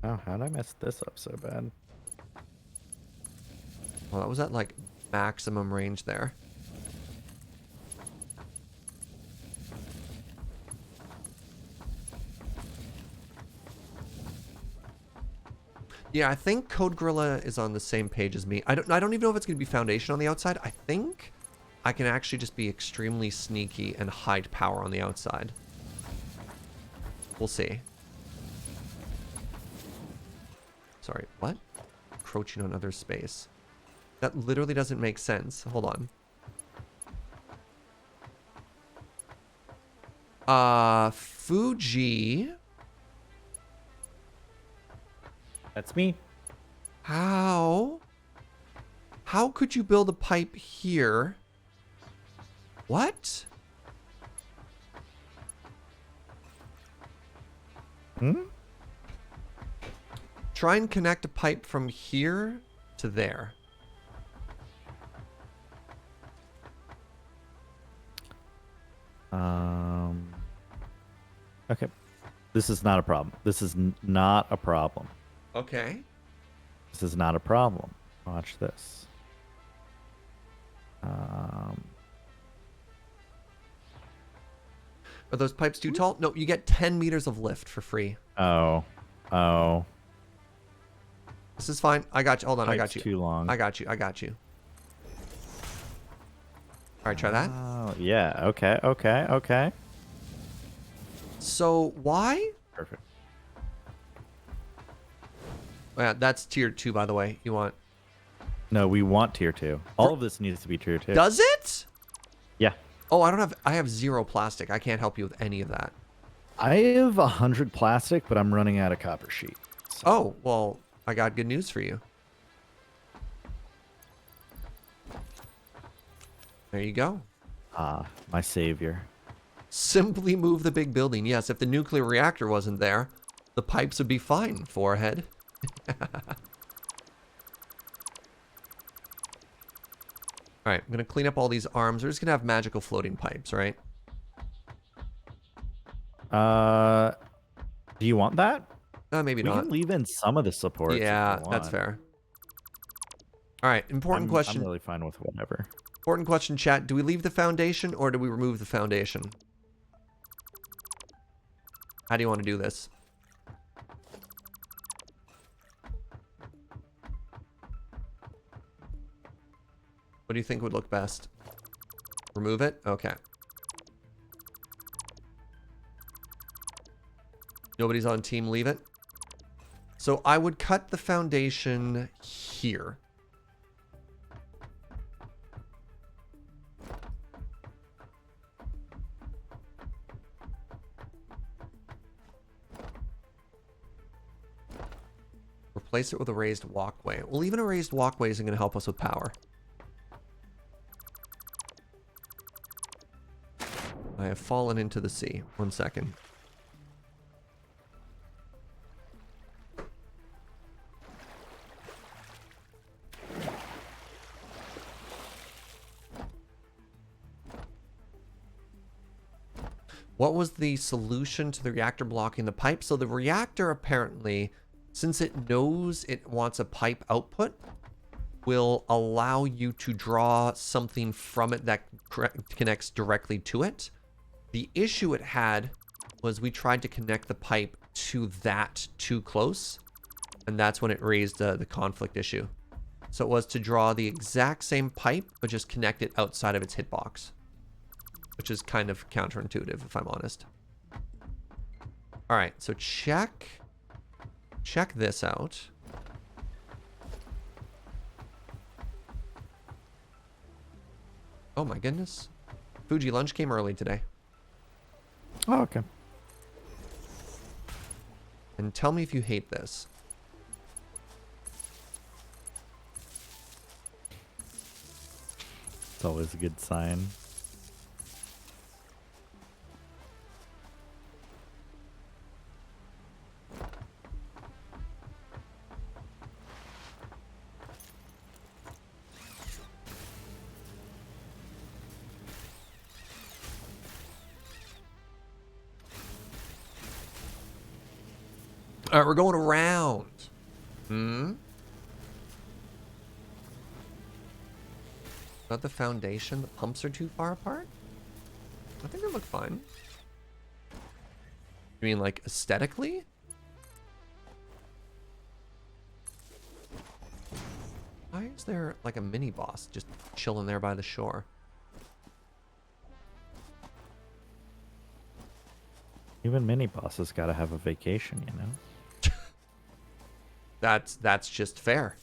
Oh, how did I mess this up so bad? Well, that was at like maximum range there. Yeah, I think Code Gorilla is on the same page as me. I don't even know if it's going to be foundation on the outside. I think I can actually just be extremely sneaky and hide power on the outside. We'll see. Sorry, what? Encroaching on other space. That literally doesn't make sense. Hold on. Fugi. That's me. How? How could you build a pipe here? What? Try and connect a pipe from here to there. Okay. This is not a problem. This is not a problem. Okay. This is not a problem. Watch this. Are those pipes too tall? No, you get 10 meters of lift for free. Oh. This is fine. I got you. Hold on. I got Pipe's you. too long. I got you. I got you. All right, try that. Oh, yeah. Okay. Okay. Okay. So why? Perfect. Oh, yeah, that's tier 2, by the way. You want? No, we want tier 2. All of this needs to be tier 2. Does it? Yeah. Oh, I don't have. I have 0 plastic. I can't help you with any of that. I have 100 plastic, but I'm running out of copper sheet. So. Oh, well, I got good news for you. There you go. Ah, my savior. Simply move the big building. Yes, if the nuclear reactor wasn't there, the pipes would be fine, forehead. All right, I'm going to clean up all these arms. We're just going to have magical floating pipes, right? Do you want that? Maybe We not. can leave in some of the supports. Yeah, if you that's want. fair. All right, important question. I'm really fine with whatever. Important question, chat. Do we leave the foundation or do we remove the foundation? How do you want to do this? What do you think would look best? Remove it? Okay. Nobody's on team leave it. So I would cut the foundation here. Replace it with a raised walkway. Well, even a raised walkway isn't going to help us with power. I have fallen into the sea. 1 second. What was the solution to the reactor blocking the pipe? So the reactor apparently, since it knows it wants a pipe output, will allow you to draw something from it that connects directly to it. The issue it had was we tried to connect the pipe to that too close, and that's when it raised the conflict issue. So it was to draw the exact same pipe, but just connect it outside of its hitbox, which is kind of counterintuitive, if I'm honest. All right, so check this out. Oh my goodness. Fugi lunch came early today. Oh, okay. And tell me if you hate this. It's always a good sign. All right, we're going around. About the foundation, the pumps are too far apart? I think they look fine. You mean like aesthetically? Why is there like a mini boss just chilling there by the shore? Even mini bosses gotta have a vacation, you know? That's just fair.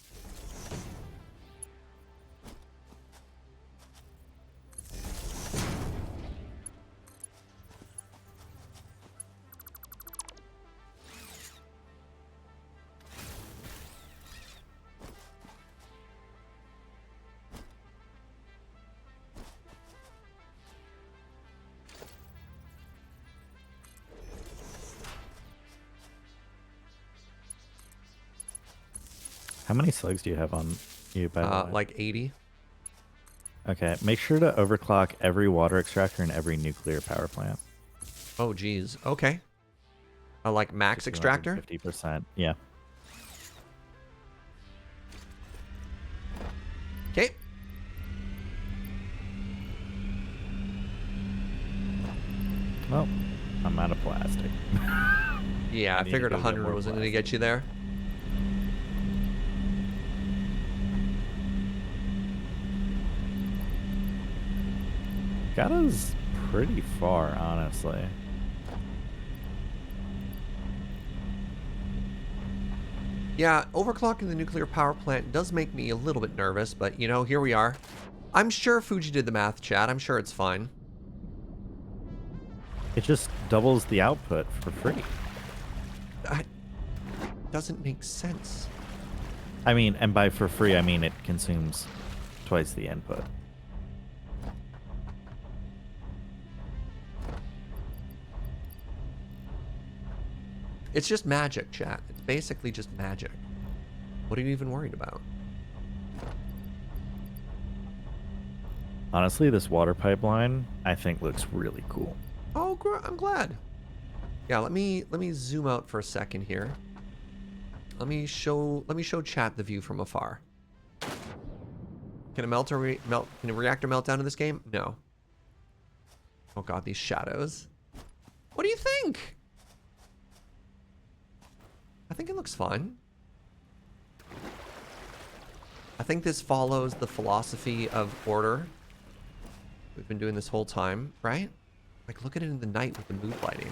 How many slugs do you have on you, by the way? Like 80. Okay, make sure to overclock every water extractor and every nuclear power plant. Oh, geez. Okay. Like max extractor? 50%, yeah. Okay. Well, I'm out of plastic. Yeah, I I need to figured go get 100 more wasn't going to plastic. get you there. got us pretty far, honestly. Yeah, overclocking the nuclear power plant does make me a little bit nervous, but, you know, here we are. I'm sure Fuji did the math, chat. I'm sure it's fine. It just doubles the output for free. That doesn't make sense. I mean, and by for free, I mean it consumes twice the input. It's just magic, chat. It's basically just magic. What are you even worried about? Honestly, this water pipeline, I think, looks really cool. Oh, I'm glad. Yeah, let me zoom out for a second here. Let me show chat the view from afar. Can a reactor melt down in this game? No. Oh god, these shadows. What do you think? I think it looks fine. I think this follows the philosophy of order we've been doing this whole time, right? Like, look at it in the night with the mood lighting.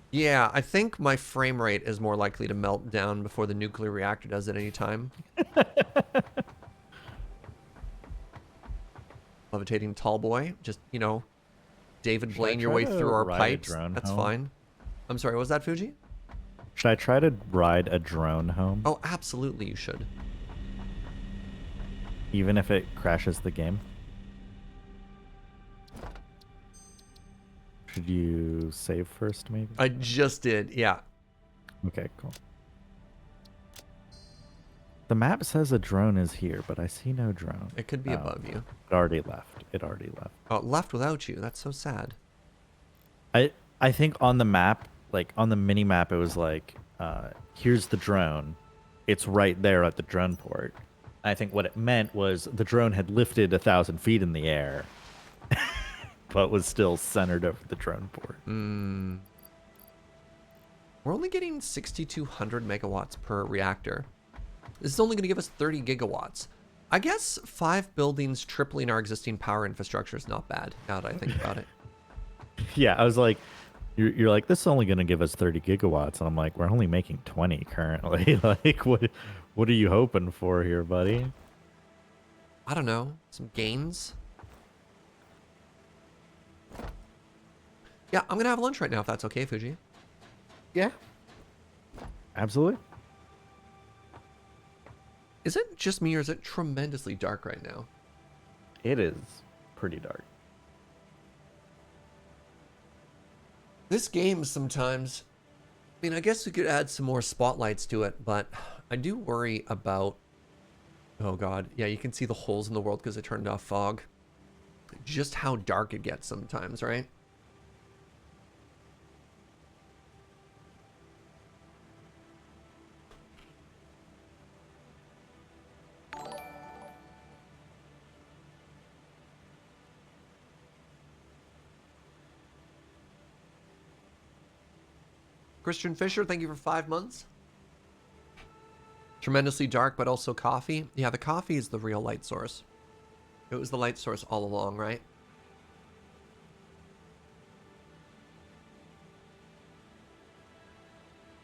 Yeah, I think my frame rate is more likely to melt down before the nuclear reactor does at any time. Levitating tall boy. Just, you know, David Blaine your way through our pipes. That's home? fine. I'm sorry, what was that, Fuji? Should I try to ride a drone home? Oh, absolutely you should. Even if it crashes the game? Should you save first, maybe? I just did, yeah. Okay, cool. The map says a drone is here, but I see no drone. It could be above you. It already left. It already left. Oh, it left without you. That's so sad. I think on the map, like on the mini map, it was like, here's the drone. It's right there at the drone port. I think what it meant was the drone had lifted 1,000 feet in the air, but was still centered over the drone port. We're only getting 6,200 megawatts per reactor. This is only going to give us 30 gigawatts. I guess 5 buildings tripling our existing power infrastructure is not bad, now that I think about it. Yeah, I was like, you're like, this is only going to give us 30 gigawatts. And I'm like, we're only making 20 currently. Like, what are you hoping for here, buddy? I don't know. Some gains? Yeah, I'm going to have lunch right now if that's okay, Fuji. Yeah. Absolutely. Is it just me or is it tremendously dark right now? It is pretty dark. This game sometimes, I mean, I guess we could add some more spotlights to it, but I do worry about, oh god, yeah, you can see the holes in the world because I turned off fog. Just how dark it gets sometimes, right? Christian Fisher, thank you for 5 months. Tremendously dark, but also coffee. Yeah, the coffee is the real light source. It was the light source all along, right?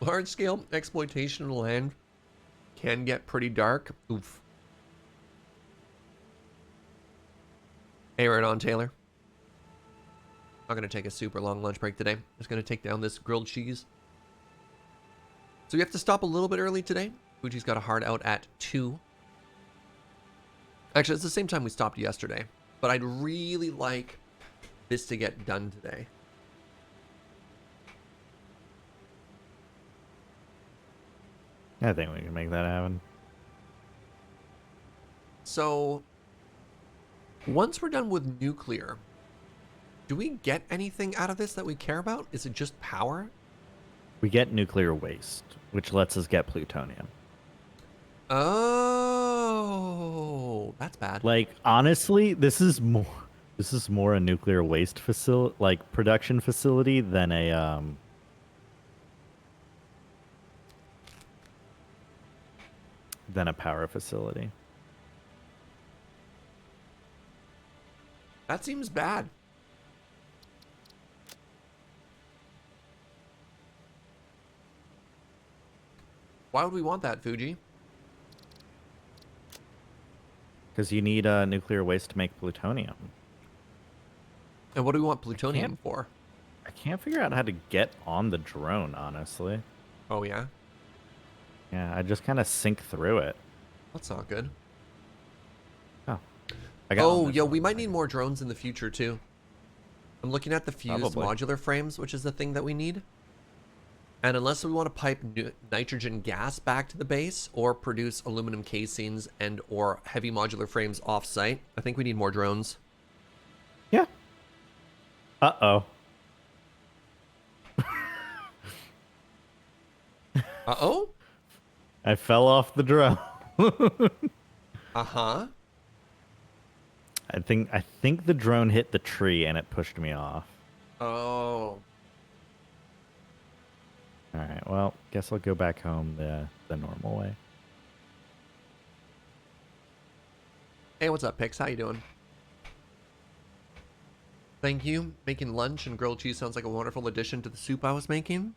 Large-scale exploitation of land can get pretty dark. Oof. Hey, right on, Taylor. I'm not going to take a super long lunch break today. Just going to take down this grilled cheese. So we have to stop a little bit early today. Fuji's got a hard out at 2. Actually, it's the same time we stopped yesterday. But I'd really like this to get done today. I think we can make that happen. So, once we're done with nuclear, do we get anything out of this that we care about? Is it just power? We get nuclear waste, which lets us get plutonium. Oh, that's bad. Like, honestly, this is more a nuclear waste facility, like production facility, than a power facility. That seems bad. Why would we want that, Fugi? Because you need nuclear waste to make plutonium. And what do we want plutonium for? I can't figure out how to get on the drone, honestly. Oh, yeah? Yeah, I just kind of sink through it. That's not good. Oh. I got on Oh, this yo, one. we might need more drones in the future, too. I'm looking at the fused Probably. modular frames, which is the thing that we need. And unless we want to pipe nitrogen gas back to the base or produce aluminum casings and or heavy modular frames off-site, I think we need more drones. Yeah. Uh-oh. Uh-oh? I fell off the drone. Uh-huh. I think the drone hit the tree and it pushed me off. Oh. All right. Well, guess I'll go back home the normal way. Hey, what's up, Pix? How you doing? Thank you. Making lunch and grilled cheese sounds like a wonderful addition to the soup I was making.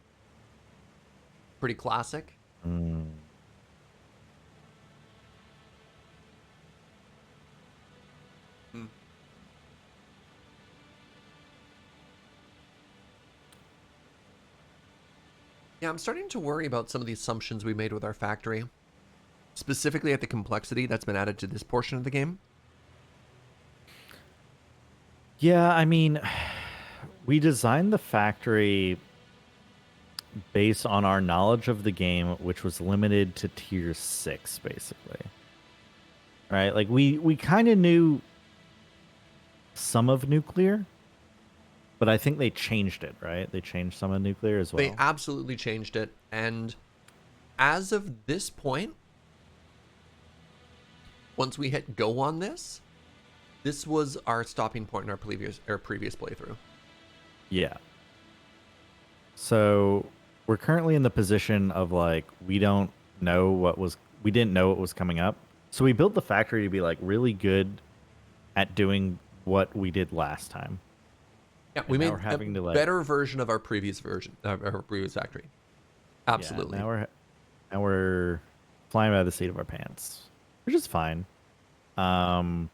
Pretty classic. Mm. Yeah, I'm starting to worry about some of the assumptions we made with our factory. Specifically at the complexity that's been added to this portion of the game. Yeah, I mean, we designed the factory based on our knowledge of the game, which was limited to tier 6, basically. Right? Like, we kind of knew some of nuclear, but I think they changed it, right? They changed some of nuclear as well. They absolutely changed it. And as of this point, once we hit go on this, this was our stopping point in our previous playthrough. Yeah. So we're currently in the position of like we didn't know what was coming up. So we built the factory to be like really good at doing what we did last time. Yeah, we made a like, better version of our previous factory. Absolutely. Yeah, now we're flying by the seat of our pants, which is fine. Where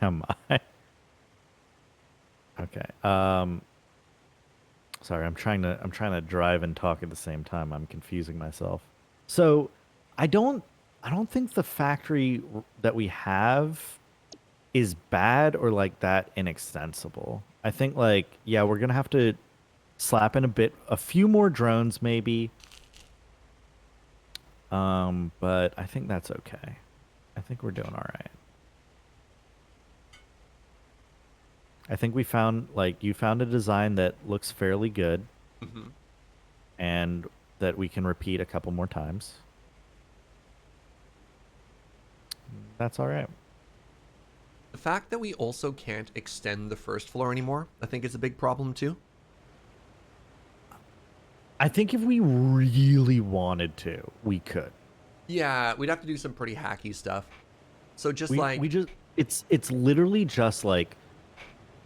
am I? Okay. Sorry, I'm trying to drive and talk at the same time. I'm confusing myself. So, I don't think the factory that we have is bad or like that inextensible. I think like yeah, we're going to have to slap in a few more drones maybe. But I think that's okay. I think we're doing all right. I think you found a design that looks fairly good, and that we can repeat a couple more times. That's all right. The fact that we also can't extend the first floor anymore, I think is a big problem too. I think if we really wanted to, we could. Yeah, we'd have to do some pretty hacky stuff. So it's literally just like,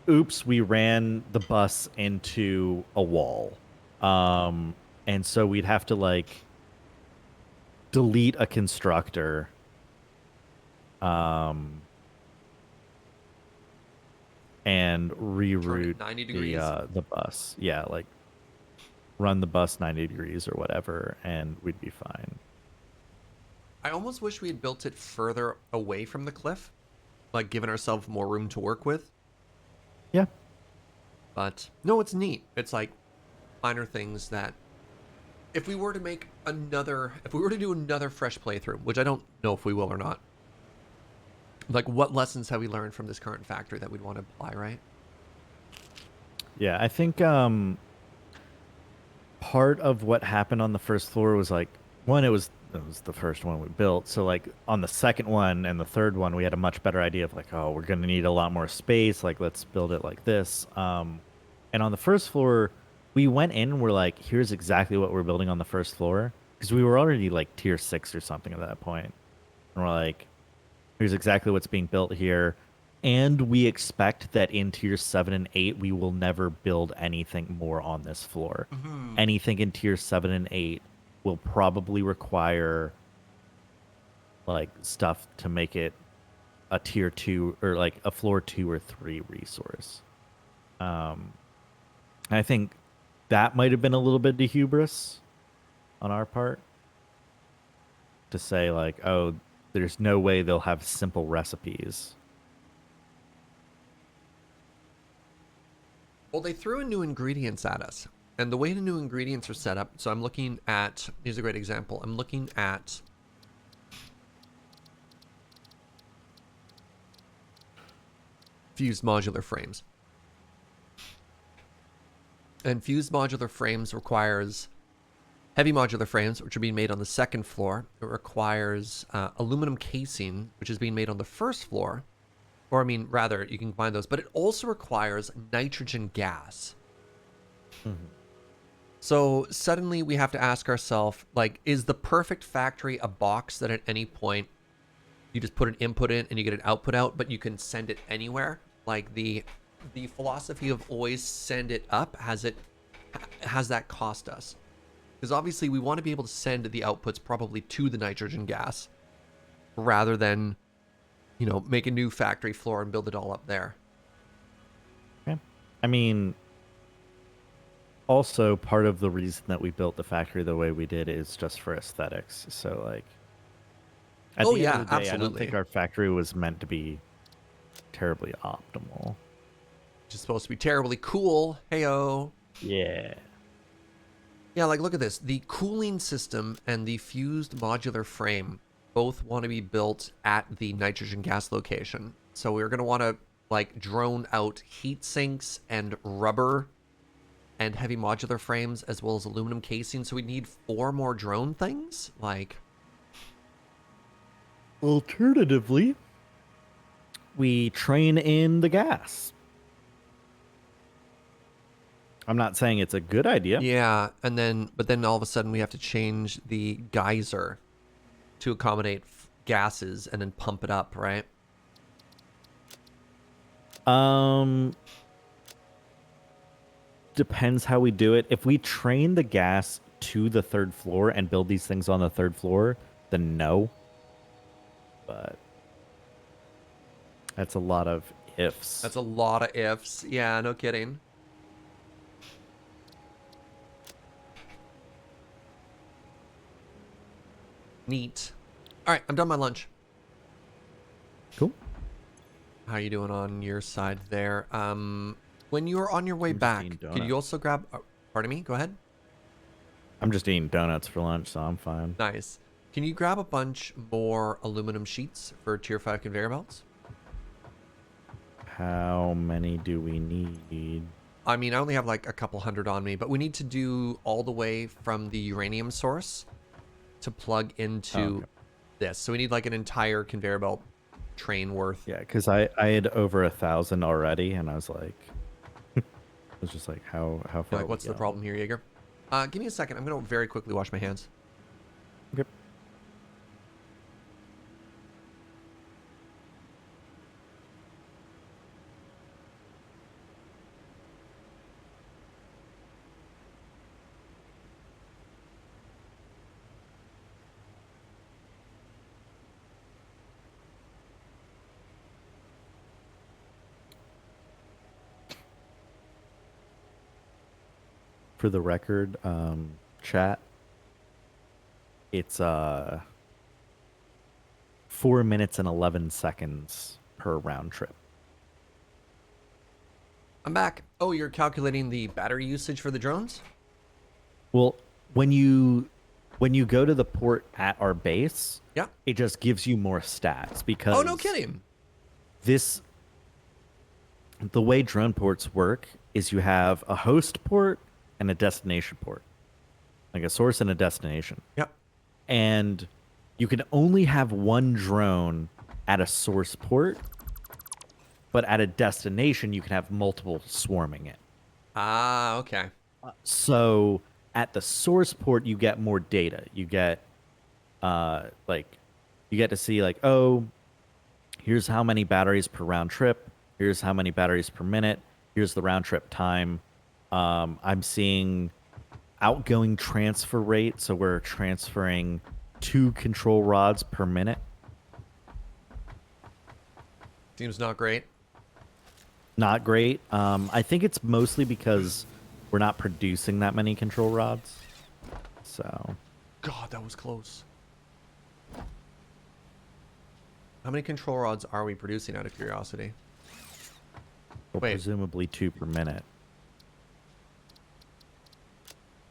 oops, we ran the bus into a wall. And so we'd have to like delete a constructor. And reroute 90 degrees. The bus. Yeah, like run the bus 90 degrees or whatever, and we'd be fine. I almost wish we had built it further away from the cliff, like giving ourselves more room to work with. Yeah. But no, it's neat. It's like minor things that if we were to do another fresh playthrough, which I don't know if we will or not, like what lessons have we learned from this current factory that we'd want to apply, right? Yeah, I think part of what happened on the first floor was like, one, it was the first one we built. So like on the second one and the third one, we had a much better idea of like, oh, we're going to need a lot more space. Like, let's build it like this. And on the first floor, we went in and we're like, here's exactly what we're building on the first floor. Because we were already like tier 6 or something at that point. And we're like, here's exactly what's being built here. And we expect that in tier 7 and 8, we will never build anything more on this floor. Mm-hmm. Anything in tier 7 and 8 will probably require like stuff to make it a tier 2 or like a floor 2 or 3 resource. I think that might have been a little bit of hubris on our part to say like, oh, there's no way they'll have simple recipes. Well, they threw in new ingredients at us. And the way the new ingredients are set up, so I'm looking at, here's a great example. I'm looking at fused modular frames. And fused modular frames requires heavy modular frames, which are being made on the second floor. It requires aluminum casing, which is being made on the first floor. Or, I mean, rather, you can combine those. But it also requires nitrogen gas. Mm-hmm. So suddenly we have to ask ourselves, like, is the perfect factory a box that at any point you just put an input in and you get an output out, but you can send it anywhere? Like the philosophy of always send it up, has that cost us? Because obviously we want to be able to send the outputs probably to the nitrogen gas rather than, you know, make a new factory floor and build it all up there. Yeah. I mean, also part of the reason that we built the factory the way we did is just for aesthetics. So like at the end of the day, I don't think our factory was meant to be terribly optimal. Which is supposed to be terribly cool. Heyo. Yeah. Yeah, like look at this. The cooling system and the fused modular frame both want to be built at the nitrogen gas location. So we're going to want to like drone out heat sinks and rubber and heavy modular frames as well as aluminum casing. So we need 4 more drone things. Like, alternatively, we train in the gas. I'm not saying it's a good idea. yeah, but then all of a sudden we have to change the geyser to accommodate gases and then pump it up, right? Depends how we do it. If we train the gas to the 3rd floor and build these things on the 3rd floor, then no. But that's a lot of ifs. That's a lot of ifs. Yeah, no kidding. Neat. All right, I'm done my lunch. Cool. How you doing on your side there? When you're on your way back, could you also grab... pardon me? Go ahead. I'm just eating donuts for lunch, so I'm fine. Nice. Can you grab a bunch more aluminum sheets for tier 5 conveyor belts? How many do we need? I mean, I only have like a couple hundred on me, but we need to do all the way from the uranium source to plug into this. So we need like an entire conveyor belt train worth. Yeah, because I had over 1,000 already, and I was like, I was just like, how far? Like, what's the problem here, Jaeger? Give me a second. I'm gonna very quickly wash my hands. Okay. For the record, chat, it's 4 minutes and 11 seconds per round trip. I'm back. Oh, you're calculating the battery usage for the drones? Well, when you go to the port at our base, Yeah. it just gives you more stats because Oh, no kidding. The way drone ports work is you have a host port and a destination port, like a source and a destination. Yep. And you can only have one drone at a source port, but at a destination you can have multiple swarming it. Ah, okay. So at the source port you get more data. You get like you get to see like, oh, here's how many batteries per round trip. Here's how many batteries per minute. Here's the round trip time. I'm seeing outgoing transfer rate, so we're transferring 2 control rods per minute. Seems not great. Not great. I think it's mostly because we're not producing that many control rods. So, God, that was close. How many control rods are we producing out of curiosity? well, Wait. presumably 2 per minute.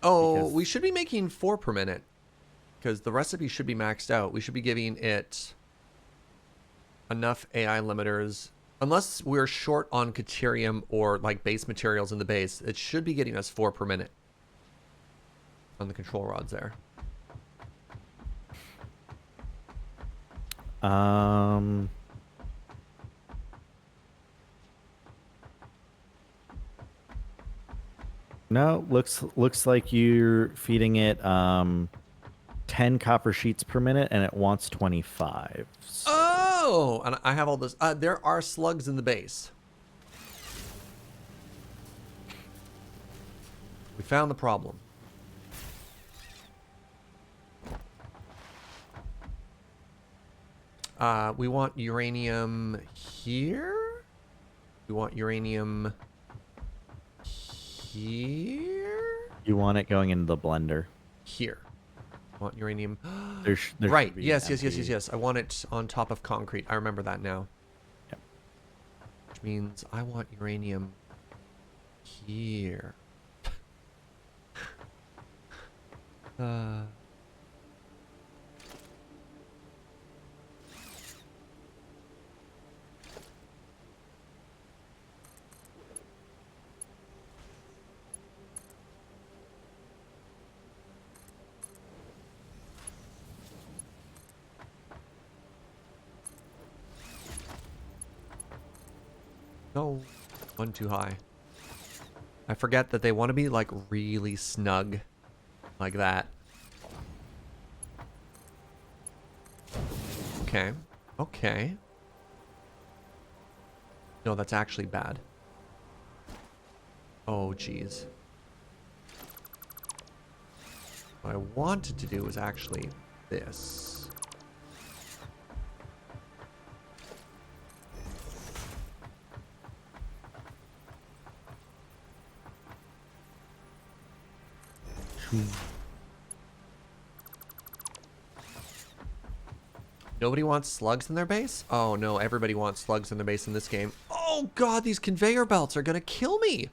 Oh, Because- we should be making 4 per minute. Because the recipe should be maxed out. We should be giving it enough AI limiters. Unless we're short on Caterium or like base materials in the base, it should be getting us 4 per minute on the control rods there. No, looks like you're feeding it 10 copper sheets per minute, and it wants 25. Oh, and I have all this. There are slugs in the base. We found the problem. We want uranium here. We want uranium here. You want it going into the blender. Here. I want uranium. There Right. should be Yes. I want it on top of concrete. I remember that now. Yep. Which means I want uranium here. No, one too high. I forget that they want to be like really snug like that. Okay. Okay. No, that's actually bad. Oh, geez. What I wanted to do was actually this. Nobody wants slugs in their base? Oh no, everybody wants slugs in their base in this game. Oh god, these conveyor belts are gonna kill me!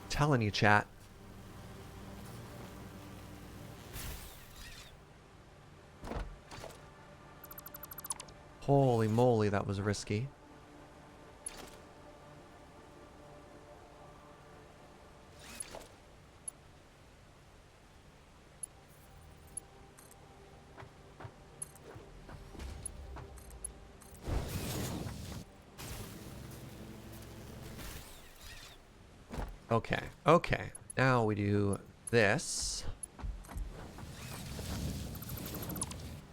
Telling you, chat. Holy moly, that was risky. Okay, okay. Now we do this.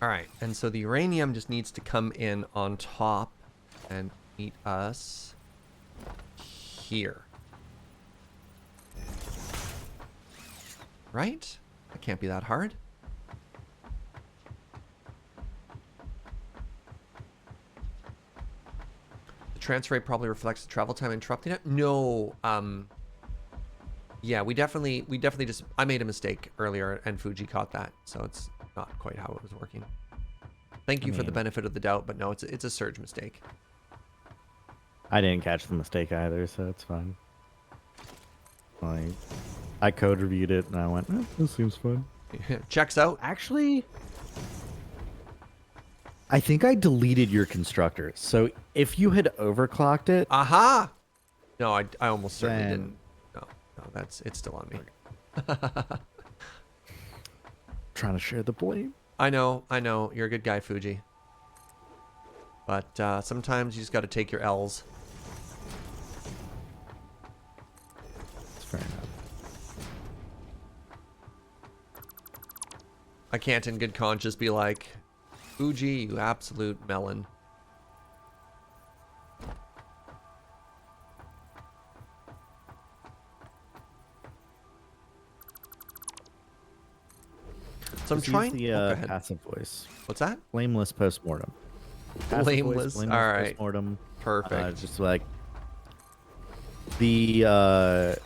Alright, and so the uranium just needs to come in on top and meet us here. Right? That can't be that hard. The transfer rate probably reflects the travel time interrupting it. No, yeah, we definitely just, I made a mistake earlier and Fugi caught that, so it's not quite how it was working. Thank you for the benefit of the doubt, but no, it's a Serge mistake. I didn't catch the mistake either, so it's fine. Like, I code reviewed it and I went, oh, this seems fun. Checks out. Actually, I think I deleted your constructor. So if you had overclocked it, Aha! No, I almost certainly Then- didn't. No, it's still on me. trying to share the blame. I know, you're a good guy, Fugi. But sometimes you just got to take your L's. It's fair enough. I can't in good conscience be like, Fugi, you absolute melon. So I'm Just trying. use the Oh, go ahead. passive voice. What's that? Flameless postmortem. Passive Blameless. voice, All right. postmortem. Perfect. Just like the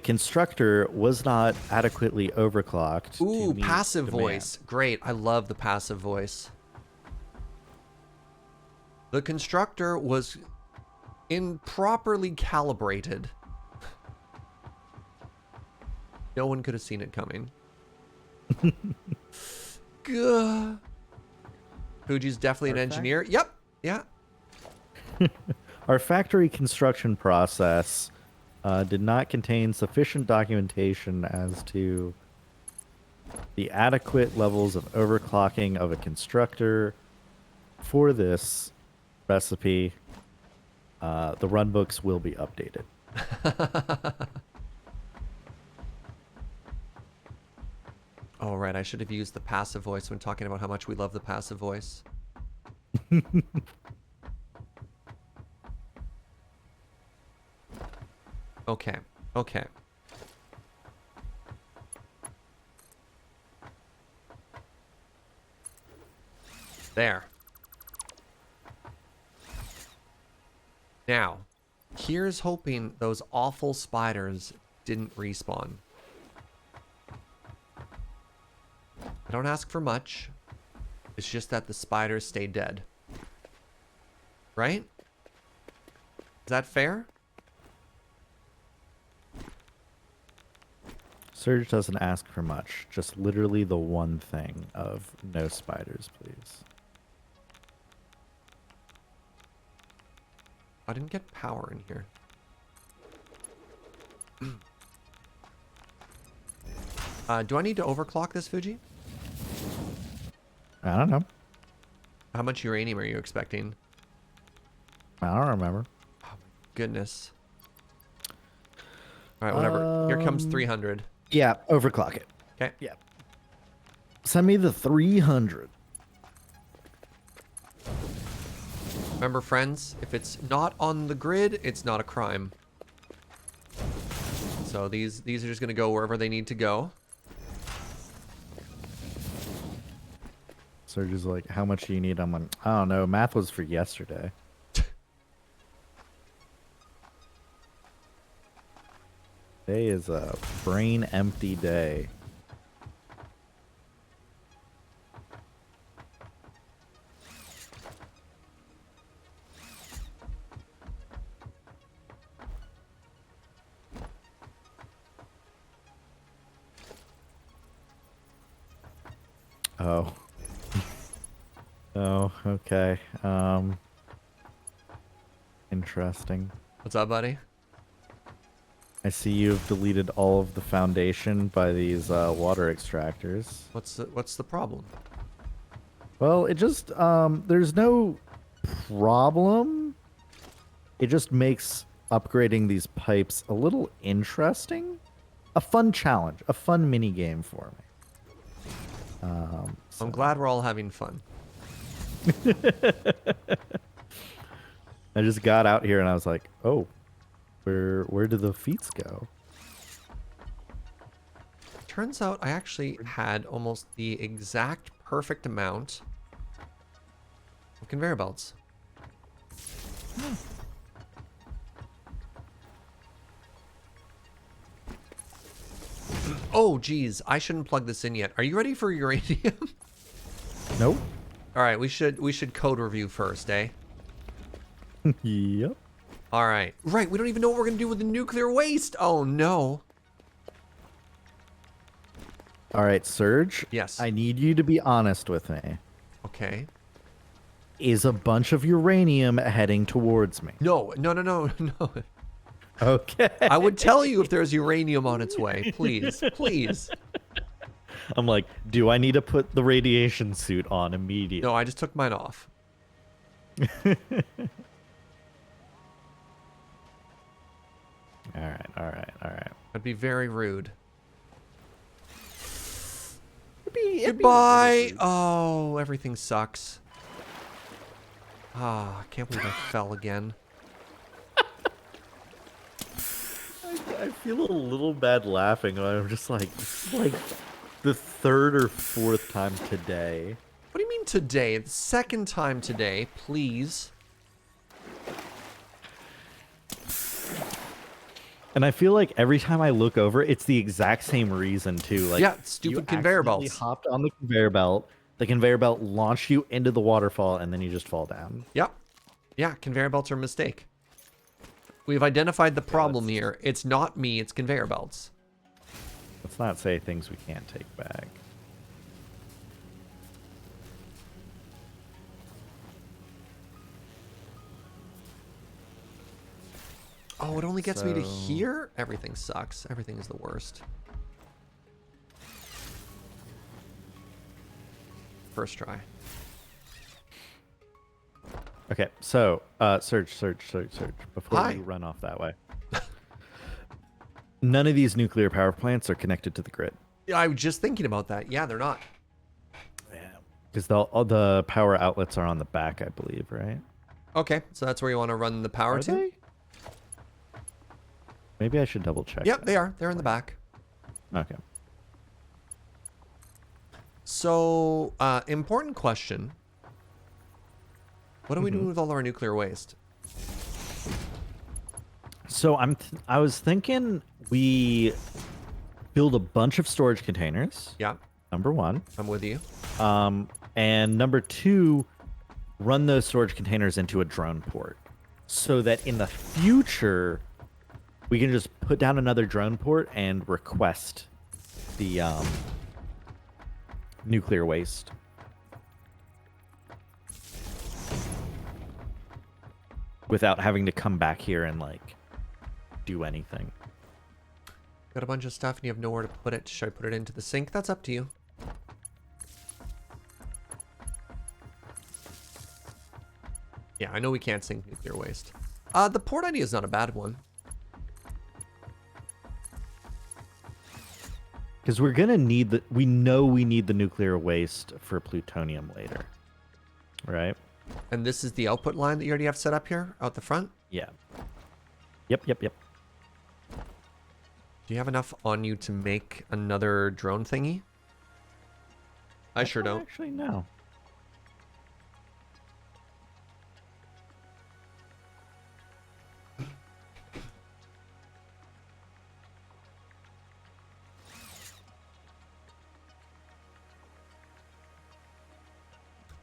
constructor was not adequately overclocked. Ooh, to meet passive demand. voice. Great. I love the passive voice. The constructor was improperly calibrated. No one could have seen it coming. Gah. Fuji's definitely an engineer. Yep. Yeah. Our factory construction process did not contain sufficient documentation as to the adequate levels of overclocking of a constructor. For this recipe, the runbooks will be updated. Oh, right. I should have used the passive voice when talking about how much we love the passive voice. Okay. Okay. There. Now, here's hoping those awful spiders didn't respawn. I don't ask for much. It's just that the spiders stay dead. Right? Is that fair? Serge doesn't ask for much, just literally the one thing of no spiders, please. I didn't get power in here. Do I need to overclock this, Fuji? I don't know. How much uranium are you expecting? I don't remember. Oh my goodness. All right, whatever. Here comes 300. Yeah, overclock it. Okay. Yeah. Send me the 300. Remember, friends, if it's not on the grid, it's not a crime. So these are just going to go wherever they need to go. Serge is like, how much do you need? I'm like, I don't know. Math was for yesterday. Today is a brain empty day. Oh. Oh, okay. Interesting. What's up, buddy? I see you've deleted all of the foundation by these water extractors. What's the problem? Well, it just there's no problem. It just makes upgrading these pipes a little interesting. A fun challenge, a fun mini game for me. I'm glad we're all having fun. I just got out here and I was like, oh, where do the feats go? Turns out I actually had almost the exact perfect amount of conveyor belts. Oh, geez. I shouldn't plug this in yet. Are you ready for uranium? Nope. All right, we should code review first, eh? Yep. All right. Right, we don't even know what we're going to do with the nuclear waste. Oh, no. All right, Serge. Yes. I need you to be honest with me. Okay. Is a bunch of uranium heading towards me? No. No. Okay. I would tell you if there's uranium on its way. Please. Please. I'm like, do I need to put the radiation suit on immediately? No, I just took mine off. All right. That'd be very rude. Goodbye. Oh, everything sucks. Ah, I can't believe I fell again. I feel a little bad laughing. I'm just like, this is like the third or fourth time today. What do you mean today? The second time today, please. And I feel like every time I look over, it's the exact same reason too. Like, Yeah, stupid conveyor belts. Hopped on the conveyor belt. The conveyor belt launched you into the waterfall, and then you just fall down. Yep. Yeah, conveyor belts are a mistake. We've identified the problem here. It's not me, it's conveyor belts. Let's not say things we can't take back. Oh, it only gets me to here? Everything sucks. Everything is the worst. First try. Okay, so, Serge. Before you run off that way. None of these nuclear power plants are connected to the grid. Yeah, I was just thinking about that. Yeah, they're not. Yeah. Because all the power outlets are on the back, I believe, right? Okay, so that's where you want to run the power to? They? Maybe I should double check. Yep, they are. They're in the back. Okay. So, important question. What are we doing with all our nuclear waste? So I was thinking we build a bunch of storage containers. Yeah. Number one. I'm with you. And number two, run those storage containers into a drone port, so that in the future we can just put down another drone port and request the nuclear waste. Without having to come back here and, like, do anything. Got a bunch of stuff and you have nowhere to put it. Should I put it into the sink? That's up to you. Yeah, I know we can't sink nuclear waste. The port idea is not a bad one. Because we're gonna need the. We know we need the nuclear waste for plutonium later, right? And this is the output line that you already have set up here out the front? Yeah. Yep. Do you have enough on you to make another drone thingy? I sure don't. Actually, no.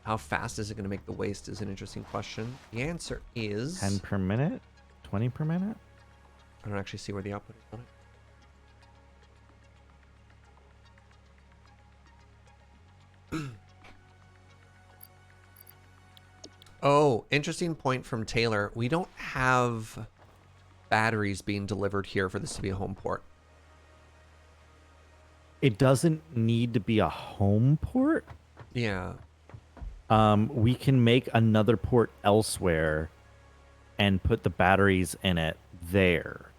How fast is it going to make the waste is an interesting question. The answer is... 10 per minute? 20 per minute? I don't actually see where the output is on it. Oh, interesting point from Taylor. We don't have batteries being delivered here for this to be a home port. It doesn't need to be a home port. Yeah. We can make another port elsewhere and put the batteries in it there.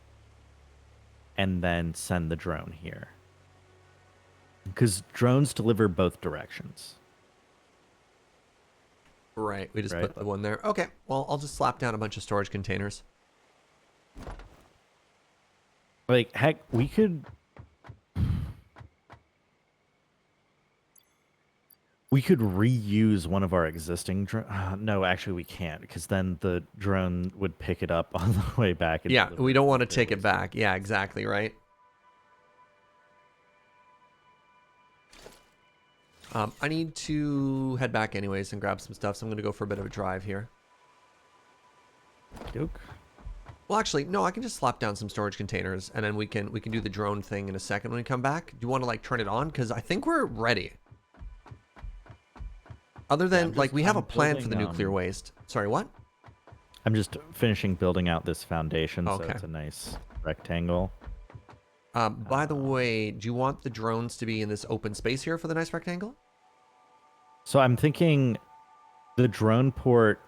And then send the drone here. Because drones deliver both directions. Right, we just put the one there. Okay, well, I'll just slap down a bunch of storage containers. Like, heck, we could... We could reuse one of our existing no, actually we can't, because then the drone would pick it up on the way back. And yeah, we don't want to take it back. Yeah, exactly, right? I need to head back anyways and grab some stuff, so I'm going to go for a bit of a drive here. Joke. Well, actually, no, I can just slap down some storage containers, and then we can do the drone thing in a second when we come back. Do you want to, like, turn it on? Because I think we're ready. Other than, like, we have a plan for the nuclear waste. Sorry, what? I'm just finishing building out this foundation, okay. So it's a nice rectangle. By the way, do you want the drones to be in this open space here for the nice rectangle? So I'm thinking the drone port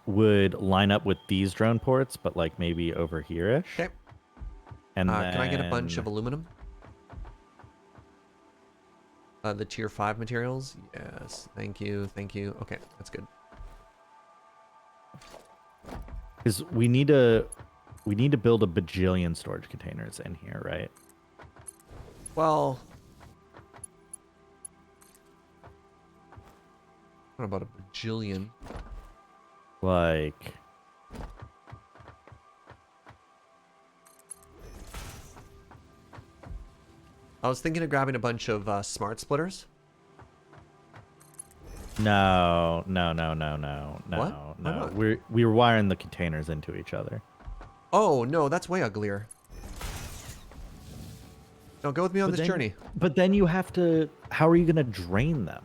would line up with these drone ports, but, like, maybe over here-ish. Okay. And can I get a bunch of aluminum? The tier 5 materials? Yes. Thank you. Thank you. Okay, that's good. Because we need to build a bajillion storage containers in here, right? Well, what about a bajillion? Like, I was thinking of grabbing a bunch of smart splitters. no. What? Why not? We're wiring the containers into each other. Oh, no, that's way uglier. No, go with me on this journey. But then you have to. How are you gonna drain them?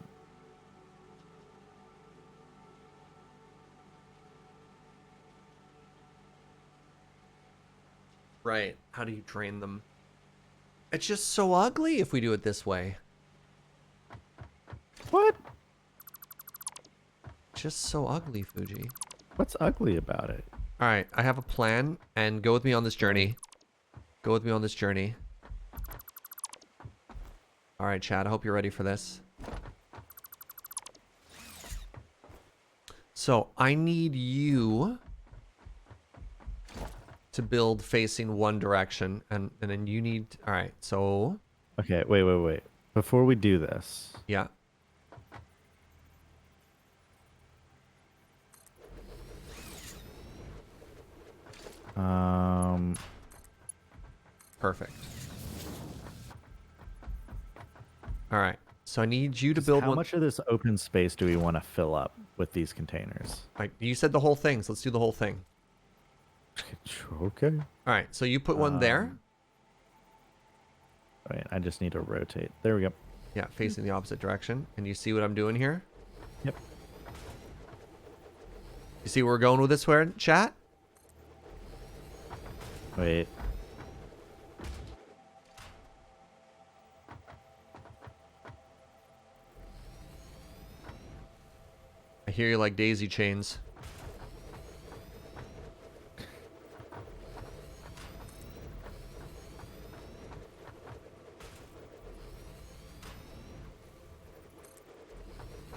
Right. How do you drain them? It's just so ugly if we do it this way. What? Just so ugly, Fugi. What's ugly about it? All right, I have a plan, and go with me on this journey. Go with me on this journey. All right, Chad, I hope you're ready for this. So, I need you to build facing one direction, and then you need... All right, so... Okay, wait. Before we do this, Yeah. Perfect. All right. So I need you to build how one. much of this open space do we want to fill up with these containers? Right, you said the whole thing, so let's do the whole thing. Okay. All right. So you put one there. Wait, I just need to rotate. There we go. Yeah, facing the opposite direction. And you see what I'm doing here? Yep. You see where we're going with this, where chat? Wait. I hear you like daisy chains.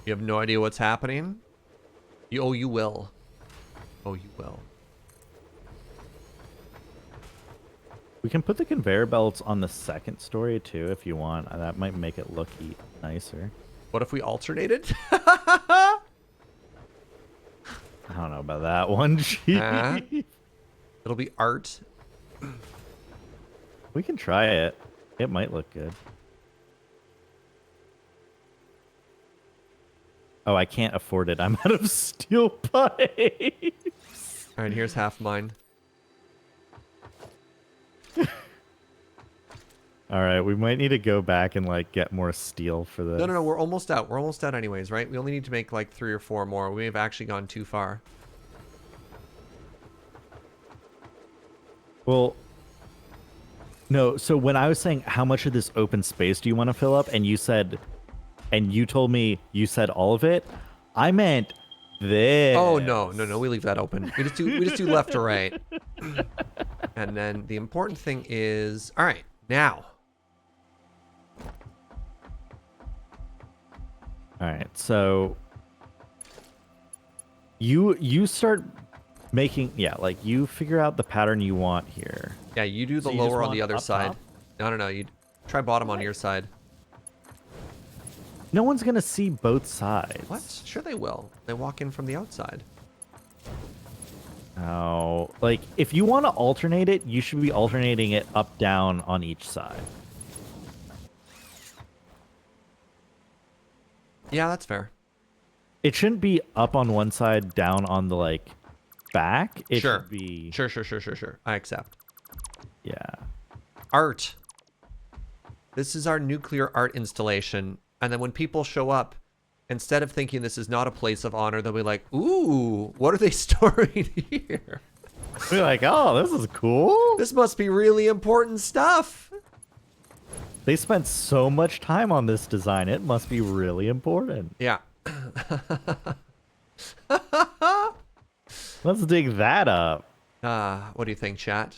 You have no idea what's happening? Oh, you will. Oh, you will. We can put the conveyor belts on the second story too if you want. That might make it look nicer. What if we alternated? I don't know about that one. Gee. It'll be art. We can try it. It might look good. Oh, I can't afford it. I'm out of steel pipes. All right, here's half mine. All right, we might need to go back and like get more steel for this. No, we're almost out. We're almost out anyways, right? We only need to make like 3 or 4 more. We have actually gone too far. Well, no, so when I was saying how much of this open space do you want to fill up, and you said, and you told me you said all of it, I meant this. Oh no, we leave that open. We just do left to right. And then the important thing is, all right, now. All right, so you start making, yeah, like you figure out the pattern you want here. Yeah, you do the So you just lower on want the other up side. top? No, you try bottom on your side. No one's gonna see both sides. What? Sure they will. They walk in from the outside. Oh, like if you want to alternate it, you should be alternating it up down on each side. Yeah, that's fair. It shouldn't be up on one side, down on the like back. It Sure. should be Sure. I accept. yeah. Art. This is our nuclear art installation. And then when people show up, instead of thinking this is not a place of honor, they'll be like, ooh, what are they storing here? We're like, oh, this is cool. This must be really important stuff. They spent so much time on this design. It must be really important. Yeah. Let's dig that up. What do you think, chat?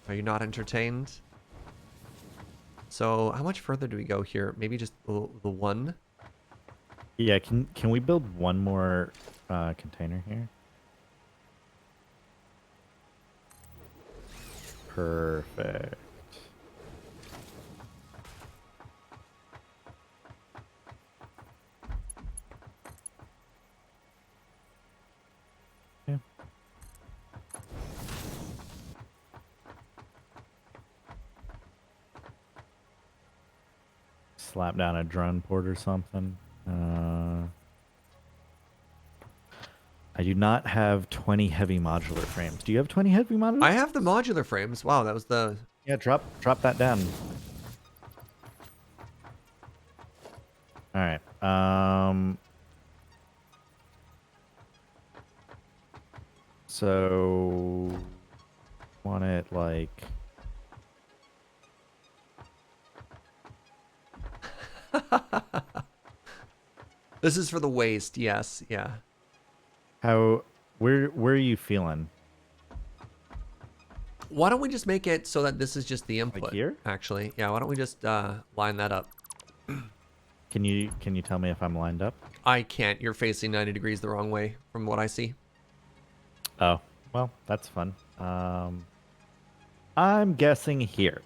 Are you not entertained? So how much further do we go here? Maybe just the one? Yeah, can we build one more container here? Perfect. Yeah. Slap down a drone port or something. I do not have 20 heavy modular frames. Do you have 20 heavy modular? I have the modular frames. Wow, that was the... Yeah, drop that down. All right. So want it like This is for the waste, yes, yeah. how where are you feeling? Why don't we just make it so that this is just the input? here? Actually, yeah. Why don't we just line that up? Can you tell me if I'm lined up? I can't. You're facing 90 degrees the wrong way from what I see. Oh, well, that's fun. I'm guessing here.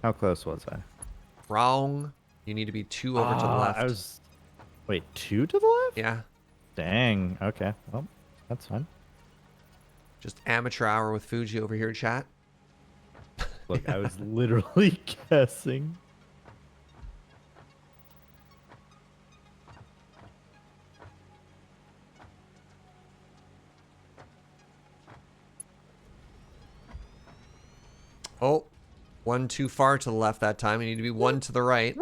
How close was I? Wrong. You need to be 2 over to the left. Wait, 2 to the left? Yeah. Dang. Okay. Well, that's fine. Just amateur hour with Fugi over here, chat. Look, I was literally guessing. Oh, 1 too far to the left that time. You need to be 1 to the right.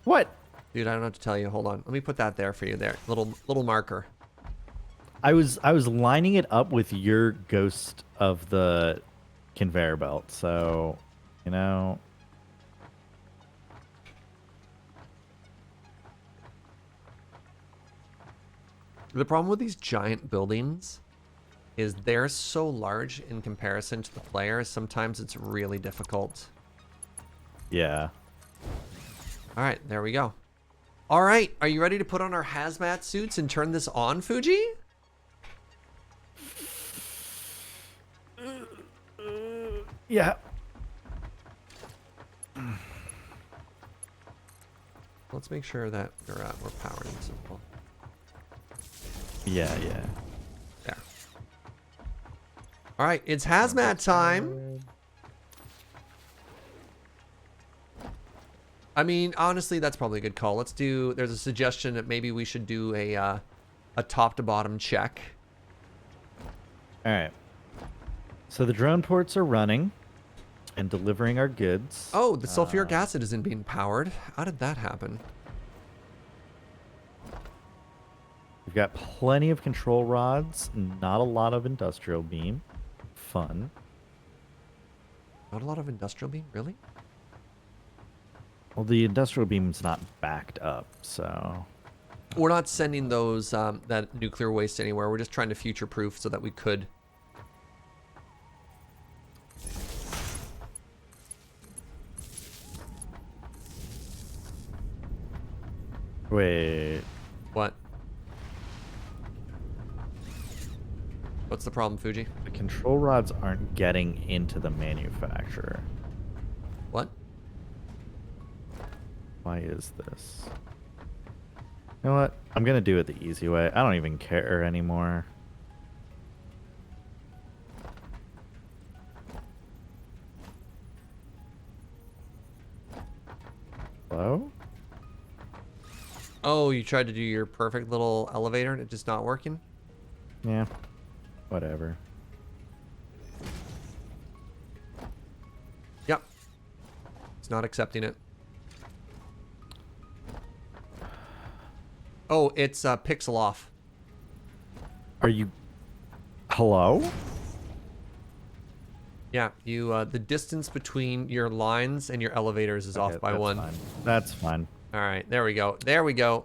What? Dude, I don't know what to tell you. Hold on. Let me put that there for you there. Little marker. I was lining it up with your ghost of the conveyor belt, so you know. The problem with these giant buildings is they're so large in comparison to the player. Sometimes it's really difficult. Yeah. All right, there we go. All right, are you ready to put on our hazmat suits and turn this on, Fugi? Yeah. Let's make sure that we're powered and simple. Yeah. There. All right, it's hazmat time. I mean, honestly, that's probably a good call. Let's do. There's a suggestion that maybe we should do a top to bottom check. All right. So the drone ports are running and delivering our goods. Oh, the sulfuric acid isn't being powered. How did that happen? We've got plenty of control rods, not a lot of industrial beam. Fun. Not a lot of industrial beam, really? Well, the industrial beam's not backed up, so... We're not sending those that nuclear waste anywhere. We're just trying to future-proof so that we could. Wait. What? What's the problem, Fugi? The control rods aren't getting into the manufacturer. What? Why is this? You know what? I'm gonna do it the easy way. I don't even care anymore. Hello? Oh, you tried to do your perfect little elevator and it's just not working? Yeah. Whatever. Yep. It's not accepting it. Oh, it's pixel off. Are you... Hello? Yeah, you the distance between your lines and your elevators is off by that's 1. Fine. That's fine. All right, there we go. There we go.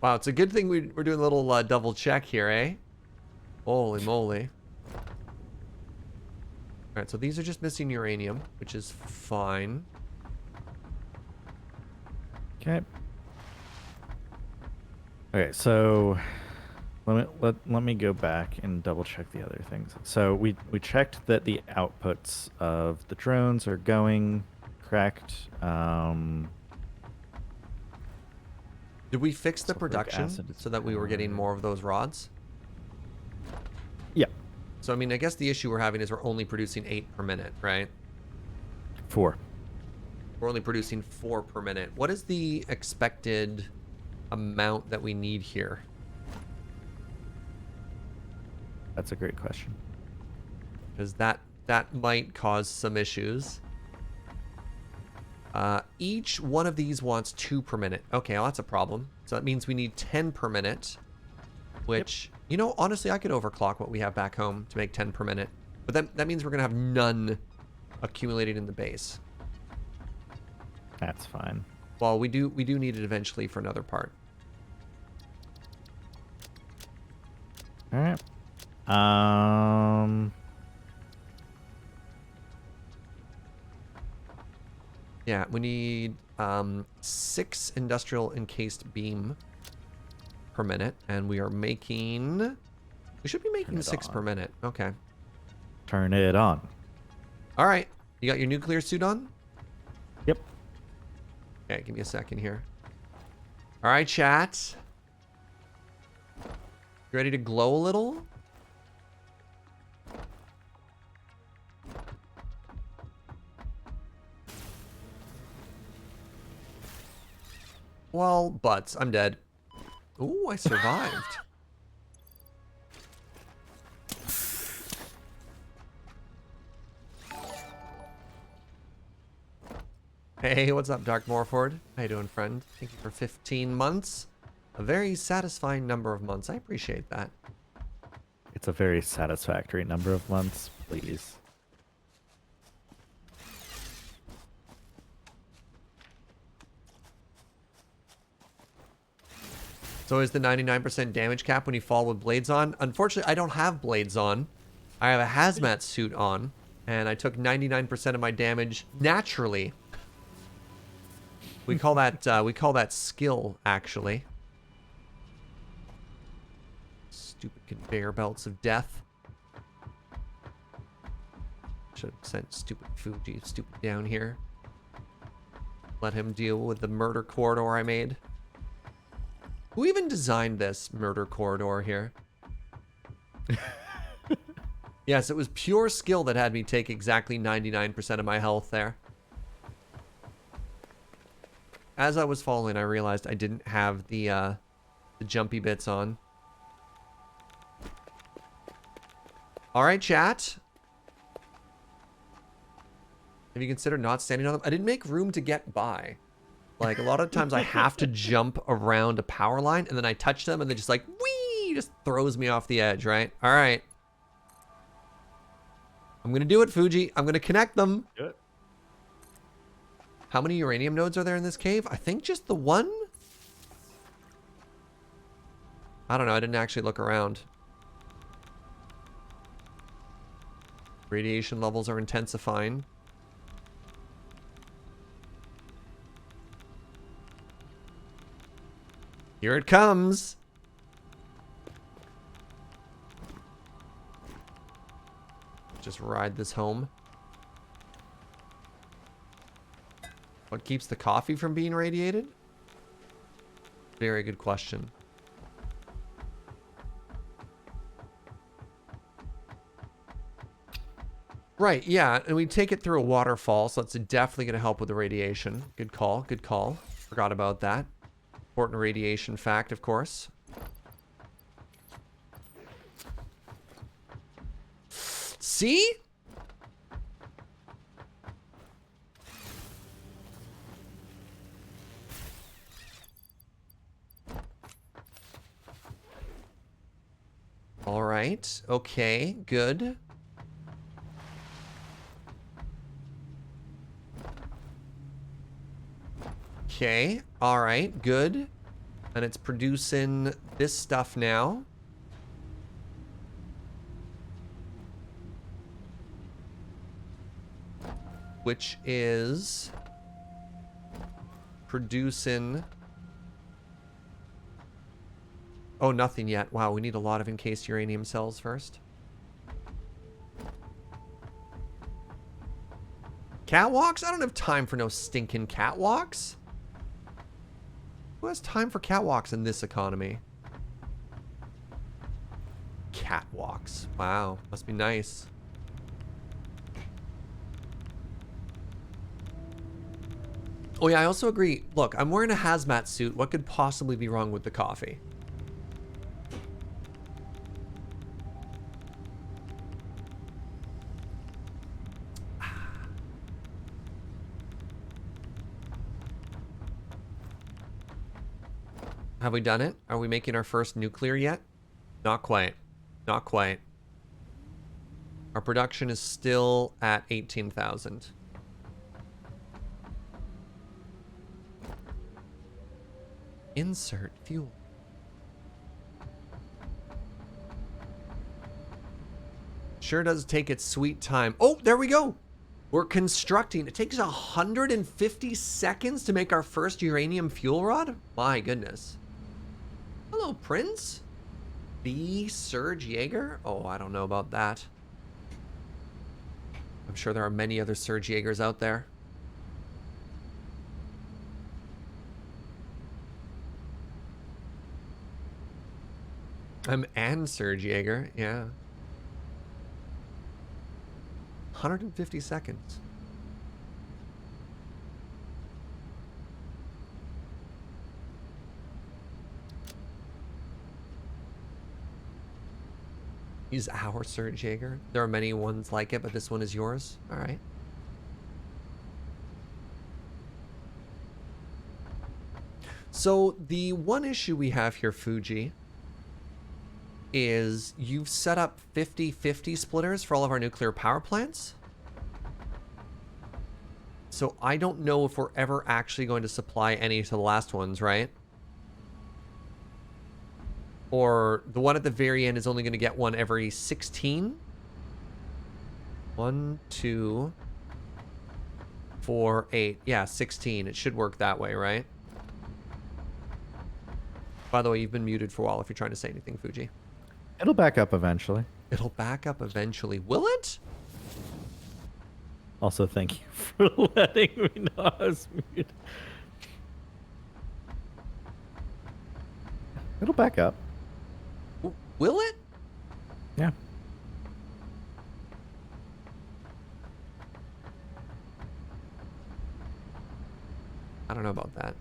Wow, it's a good thing we're doing a little double check here, eh? Holy moly. Alright, so these are just missing uranium, which is fine. Okay. Okay, so let me go back and double check the other things. So we checked that the outputs of the drones are going correct. Did we fix the Sulfuric production acid is so that we were getting fine. more of those rods? Yeah, So, I mean, I guess the issue we're having is we're only producing 8 per minute, right? 4. We're only producing 4 per minute. What is the expected amount that we need here? That's a great question. Because that might cause some issues. Each one of these wants 2 per minute. Okay, well, that's a problem. So that means we need 10 per minute, which, you know, honestly, I could overclock what we have back home to make 10 per minute. But that means we're going to have none accumulated in the base. That's fine. Well, we do need it eventually for another part. All right. Yeah, we need 6 industrial encased beam per minute, and we are making... We should be making 6 per minute. Okay. Turn it on. All right. You got your nuclear suit on? Yep. Okay, give me a second here. All right, chat. You ready to glow a little? Well, butts. I'm dead. Ooh, I survived. Hey, what's up, Dark Morford? How you doing, friend? Thank you for 15 months. A very satisfying number of months. I appreciate that. It's a very satisfactory number of months, please. So is the 99% damage cap when you fall with blades on? Unfortunately, I don't have blades on. I have a hazmat suit on, and I took 99% of my damage naturally. We call that skill, actually. Stupid conveyor belts of death. Should have sent stupid Fugi stupid down here. Let him deal with the murder corridor I made. Who even designed this murder corridor here? Yes, it was pure skill that had me take exactly 99% of my health there. As I was falling, I realized I didn't have the jumpy bits on. All right, chat. Have you considered not standing on them? I didn't make room to get by. Like, a lot of times I have to jump around a power line, and then I touch them, and they just like, whee, just throws me off the edge, right? All right. I'm going to do it, Fugi. I'm going to connect them. Do it. How many uranium nodes are there in this cave? I think just the one? I don't know. I didn't actually look around. Radiation levels are intensifying. Here it comes. Just ride this home. What keeps the coffee from being radiated? Very good question. Right, yeah, and we take it through a waterfall, so that's definitely going to help with the radiation. Good call, good call. Forgot about that. Important radiation fact, of course. See? All right. Okay, good. Okay. All right, good. And it's producing this stuff now. Which is producing... Oh, nothing yet. Wow, we need a lot of encased uranium cells first. Catwalks? I don't have time for no stinking catwalks. Who has time for catwalks in this economy? Catwalks. Wow, must be nice. Oh yeah, I also agree. Look, I'm wearing a hazmat suit. What could possibly be wrong with the coffee? Have we done it? Are we making our first nuclear yet? Not quite. Not quite. Our production is still at 18,000. Insert fuel. Sure does take its sweet time. Oh, there we go. We're constructing. It takes 150 seconds to make our first uranium fuel rod? My goodness. Hello, Prince. The Serge Jaeger? Oh, I don't know about that. I'm sure there are many other Serge Jaegers out there. I'm Ann Serge Jaeger, yeah. 150 seconds. Use our Serge Jaeger. There are many ones like it, but this one is yours. All right. So the one issue we have here, Fugi, is you've set up 50-50 splitters for all of our nuclear power plants. So I don't know if we're ever actually going to supply any to the last ones, right? Or the one at the very end is only going to get one every 16? 1, 2, 4, 8. Yeah, 16. It should work that way, right? By the way, you've been muted for a while if you're trying to say anything, Fugi. It'll back up eventually. It'll back up eventually. Will it? Also, thank you for letting me know I was muted. It'll back up. Will it? Yeah. I don't know about that.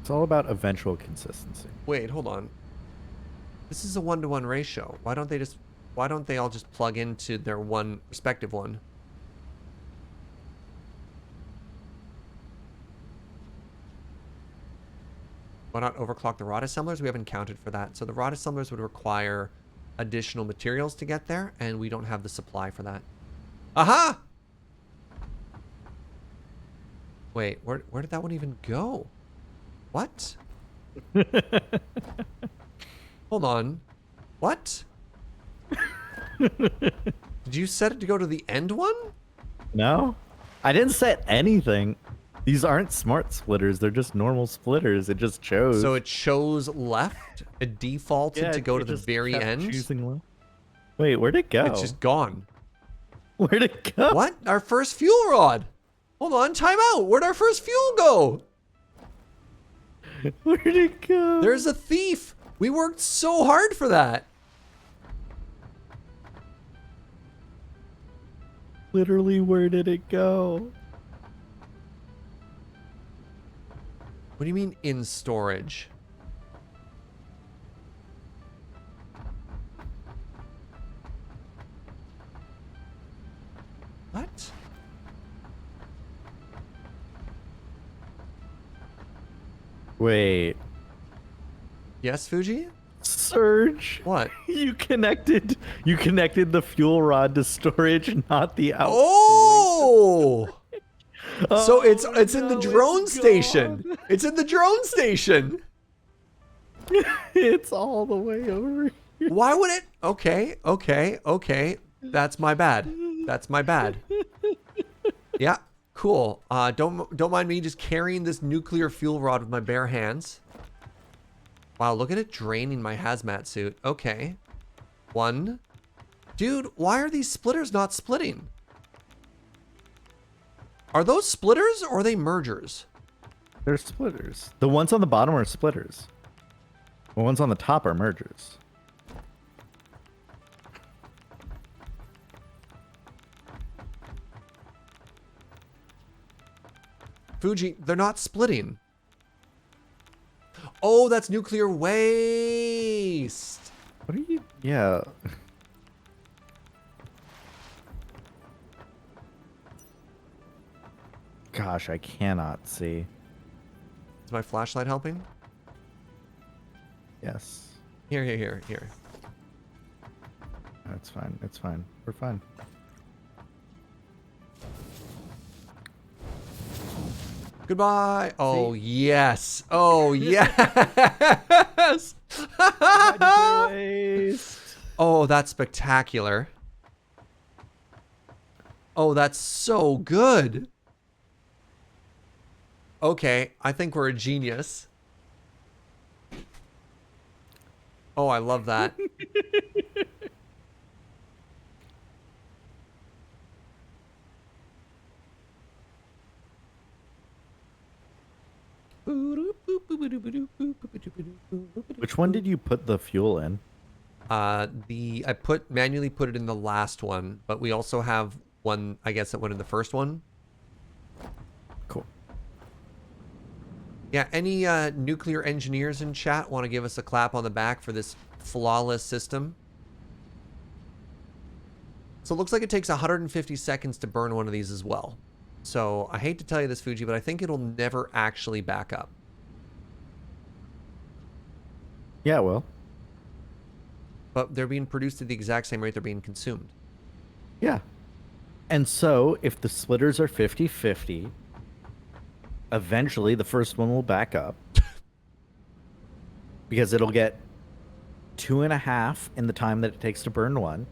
It's all about eventual consistency. Wait, hold on. This is a 1-to-1 ratio. Why don't they all just plug into their one respective one? Why not overclock the rod assemblers? We haven't counted for that. So the rod assemblers would require additional materials to get there, and we don't have the supply for that. Aha! Wait, where did that one even go? What? Hold on. What? Did you set it to go to the end one? No, I didn't set anything. These aren't smart splitters. They're just normal splitters. It just chose. So it chose left? It defaulted to go to the very end? Choosing left. Wait, where'd it go? It's just gone. Where'd it go? What? Our first fuel rod. Hold on, time out. Where'd our first fuel go? Where'd it go? There's a thief. We worked so hard for that. Literally, where did it go? What do you mean in storage? What? Wait. Yes, Fugi? Serge. What? You connected the fuel rod to storage, not the out. Oh! So it's Oh, in the no, drone it's station. gone. It's in the drone station. It's all the way over here. Why would it? Okay, okay, okay. That's my bad. That's my bad. Yeah, cool. Don't mind me just carrying this nuclear fuel rod with my bare hands. Wow, look at it draining my hazmat suit. Okay. One. Dude, why are these splitters not splitting? Are those splitters or are they mergers? They're splitters. The ones on the bottom are splitters. The ones on the top are mergers. Fugi, they're not splitting. Oh, that's nuclear waste. What are you? Yeah. Gosh, I cannot see. Is my flashlight helping? Yes. Here. That's fine. It's fine. We're fine. Goodbye. Oh, yes. Oh, yes. Oh, that's spectacular. Oh, that's so good. Okay, I think we're a genius. Oh, I love that. Which one did you put the fuel in? I manually put it in the last one, but we also have one, I guess, that went in the first one. Cool. Yeah, any nuclear engineers in chat want to give us a clap on the back for this flawless system? So it looks like it takes 150 seconds to burn one of these as well. So I hate to tell you this, Fugi, but I think it'll never actually back up. Yeah, well. But they're being produced at the exact same rate they're being consumed. Yeah. And so, if the splitters are 50-50, eventually the first one will back up. Because it'll get 2.5 in the time that it takes to burn one.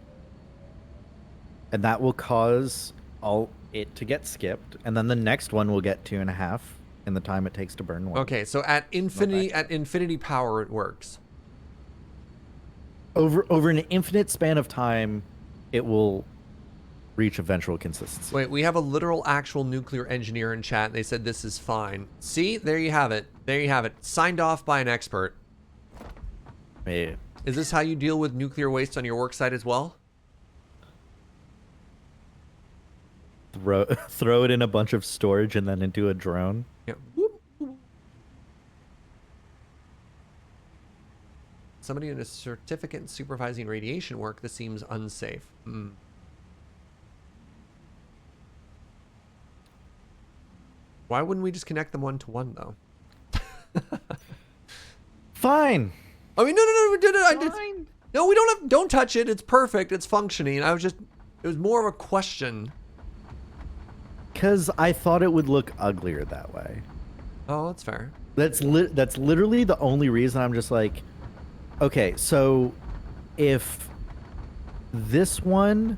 And that will cause all it to get skipped. And then the next one will get 2.5 in the time it takes to burn one. Okay, so at infinity power it works. Over an infinite span of time, it will reach eventual consistency. Wait, we have a literal actual nuclear engineer in chat. They said this is fine. See, there you have it. There you have it. Signed off by an expert. Yeah. Is this how you deal with nuclear waste on your work site as well? Throw it in a bunch of storage and then into a drone. Yeah. Whoop, whoop. Somebody in a certificate in supervising radiation work. This seems unsafe. Why wouldn't we just connect them one to one though? Fine. I mean, no, we did it. No, we don't touch it. It's perfect. It's functioning. It was more of a question. Because I thought it would look uglier that way. Oh, that's fair. That's literally the only reason I'm just like, okay, so if this one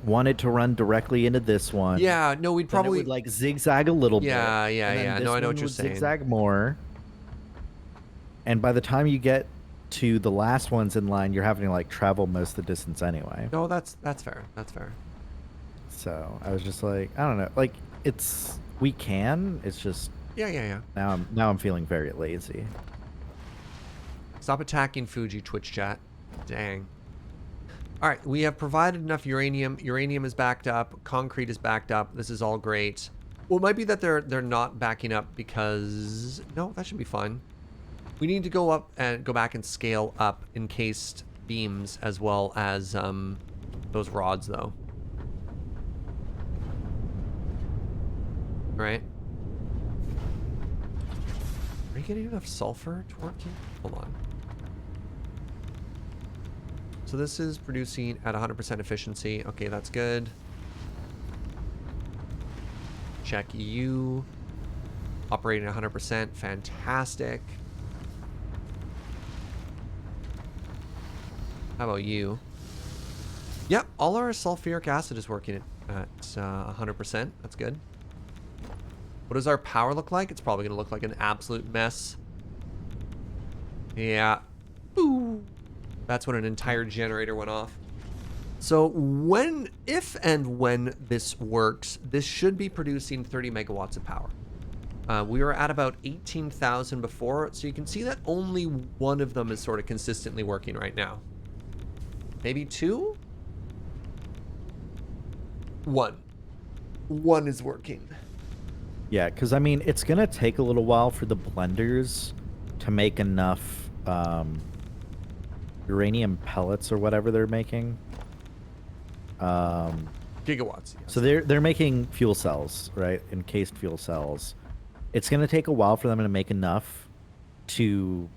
wanted to run directly into this one, Yeah, no, we'd probably it would like zigzag a little bit. Yeah. and then this No, I know one what you're would saying. Zigzag more. And by the time you get to the last ones in line, you're having to like travel most of the distance anyway. No, that's fair. That's fair. So I was just like, I don't know, like we can. It's just Yeah. now I'm feeling very lazy. Stop attacking Fugi, Twitch chat. Dang. All right, we have provided enough uranium. Uranium is backed up. Concrete is backed up. This is all great. Well, it might be that they're not backing up because no, that should be fine. We need to go up and go back and scale up encased beams as well as those rods, though. Right? Are you getting enough sulfur to work here? Hold on. So this is producing at 100% efficiency. Okay, that's good. check you. Operating 100%. Fantastic. How about you? Yep, all our sulfuric acid is working at 100%. That's good. What does our power look like? It's probably going to look like an absolute mess. Yeah. Boo. That's when an entire generator went off. So if and when this works, this should be producing 30 megawatts of power. We were at about 18,000 before, so you can see that only one of them is sort of consistently working right now. Maybe two? One. One is working. Yeah, because I mean, it's gonna take a little while for the blenders to make enough uranium pellets or whatever they're making. Gigawatts. Yes. So they're making fuel cells, right? Encased fuel cells. It's gonna take a while for them to make enough to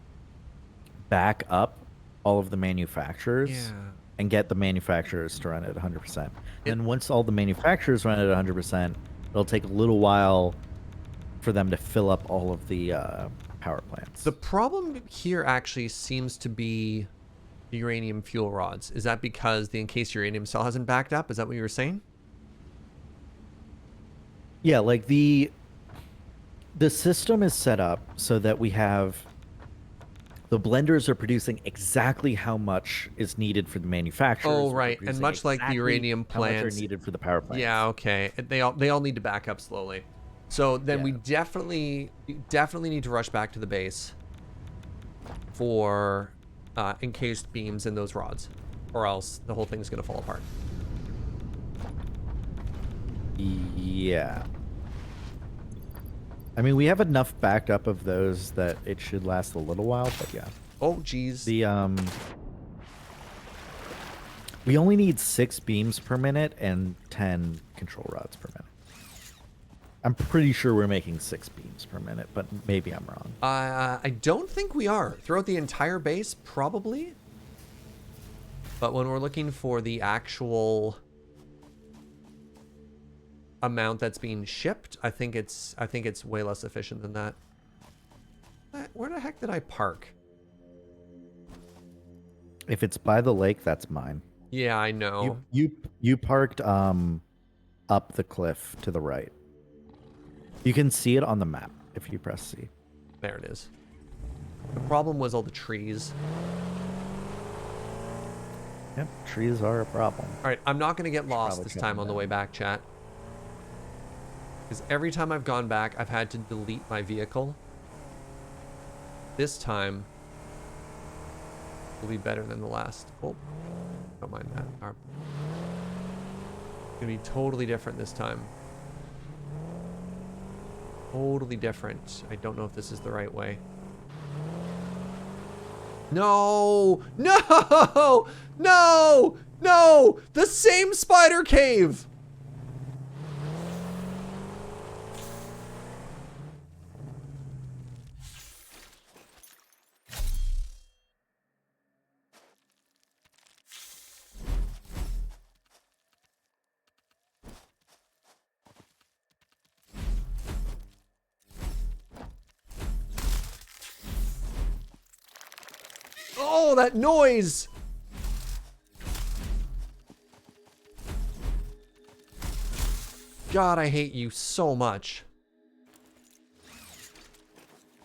back up all of the manufacturers and get the manufacturers to run at 100%. And once all the manufacturers run at 100%, it'll take a little while for them to fill up all of the power plants. The problem here actually seems to be the uranium fuel rods. Is that because the encased uranium cell hasn't backed up? Is that what you were saying? Yeah, like the system is set up so that we have the blenders are producing exactly how much is needed for the manufacturers. Oh, right. And much like the uranium plants, how much are needed for the power plants. Yeah, okay. They all need to back up slowly. So then we definitely need to rush back to the base for encased beams in those rods, or else the whole thing's gonna fall apart. Yeah. I mean, we have enough backed up of those that it should last a little while, but yeah. Oh, geez. The we only need 6 beams per minute and 10 control rods per minute. I'm pretty sure we're making 6 beams per minute, but maybe I'm wrong. I don't think we are. Throughout the entire base, probably. But when we're looking for the actual amount that's being shipped, I think it's way less efficient than that. Where the heck did I park? If it's by the lake, that's mine. Yeah, I know. You parked up the cliff to the right. You can see it on the map if you press C. There it is. The problem was all the trees. Yep, trees are a problem. All right, I'm not going to get lost this time on the way back, chat. Because every time I've gone back, I've had to delete my vehicle. This time will be better than the last. Oh, don't mind that. It's going to be totally different this time. Totally different. I don't know if this is the right way. No! No! No! No! The same spider cave! Oh, that noise! God, I hate you so much.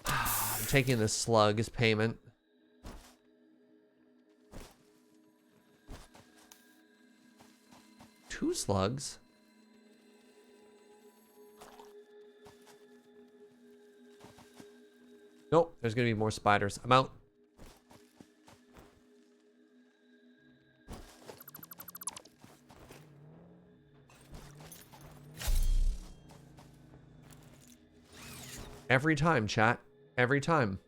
I'm taking the slug as payment. Two slugs? Nope, there's gonna be more spiders. I'm out. Every time, chat. Every time.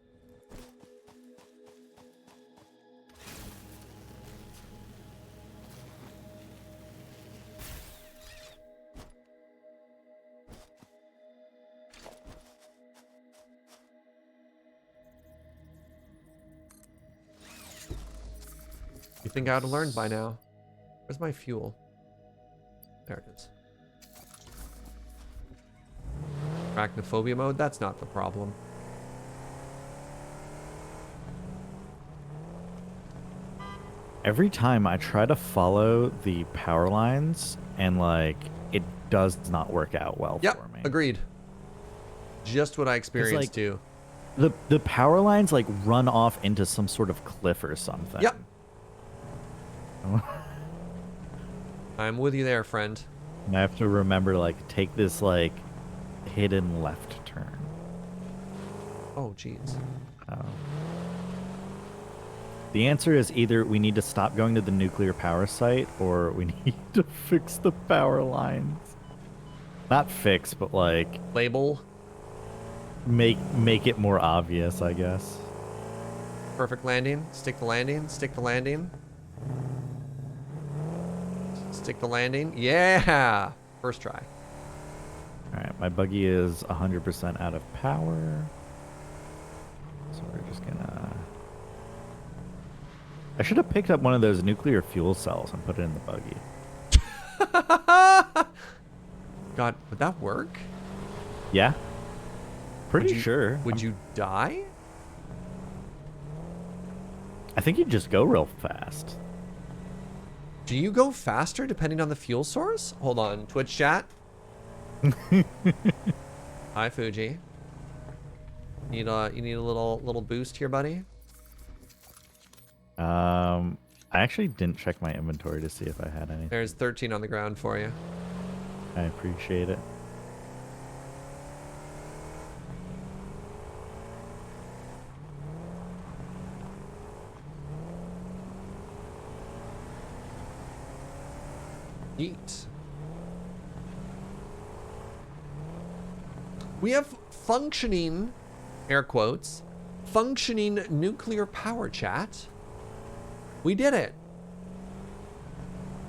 You think I would have learned by now? Where's my fuel? There it is. Arachnophobia mode, that's not the problem. Every time I try to follow the power lines and like it does not work out well Yep, for me. agreed. Just what I experienced like, too. The power lines like run off into some sort of cliff or something. Yep. I'm with you there, friend. And I have to remember to like take this like hidden left turn. Oh, jeez. The answer is either we need to stop going to the nuclear power site or we need to fix the power lines. Not fix, but like Label. make it more obvious, I guess. Perfect landing. Stick the landing. Stick the landing. Stick the landing. Yeah! First try. Alright, my buggy is 100% out of power. So we're just gonna... I should have picked up one of those nuclear fuel cells and put it in the buggy. God, would that work? Yeah? Pretty Would you- sure. Would you die? I think you'd just go real fast. Do you go faster depending on the fuel source? Hold on, Twitch chat. Hi, Fugi. You need a little boost here, buddy. I actually didn't check my inventory to see if I had anything. There's 13 on the ground for you. I appreciate it. Yeet. We have functioning, air quotes, functioning nuclear power, chat. We did it.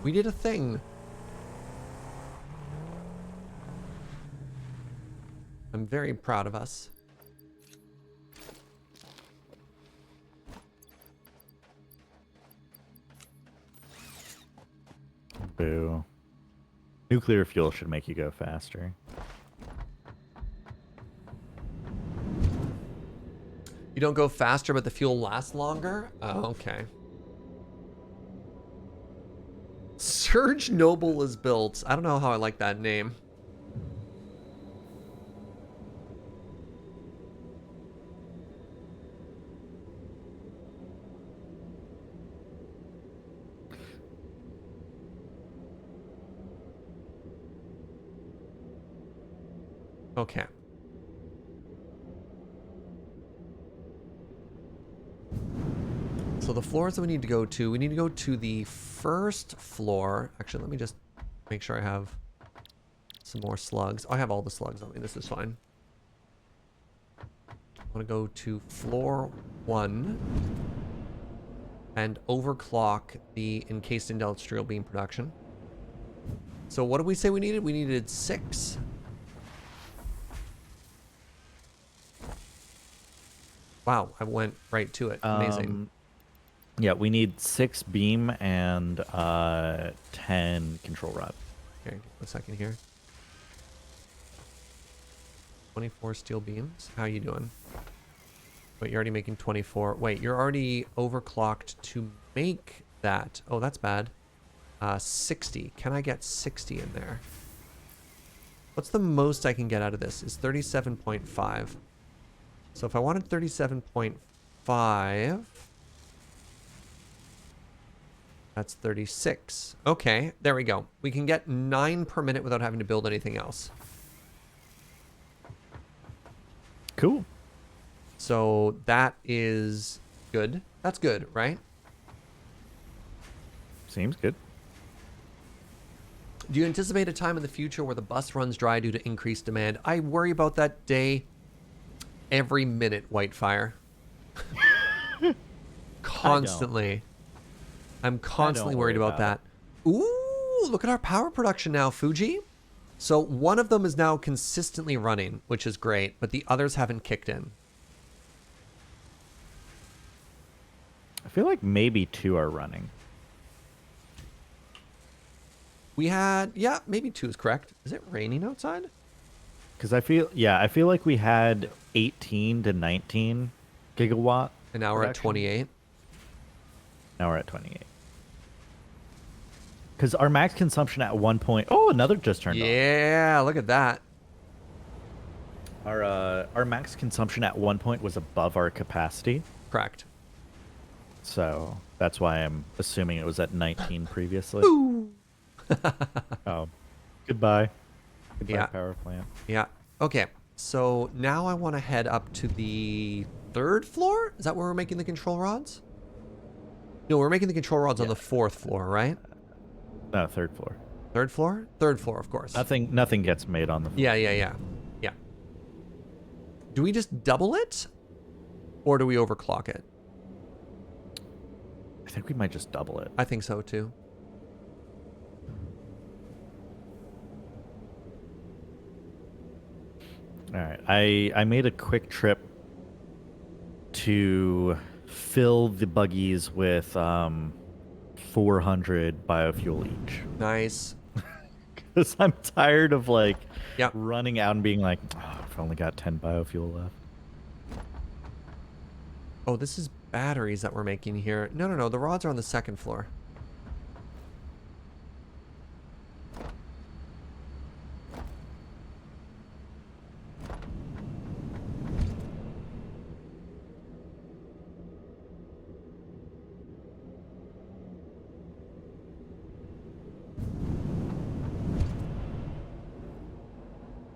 We did a thing. I'm very proud of us. Boo. Nuclear fuel should make you go faster. You don't go faster, but the fuel lasts longer? Oh, okay. Serge Noble is built. I don't know how I like that name. Okay. So the floors that we need to go to the first floor. Actually, let me just make sure I have some more slugs. I have all the slugs on me. This is fine. I want to go to floor 1 and overclock the encased industrial beam production. So what did we say we needed? We needed 6. Wow, I went right to it. Amazing. Yeah, we need 6 beam and 10 control rod. Okay, a second here. 24 steel beams. How you doing? Wait, you're already making 24. Wait, you're already overclocked to make that. Oh, that's bad. 60. Can I get 60 in there? What's the most I can get out of this? Is 37.5. So if I wanted 37.5, that's 36. Okay, there we go. We can get 9 per minute without having to build anything else. Cool. So that is good. That's good, right? Seems good. Do you anticipate a time in the future where the bus runs dry due to increased demand? I worry about that day every minute, Whitefire. Constantly. I'm constantly worried about that. Ooh, look at our power production now, Fugi. So one of them is now consistently running, which is great, but the others haven't kicked in. I feel like maybe 2 are running. We had, yeah, maybe 2 is correct. Is it raining outside? Because I feel like we had 18 to 19 gigawatt. And now we're at production. 28. Now we're at 28. Because our max consumption at one point. Oh, another just turned on. Yeah, look at that. Our max consumption at one point was above our capacity. Correct. So that's why I'm assuming it was at 19 previously. Oh, goodbye. Goodbye, Yeah. power plant. Yeah. Okay. So now I want to head up to the 3rd floor. Is that where we're making the control rods? No, we're making the control rods on the 4th floor, right? No, 3rd floor. 3rd floor? 3rd floor, of course. Nothing gets made on the floor. Yeah. Do we just double it? Or do we overclock it? I think we might just double it. I think so too. All right. I made a quick trip to fill the buggies with 400 biofuel each. Nice. Because I'm tired of like Yep. running out and being like, oh, I've only got 10 biofuel left. Oh, this is batteries that we're making here. No. The rods are on the 2nd floor.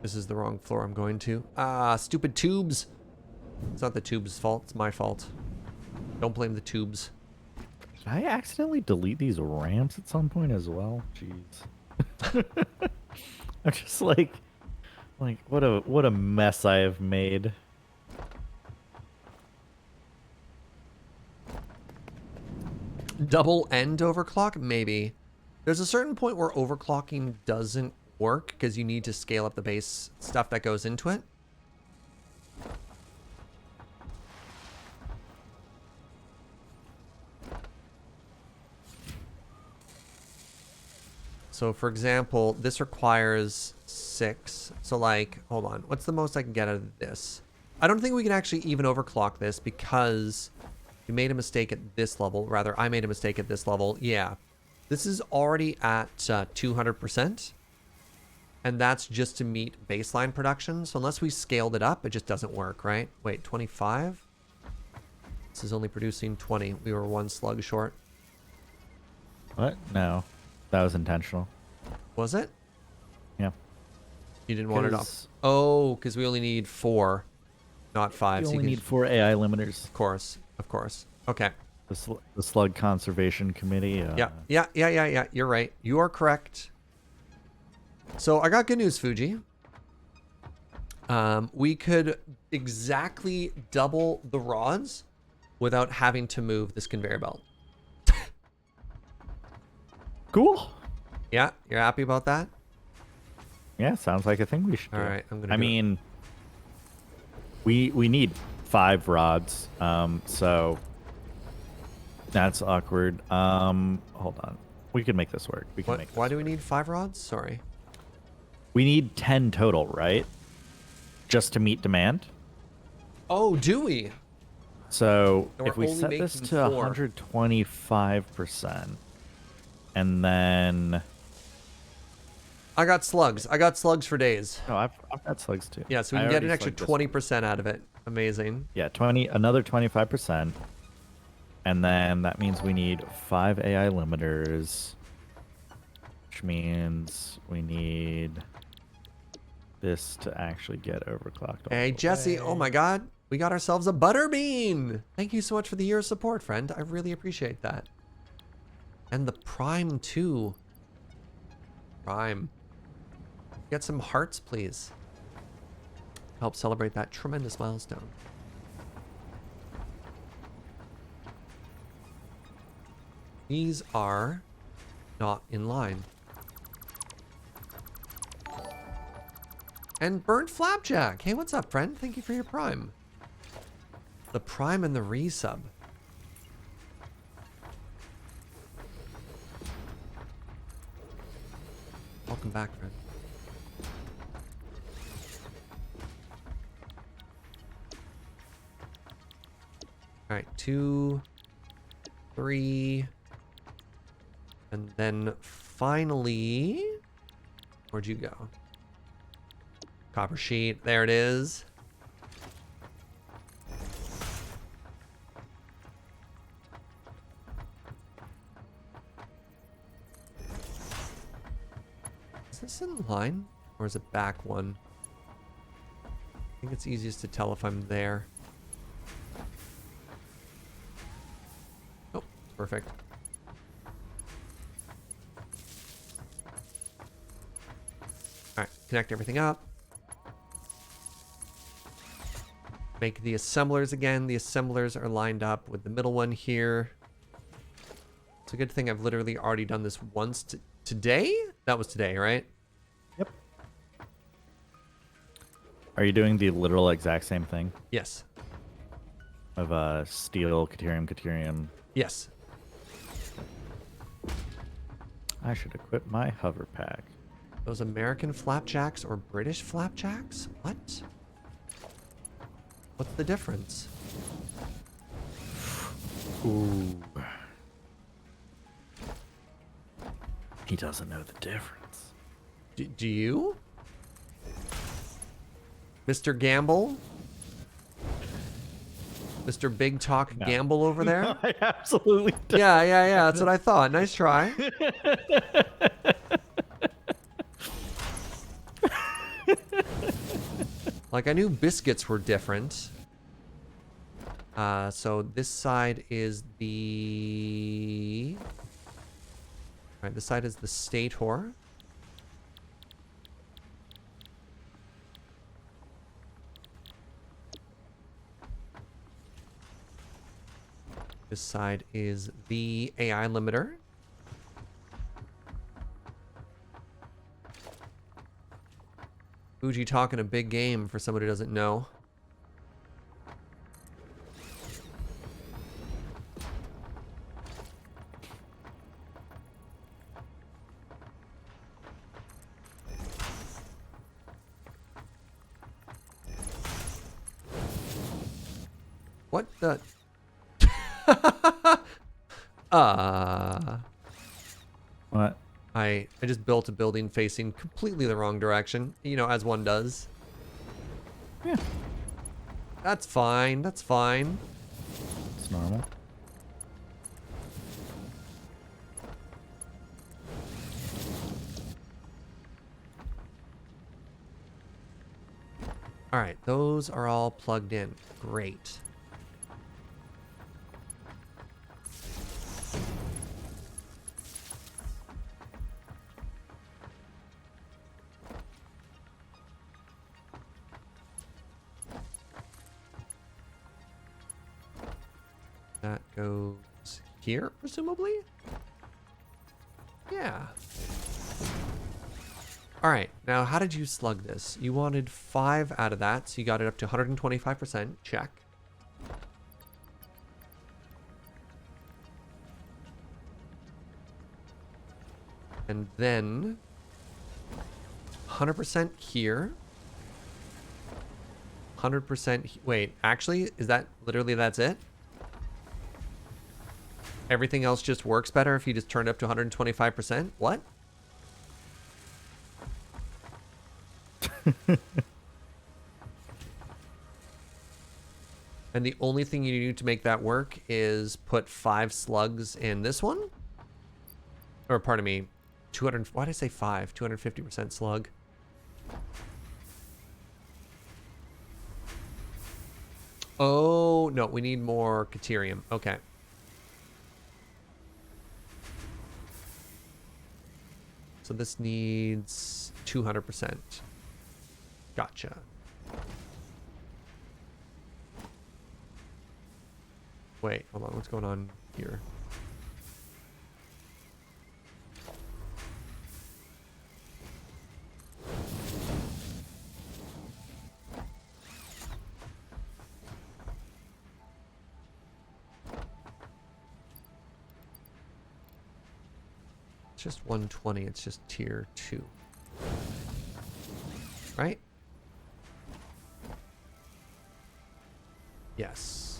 This is the wrong floor I'm going to. Ah, stupid tubes. It's not the tube's fault. It's my fault. Don't blame the tubes. Did I accidentally delete these ramps at some point as well? Jeez. I'm just like what a mess I have made. Double end overclock? Maybe. There's a certain point where overclocking doesn't work because you need to scale up the base stuff that goes into it. So for example, this requires 6. So like, hold on. What's the most I can get out of this? I don't think we can actually even overclock this because we made a mistake at this level. Rather, I made a mistake at this level. Yeah. This is already at 200%. And that's just to meet baseline production. So unless we scaled it up, it just doesn't work, right? Wait, 25? This is only producing 20. We were 1 slug short. What? No. That was intentional. Was it? Yeah. You didn't want it up. 'Cause Oh, because we only need 4, not 5. You so only can need 4 AI limiters. Of course. Okay. The Slug Conservation Committee. Yeah. You're right. You are correct. So I got good news, Fugi. We could exactly double the rods without having to move this conveyor belt. Cool. Yeah, you're happy about that? Yeah, sounds like a thing we should do. All right, I'm gonna. I mean, we need 5 rods. So that's awkward. Hold on. We can make this work. We can make this Why do we need 5 rods? Sorry. We need 10 total, right? Just to meet demand. Oh, do we? So And if we're we only set this making to 4. 125%, and then I got slugs. I got slugs for days. no, I've got slugs too. Yeah, so we I can get already an extra slugged this one. 20% out of it. Amazing. Yeah, another 25%, and then that means we need 5 AI limiters, which means we need this to actually get overclocked. all Hey, the Jesse. way. Oh my God. We got ourselves a butterbean. Thank you so much for the year of support, friend. I really appreciate that. And the Prime, too. Prime. Get some hearts, please. Help celebrate that tremendous milestone. These are not in line. And Burnt Flapjack. Hey, what's up, friend? Thank you for your Prime. The Prime and the resub. Welcome back, friend. All right, 2, 3, and then finally, where'd you go? Copper sheet, there it is. Is this in line, or is it back one? I think it's easiest to tell if I'm there. Oh, perfect. Alright, connect everything up. Make the assemblers again. The assemblers are lined up with the middle one here. It's a good thing I've literally already done this once today? That was today, right? Yep. Are you doing the literal exact same thing? Yes. Of steel, caterium. Yes. I should equip my hover pack. Those American flapjacks or British flapjacks? What? What's the difference? Ooh. He doesn't know the difference. Do you? Mr. Gamble? Mr. Big Talk No. Gamble over there? I absolutely don't. Yeah. That's what I thought. Nice try. Like, I knew biscuits were different. So this side is the... Alright, this side is the stator. This side is the AI limiter. Fugi talking a big game for somebody who doesn't know. What the? What? I just built a building facing completely the wrong direction, you know, as one does. Yeah. That's fine. That's fine. It's normal. All right, those are all plugged in. Great. That goes here, presumably? Yeah. All right, now how did you slug this? You wanted 5 out of that, so you got it up to 125%. Check. And then 100% here. 100%. Wait, actually, is that literally that's it? Everything else just works better if you just turn it up to 125%? What? And the only thing you need to make that work is put 5 slugs in this one? Or pardon me, 200, why did I say 5? 250% slug. Oh, no, we need more caterium. Okay. So this needs 200%. Gotcha. Wait, hold on. What's going on here? It's just 120. It's just tier 2. Right? Yes.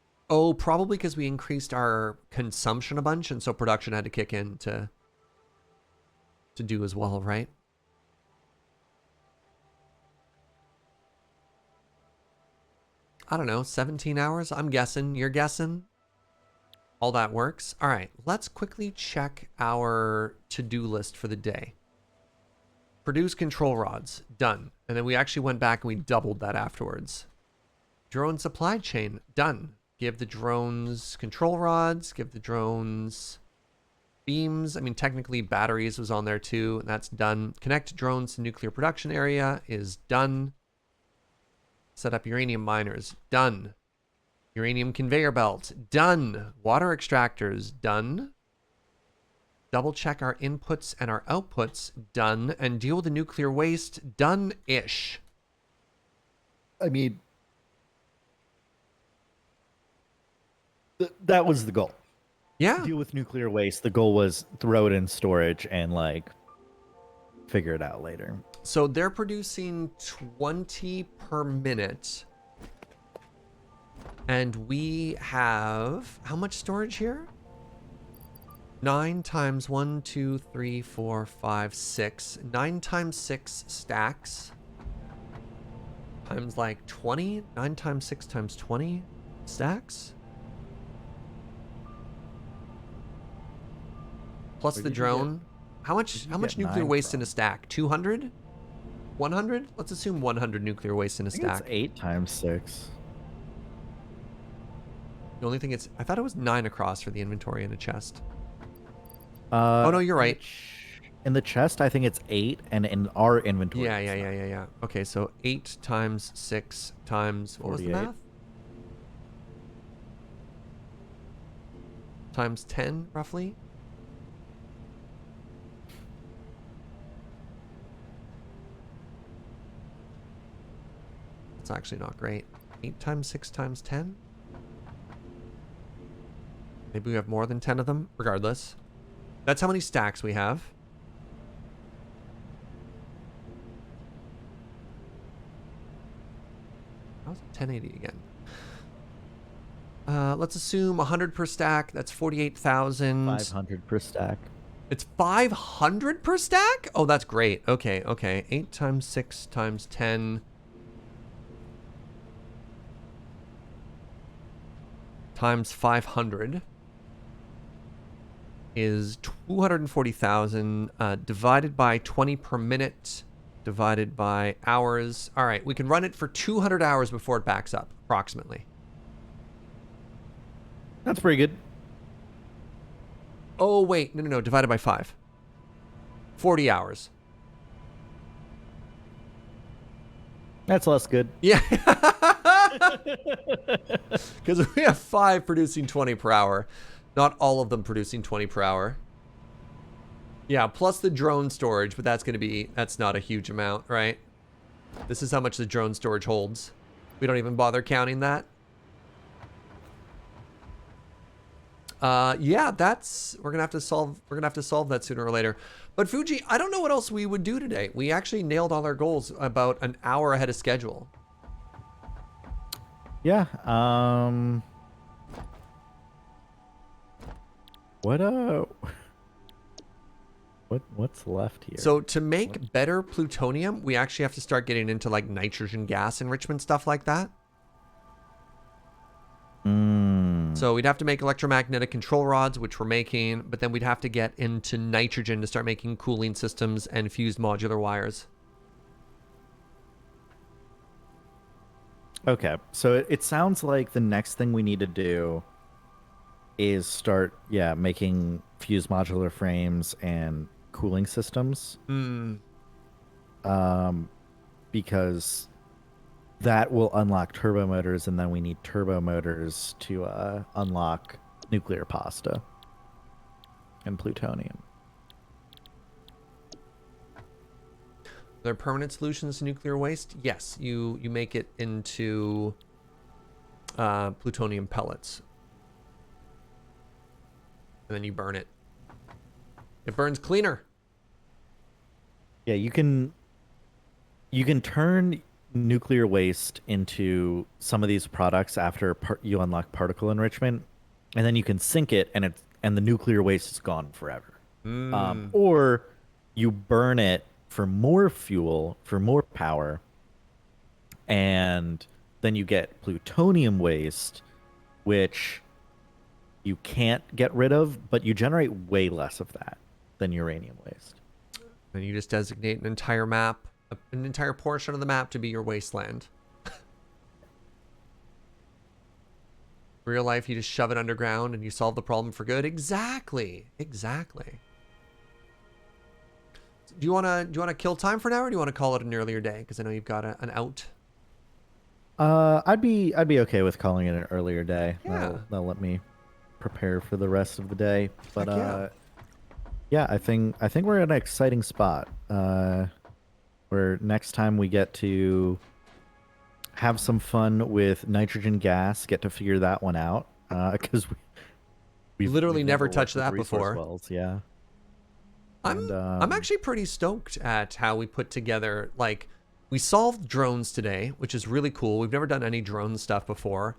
Oh, probably because we increased our consumption a bunch, and so production had to kick in to do as well, right? I don't know, 17 hours? I'm guessing. You're guessing? All that works. All right, let's quickly check our to-do list for the day. Produce control rods. Done. And then we actually went back and we doubled that afterwards. Drone supply chain. Done. Give the drones control rods. Give the drones beams. I mean, technically batteries was on there too. And that's done. Connect drones to nuclear production area is done. Set up uranium miners. Done. Uranium conveyor belt. Done. Water extractors. Done. Double check our inputs and our outputs. Done. And deal with the nuclear waste. Done-ish. I mean, that was the goal. Yeah. Deal with nuclear waste. The goal was throw it in storage and like figure it out later. So they're producing 20 per minute. And we have how much storage here? 9 times 1, 2, 3, 4, 5, 6. 9 times 6 stacks. Times like 20. 9 times 6 times 20 stacks. Plus the drone. How much nuclear waste in a stack? 200? 100? Let's assume 100 nuclear waste in a stack. It's 8 times 6. The only thing I thought it was 9 across for the inventory in a chest. Oh no, you're right. In the chest, I think it's 8, and in our inventory. Yeah. Okay, so 8 times 6 times, what was the math? Times 10, roughly. It's actually not great. 8 times 6 times 10? Maybe we have more than 10 of them. Regardless. That's how many stacks we have. How's it 1080 again? Let's assume 100 per stack. That's 48,000. 500 per stack. It's 500 per stack? Oh, that's great. Okay. 8 times 6 times 10. Times 500 is 240,000 divided by 20 per minute divided by hours. All right, we can run it for 200 hours before it backs up, approximately. That's pretty good. Oh, wait. No. Divided by 5. 40 hours. That's less good. Yeah. Because we have 5 producing 20 per hour. Not all of them producing 20 per hour. Yeah, plus the drone storage, but that's not a huge amount, right? This is how much the drone storage holds. We don't even bother counting that. Yeah, we're gonna have to solve that sooner or later. But Fugi, I don't know what else we would do today. We actually nailed all our goals about an hour ahead of schedule. Yeah. What's left here? So to make better plutonium, we actually have to start getting into like nitrogen gas enrichment, stuff like that. So we'd have to make electromagnetic control rods, which we're making, but then we'd have to get into nitrogen to start making cooling systems and fused modular wires. Okay, so it sounds like the next thing we need to do is start, making fused modular frames and cooling systems. Because that will unlock turbo motors, and then we need turbo motors to unlock nuclear pasta and plutonium. Are there permanent solutions to nuclear waste? Yes, you make it into plutonium pellets. And then you burn it. It burns cleaner. Yeah, you can turn nuclear waste into some of these products after you unlock particle enrichment, and then you can sink it, and the nuclear waste is gone forever. Mm. Or you burn it for more fuel, for more power, and then you get plutonium waste, which you can't get rid of, but you generate way less of that than uranium waste. And you just designate an entire map, an entire portion of the map to be your wasteland. Real life, you just shove it underground and you solve the problem for good. Exactly. Exactly. Do you wanna kill time for now, or do you want to call it an earlier day? Because I know you've got an out. I'd be okay with calling it an earlier day. Yeah. That'll let me prepare for the rest of the day. But Heck yeah. yeah, I think we're at an exciting spot. Where next time we get to have some fun with nitrogen gas, get to figure that one out. Because Literally we've never worked touched with that resource before. wells, yeah. I'm And I'm actually pretty stoked at how we put together, like, we solved drones today, which is really cool. We've never done any drone stuff before.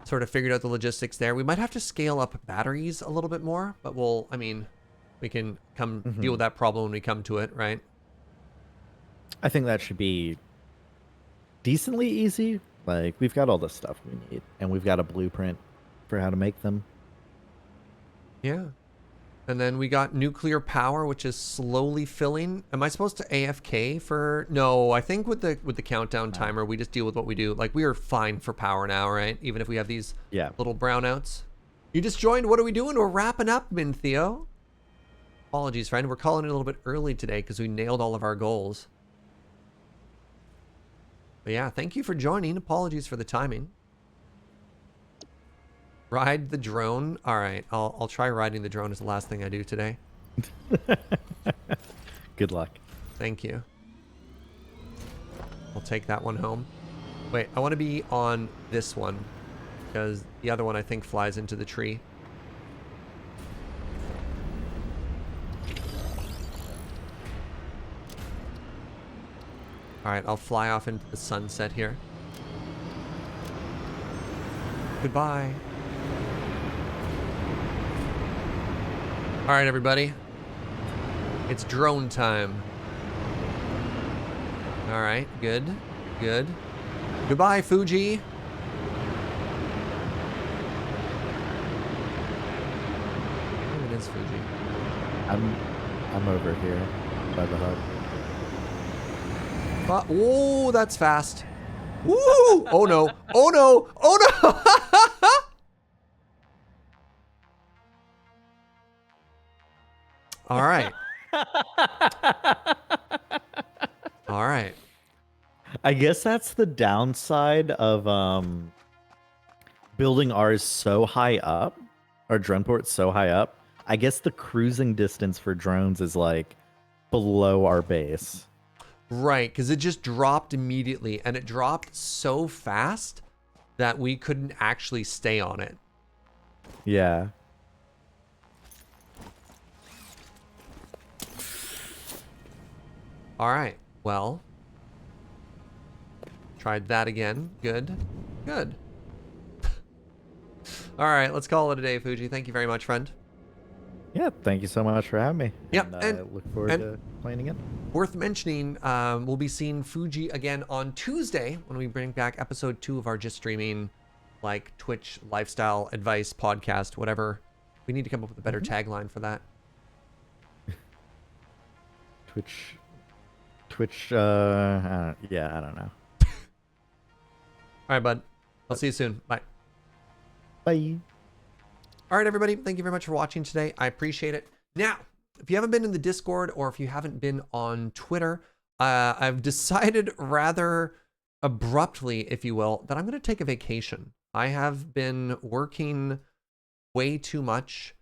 Sort of figured out the logistics there. We might have to scale up batteries a little bit more, but we can come deal with that problem when we come to it, right? I think that should be decently easy. Like, we've got all the stuff we need, and we've got a blueprint for how to make them. Yeah. And then we got nuclear power, which is slowly filling. Am I supposed to AFK for? No, I think with the countdown timer, we just deal with what we do. Like, we are fine for power now, right? Even if we have these little brownouts. You just joined. What are we doing? We're wrapping up, Min Theo. Apologies, friend. We're calling it a little bit early today because we nailed all of our goals. But yeah, thank you for joining. Apologies for the timing. Ride the drone. All right, I'll try riding the drone as the last thing I do today. Good luck. Thank you. I'll take that one home. Wait, I want to be on this one because the other one I think flies into the tree. All right, I'll fly off into the sunset here. Goodbye. All right, everybody. It's drone time. All right, good, good. Goodbye, Fugi. Oh, it is Fugi. I'm over here by the hub. Whoa, that's fast. Woo! Oh no! Oh no! Oh no! All right. All right. I guess that's the downside of building ours so high up, our drone port so high up. I guess the cruising distance for drones is like below our base. Right, because it just dropped immediately, and it dropped so fast that we couldn't actually stay on it. Yeah. All right, well, tried that again. Good, good. All right, let's call it a day, Fugi. Thank you very much, friend. Yeah, thank you so much for having me. Yeah, and I look forward to playing again. Worth mentioning, we'll be seeing Fugi again on Tuesday when we bring back episode 2 of our just streaming, like, Twitch lifestyle advice podcast, whatever. We need to come up with a better tagline for that. Twitch, yeah, I don't know. All right, bud. I'll see you soon. Bye. Bye. All right, everybody. Thank you very much for watching today. I appreciate it. Now, if you haven't been in the Discord or if you haven't been on Twitter, I've decided rather abruptly, if you will, that I'm going to take a vacation. I have been working way too much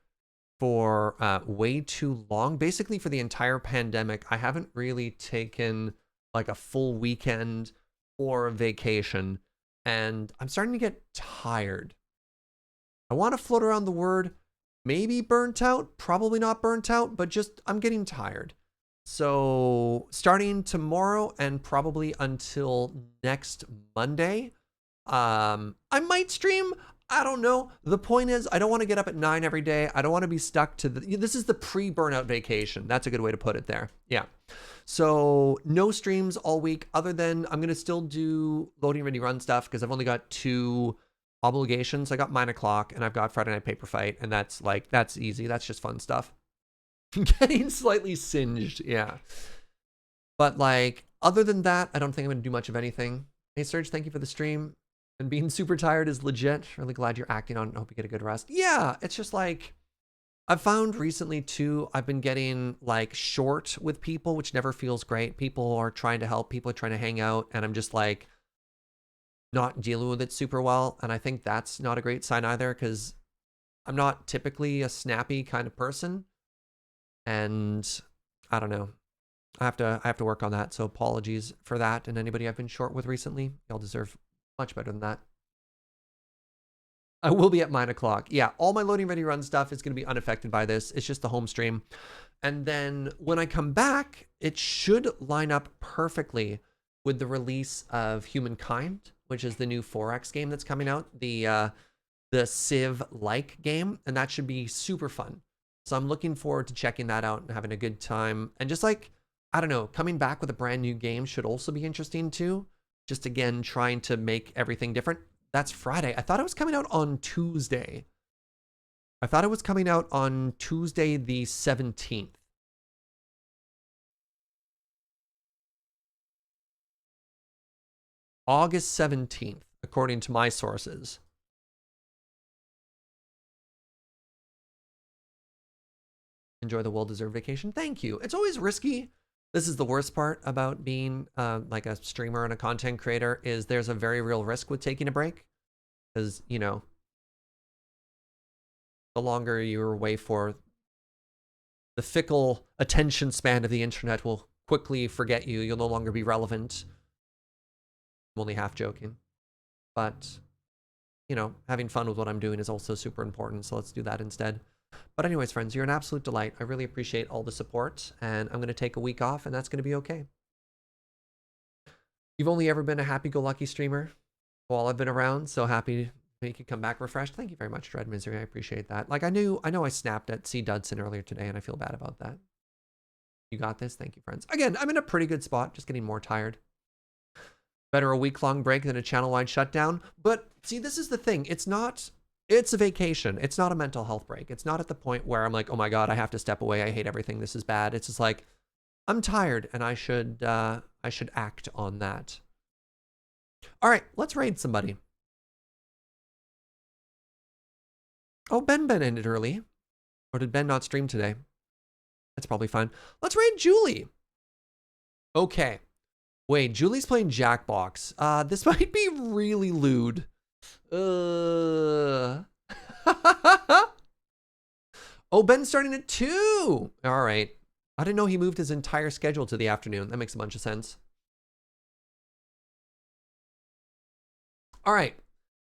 for way too long. Basically, for the entire pandemic, I haven't really taken like a full weekend or a vacation, and I'm starting to get tired. I want to float around the word, maybe burnt out, probably not burnt out, but just I'm getting tired. So starting tomorrow and probably until next Monday, I might stream. I don't know. The point is, I don't want to get up at 9 every day. I don't want to be stuck to this is the pre-burnout vacation. That's a good way to put it there. Yeah. So no streams all week, other than I'm going to still do loading ready run stuff because I've only got 2 obligations. I got Mine O'Clock and I've got Friday Night Paper Fight, and that's easy. That's just fun stuff. Getting slightly singed, yeah. But like, other than that, I don't think I'm going to do much of anything. Hey, Serge, thank you for the stream. And being super tired is legit. Really glad you're acting on it. Hope you get a good rest. Yeah, it's just like, I've found recently too, I've been getting like short with people, which never feels great. People are trying to help, people are trying to hang out, and I'm just like not dealing with it super well. And I think that's not a great sign either, because I'm not typically a snappy kind of person. And I don't know. I have to work on that. So apologies for that. And anybody I've been short with recently, y'all deserve much better than that. I will be at Mine O'Clock. Yeah, all my loading ready run stuff is going to be unaffected by this. It's just the home stream. And then when I come back, it should line up perfectly with the release of Humankind, which is the new 4X game that's coming out, the Civ-like game, and that should be super fun. So I'm looking forward to checking that out and having a good time. And just like, I don't know, coming back with a brand new game should also be interesting too. Just again, trying to make everything different. That's Friday. I thought it was coming out on Tuesday. I thought it was coming out on Tuesday the 17th. August 17th, according to my sources. Enjoy the well-deserved vacation. Thank you. It's always risky. This is the worst part about being like a streamer and a content creator, is there's a very real risk with taking a break. Because, you know, the longer you're away for, the fickle attention span of the internet will quickly forget you. You'll no longer be relevant. I'm only half joking. But, you know, having fun with what I'm doing is also super important, so let's do that instead. But anyways, friends, you're an absolute delight. I really appreciate all the support, and I'm going to take a week off, and that's going to be okay. You've only ever been a happy-go-lucky streamer while I've been around, so happy you could come back refreshed. Thank you very much, Dread Misery. I appreciate that. Like, I know I snapped at C. Dudson earlier today, and I feel bad about that. You got this. Thank you, friends. Again, I'm in a pretty good spot, just getting more tired. Better a week-long break than a channel-wide shutdown. But see, this is the thing. It's a vacation. It's not a mental health break. It's not at the point where I'm like, oh my God, I have to step away. I hate everything. This is bad. It's just like, I'm tired, and I should act on that. All right, let's raid somebody. Oh, Ben ended early. Or did Ben not stream today? That's probably fine. Let's raid Julie. Okay. Wait, Julie's playing Jackbox. This might be really lewd. Oh, Ben's starting at 2. All right. I didn't know he moved his entire schedule to the afternoon. That makes a bunch of sense. All right.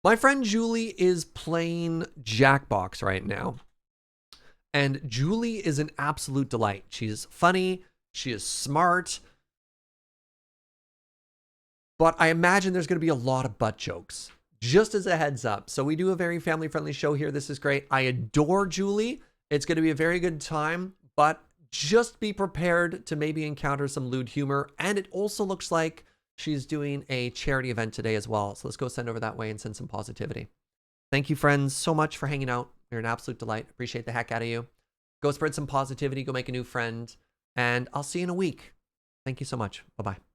My friend Julie is playing Jackbox right now. And Julie is an absolute delight. She's funny. She is smart. But I imagine there's going to be a lot of butt jokes. Just as a heads up. So we do a very family-friendly show here. This is great. I adore Julie. It's going to be a very good time. But just be prepared to maybe encounter some lewd humor. And it also looks like she's doing a charity event today as well. So let's go send over that way and send some positivity. Thank you, friends, so much for hanging out. You're an absolute delight. Appreciate the heck out of you. Go spread some positivity. Go make a new friend. And I'll see you in a week. Thank you so much. Bye-bye.